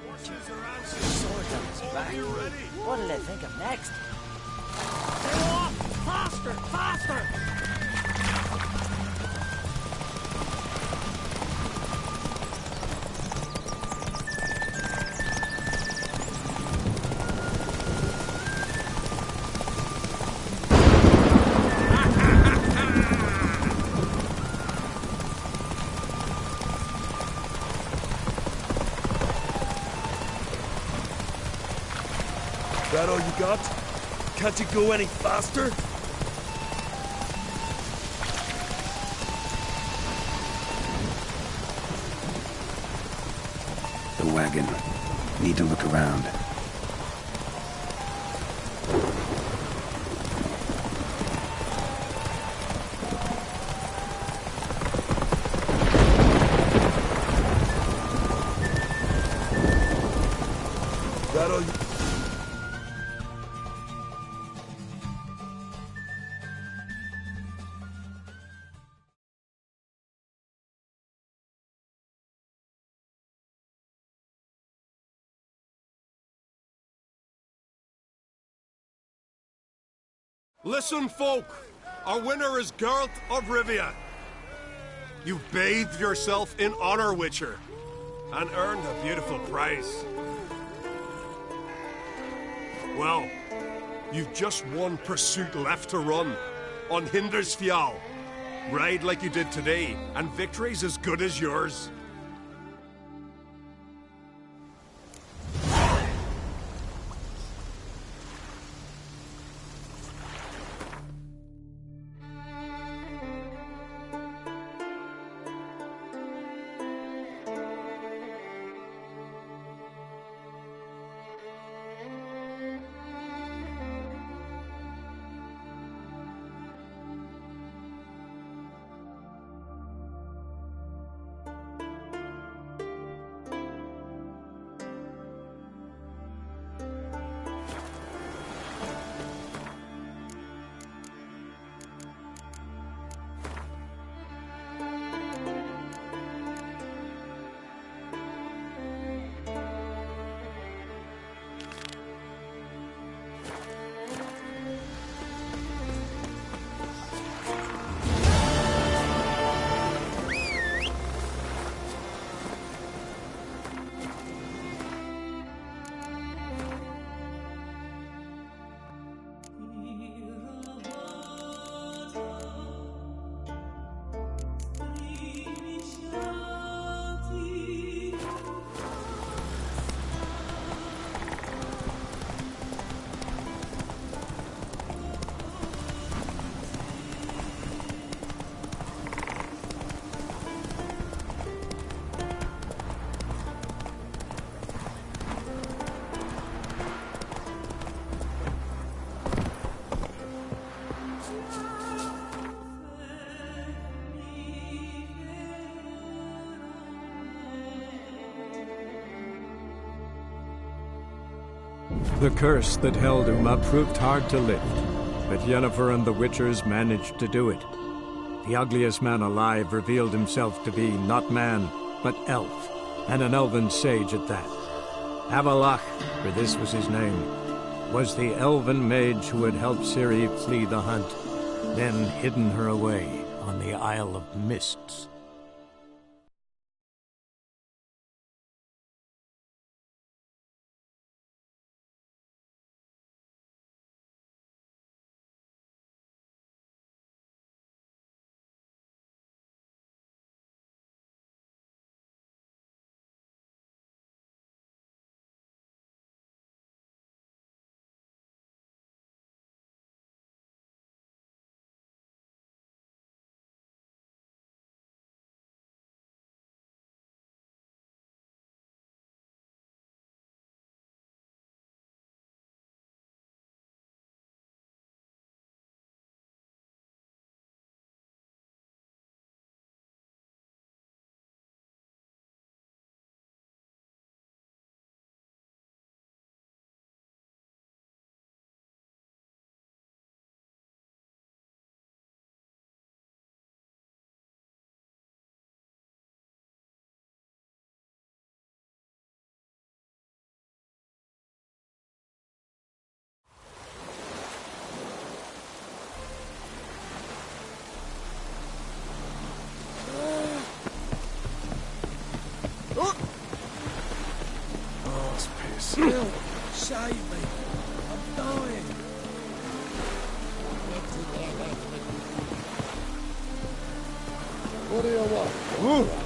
Horses are answering. Sword on his back. You ready? What'll they think of next? Go on! Faster! Faster! That all you got? Can't you go any faster? wagon. Need to look around. That'll... Listen, folk! Our winner is Geralt of Rivia. You've bathed yourself in honor, Witcher, and earned a beautiful prize. Well, you've just one pursuit left to run, on Hindersfjall. Ride like you did today, and victory's as good as yours. The curse that held Uma proved hard to lift, but Yennefer and the Witchers managed to do it. The ugliest man alive revealed himself to be not man, but elf, and an elven sage at that. Avalach, for this was his name, was the elven mage who had helped Ciri flee the hunt, then hidden her away on the Isle of Mists. Still, save me. I'm dying. What do you want?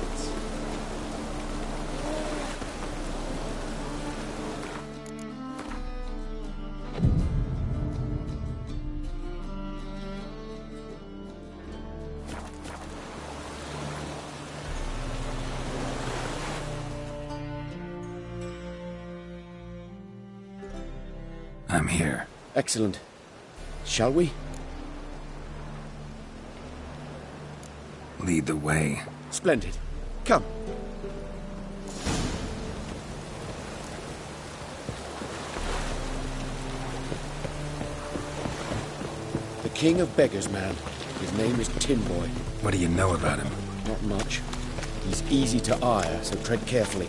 I'm here. Excellent. Shall we? Lead the way. Splendid. Come. The king of beggars, man. His name is Tin Boy. What do you know about him? Not much. He's easy to ire, so tread carefully.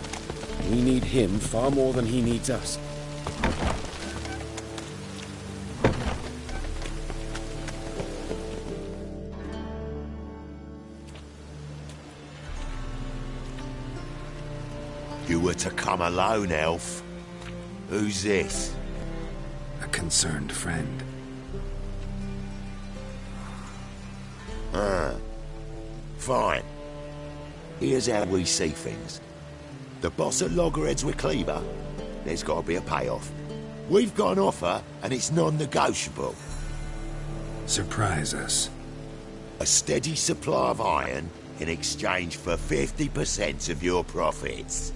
We need him far more than he needs us. You were to come alone, elf. Who's this? A concerned friend. Fine. Here's how we see things. The boss at loggerheads with Cleaver, there's got to be a payoff. We've got an offer, and it's non-negotiable. Surprise us. A steady supply of iron in exchange for 50% of your profits.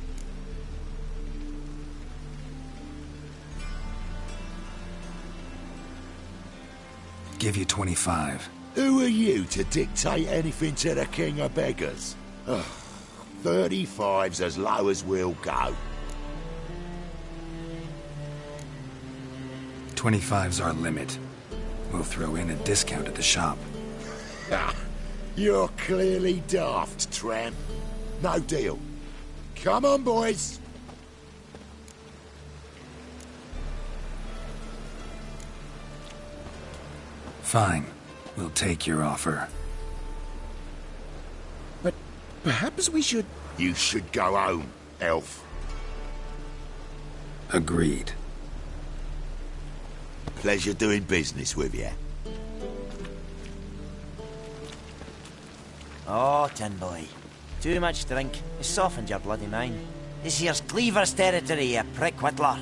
Give you 25. Who are you to dictate anything to the king of beggars? 35's as low as we'll go. 25's our limit. We'll throw in a discount at the shop. You're clearly daft, tramp. No deal. Come on, boys. Fine. We'll take your offer. But perhaps we should... You should go home, elf. Agreed. Pleasure doing business with you. Oh, Tin Boy. Too much drink. It's softened your bloody mind. This here's Cleaver's territory, you prick whittler.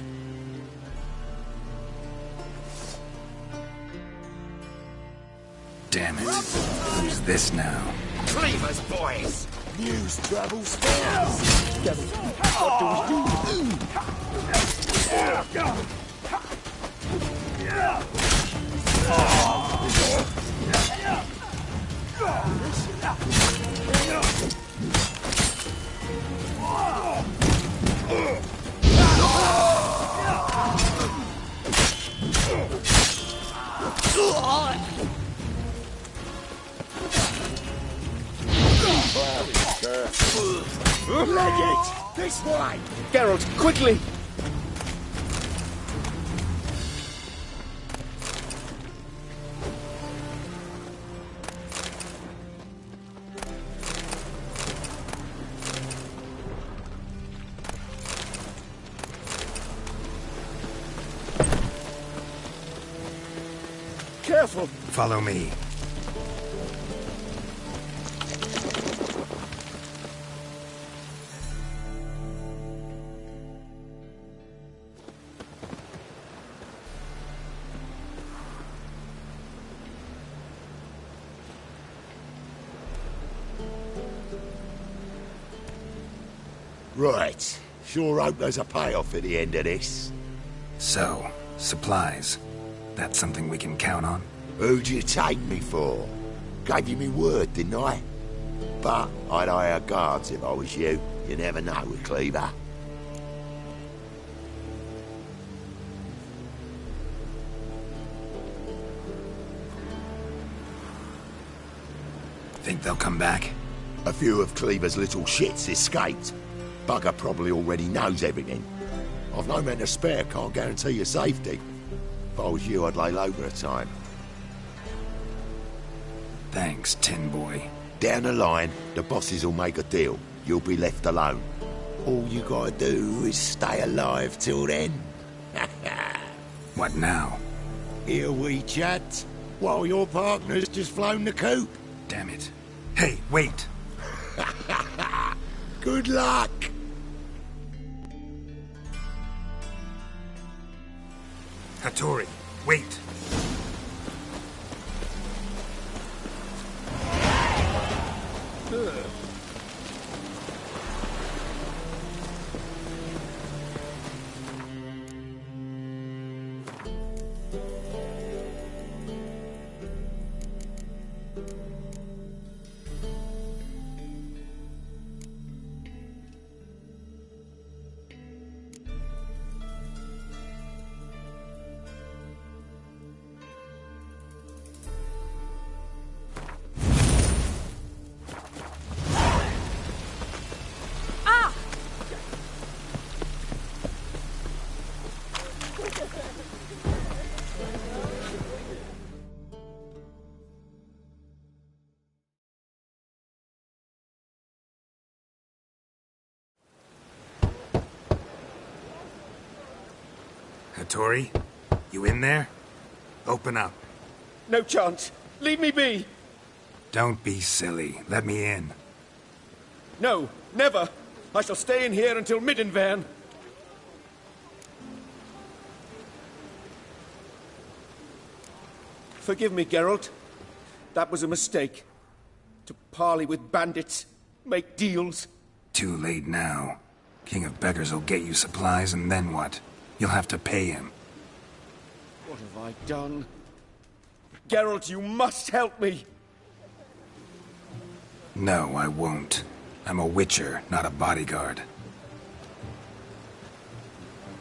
Damn it. Who's this now? Cleaver's boys! News travels fast! What do we do? Leg it! This way! Geralt, quickly! Careful! Follow me. Right. Sure hope there's a payoff at the end of this. So, supplies. That's something we can count on? Who'd you take me for? Gave you me word, didn't I? But I'd hire guards if I was you. You never know with Cleaver. Think they'll come back? A few of Cleaver's little shits escaped. Bugger probably already knows everything. I've no men to spare, can't guarantee your safety. If I was you, I'd lay low for a time. Thanks, Tin Boy. Down the line, the bosses will make a deal. You'll be left alone. All you gotta do is stay alive till then. What now? Here we chat, while your partner's just flown the coop. Damn it. Hey, wait! Good luck! Hattori, wait! Tori? You in there? Open up. No chance. Leave me be. Don't be silly. Let me in. No, never. I shall stay in here until Middenvern. Forgive me, Geralt. That was a mistake. To parley with bandits, make deals. Too late now. King of Beggars will get you supplies, and then what? You'll have to pay him. What have I done? Geralt, you must help me! No, I won't. I'm a witcher, not a bodyguard.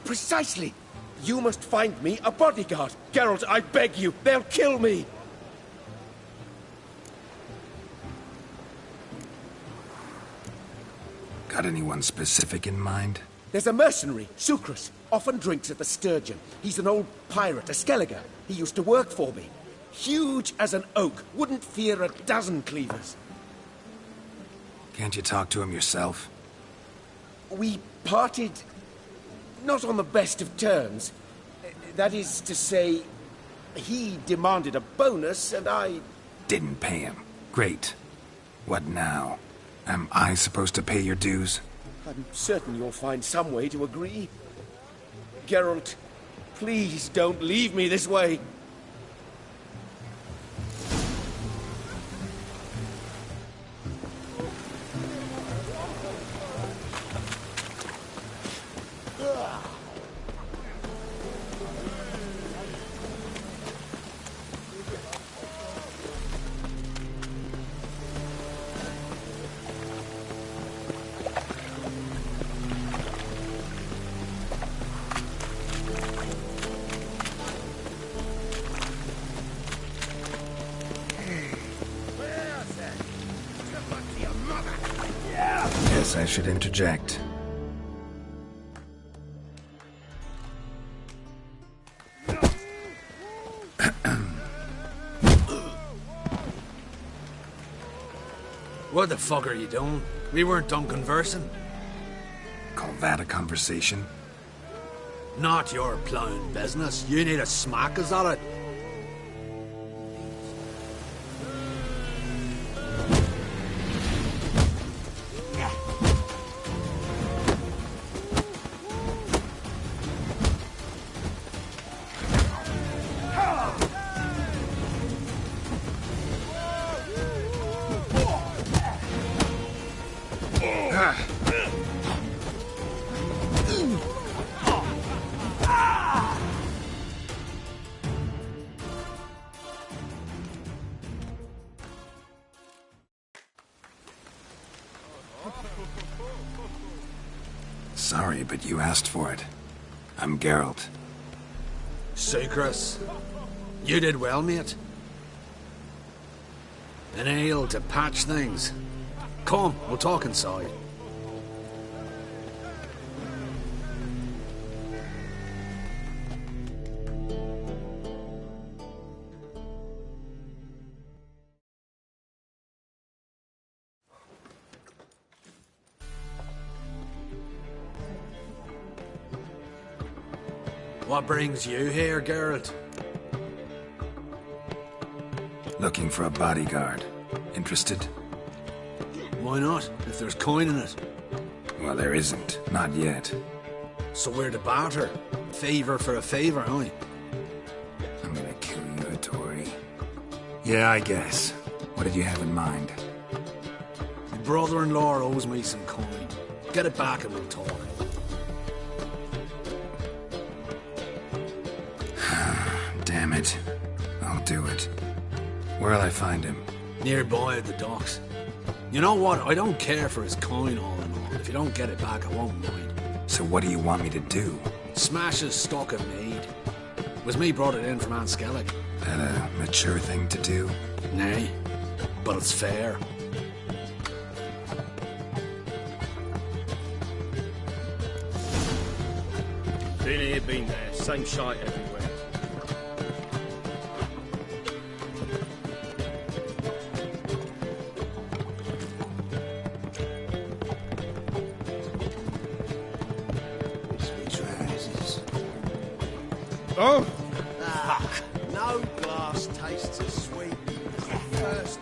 Precisely! You must find me a bodyguard. Geralt, I beg you, they'll kill me! Got anyone specific in mind? There's a mercenary, Sucrus. Often drinks at the Sturgeon. He's an old pirate, a Skelliger. He used to work for me. Huge as an oak. Wouldn't fear a dozen cleavers. Can't you talk to him yourself? We parted... not on the best of terms. That is to say, he demanded a bonus, and I... Didn't pay him. Great. What now? Am I supposed to pay your dues? I'm certain you'll find some way to agree. Geralt, please don't leave me this way. Guess I should interject. What the fuck are you doing? We weren't done conversing. Call that a conversation? Not your plowing business. You need a smack us at it. Sorry, but you asked for it. I'm Geralt. Sucrus, you did well, mate. An ale to patch things. Come, we'll talk inside. What brings you here, Geralt? Looking for a bodyguard. Interested? Why not, if there's coin in it? Well, there isn't. Not yet. So we're to barter. Favor for a favor, aye? I'm gonna kill you, Hattori. Yeah, I guess. What did you have in mind? My brother-in-law owes me some coin. Get it back and we'll talk. Damn it. I'll do it. Where'll I find him? Nearby at the docks. You know what? I don't care for his coin all in all. If you don't get it back, I won't mind. So what do you want me to do? Smash his stock of mead. It was me brought it in from Aunt Skellig. That a mature thing to do? Nay, but it's fair. Been here, been there. Same shite everywhere. Oh! Fuck. No glass tastes as sweet as the first.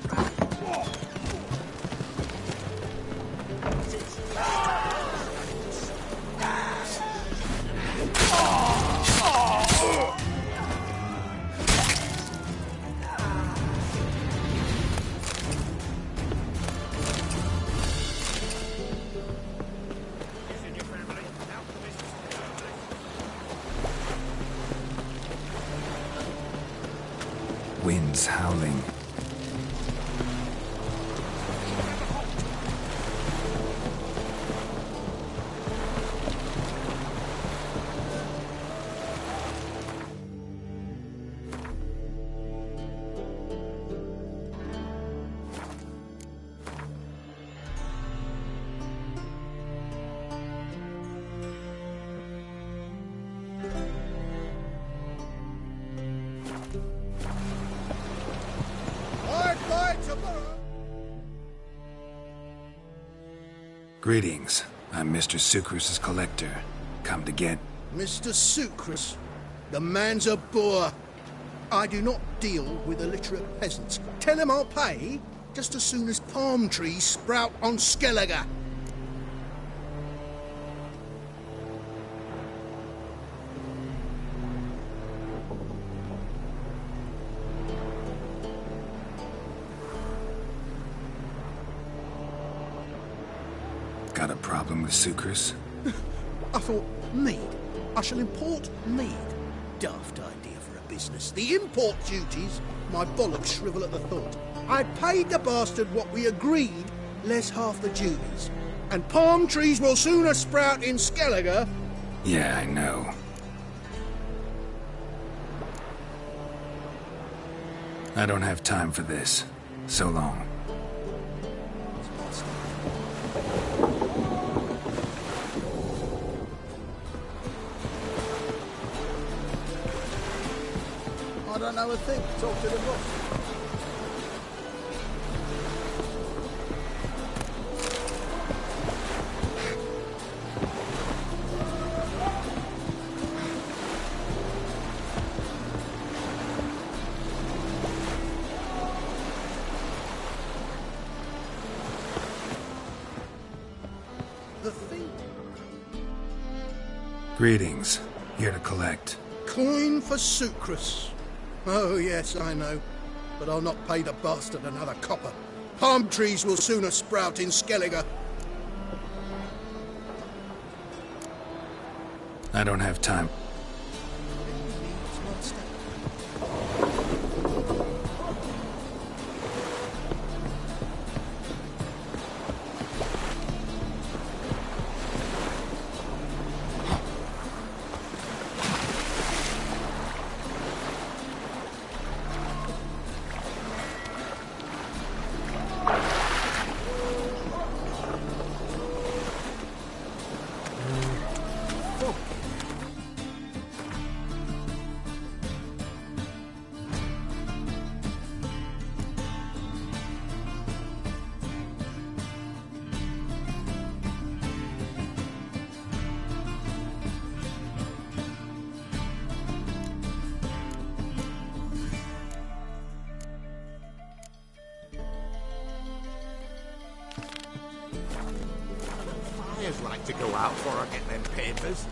Winds howling. Greetings. I'm Mr. Sucrus's collector. Come to get... Mr. Sucrus, the man's a boor. I do not deal with illiterate peasants. Tell him I'll pay just as soon as palm trees sprout on Skellige. Got a problem with Sucrus? I thought, mead. I shall import mead. Daft idea for a business. The import duties, my bollocks shrivel at the thought. I paid the bastard what we agreed, less half the duties. And palm trees will sooner sprout in Skellige. Yeah, I know. I don't have time for this. So long. I don't know a thing. Talk to the boss. The thing. Greetings. Here to collect. Coin for Sucrus. Oh, yes, I know. But I'll not pay the bastard another copper. Palm trees will sooner sprout in Skellige. I don't have time. Fires like to go out before I get them papers.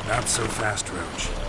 Not so fast, Roach.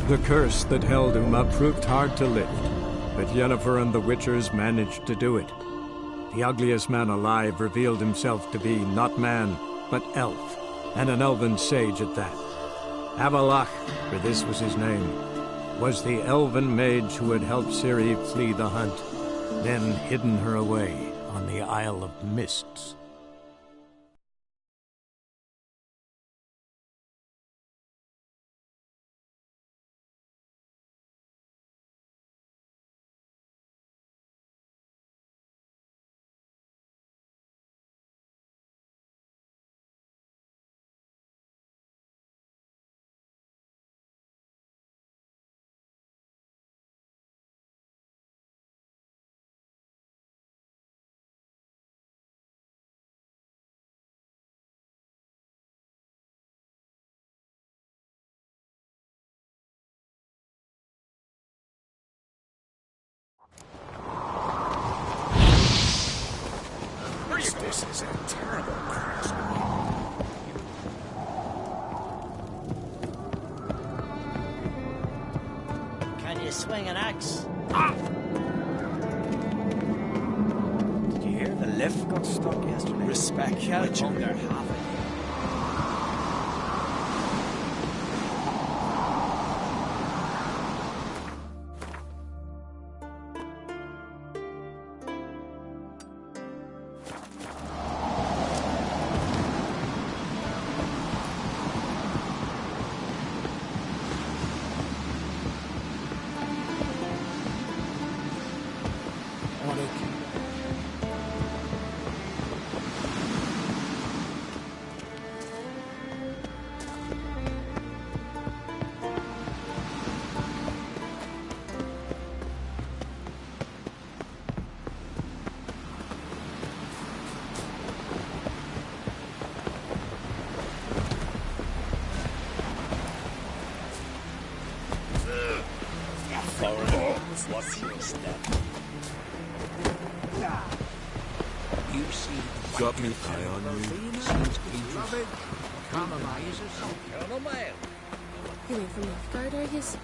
The curse that held Uma proved hard to lift, but Yennefer and the Witchers managed to do it. The ugliest man alive revealed himself to be not man, but elf, and an elven sage at that. Avalach, for this was his name, was the elven mage who had helped Ciri flee the hunt, then hidden her away on the Isle of Mists. This is a terrible curse. Can you swing an axe? Ah! Did you hear the lift got stuck yesterday? Respect, Held under half a day. What's your step? You see, got me eye on you. Seems dangerous. Compromise or something. Colonel Mail. You ain't from Northgard, are yous?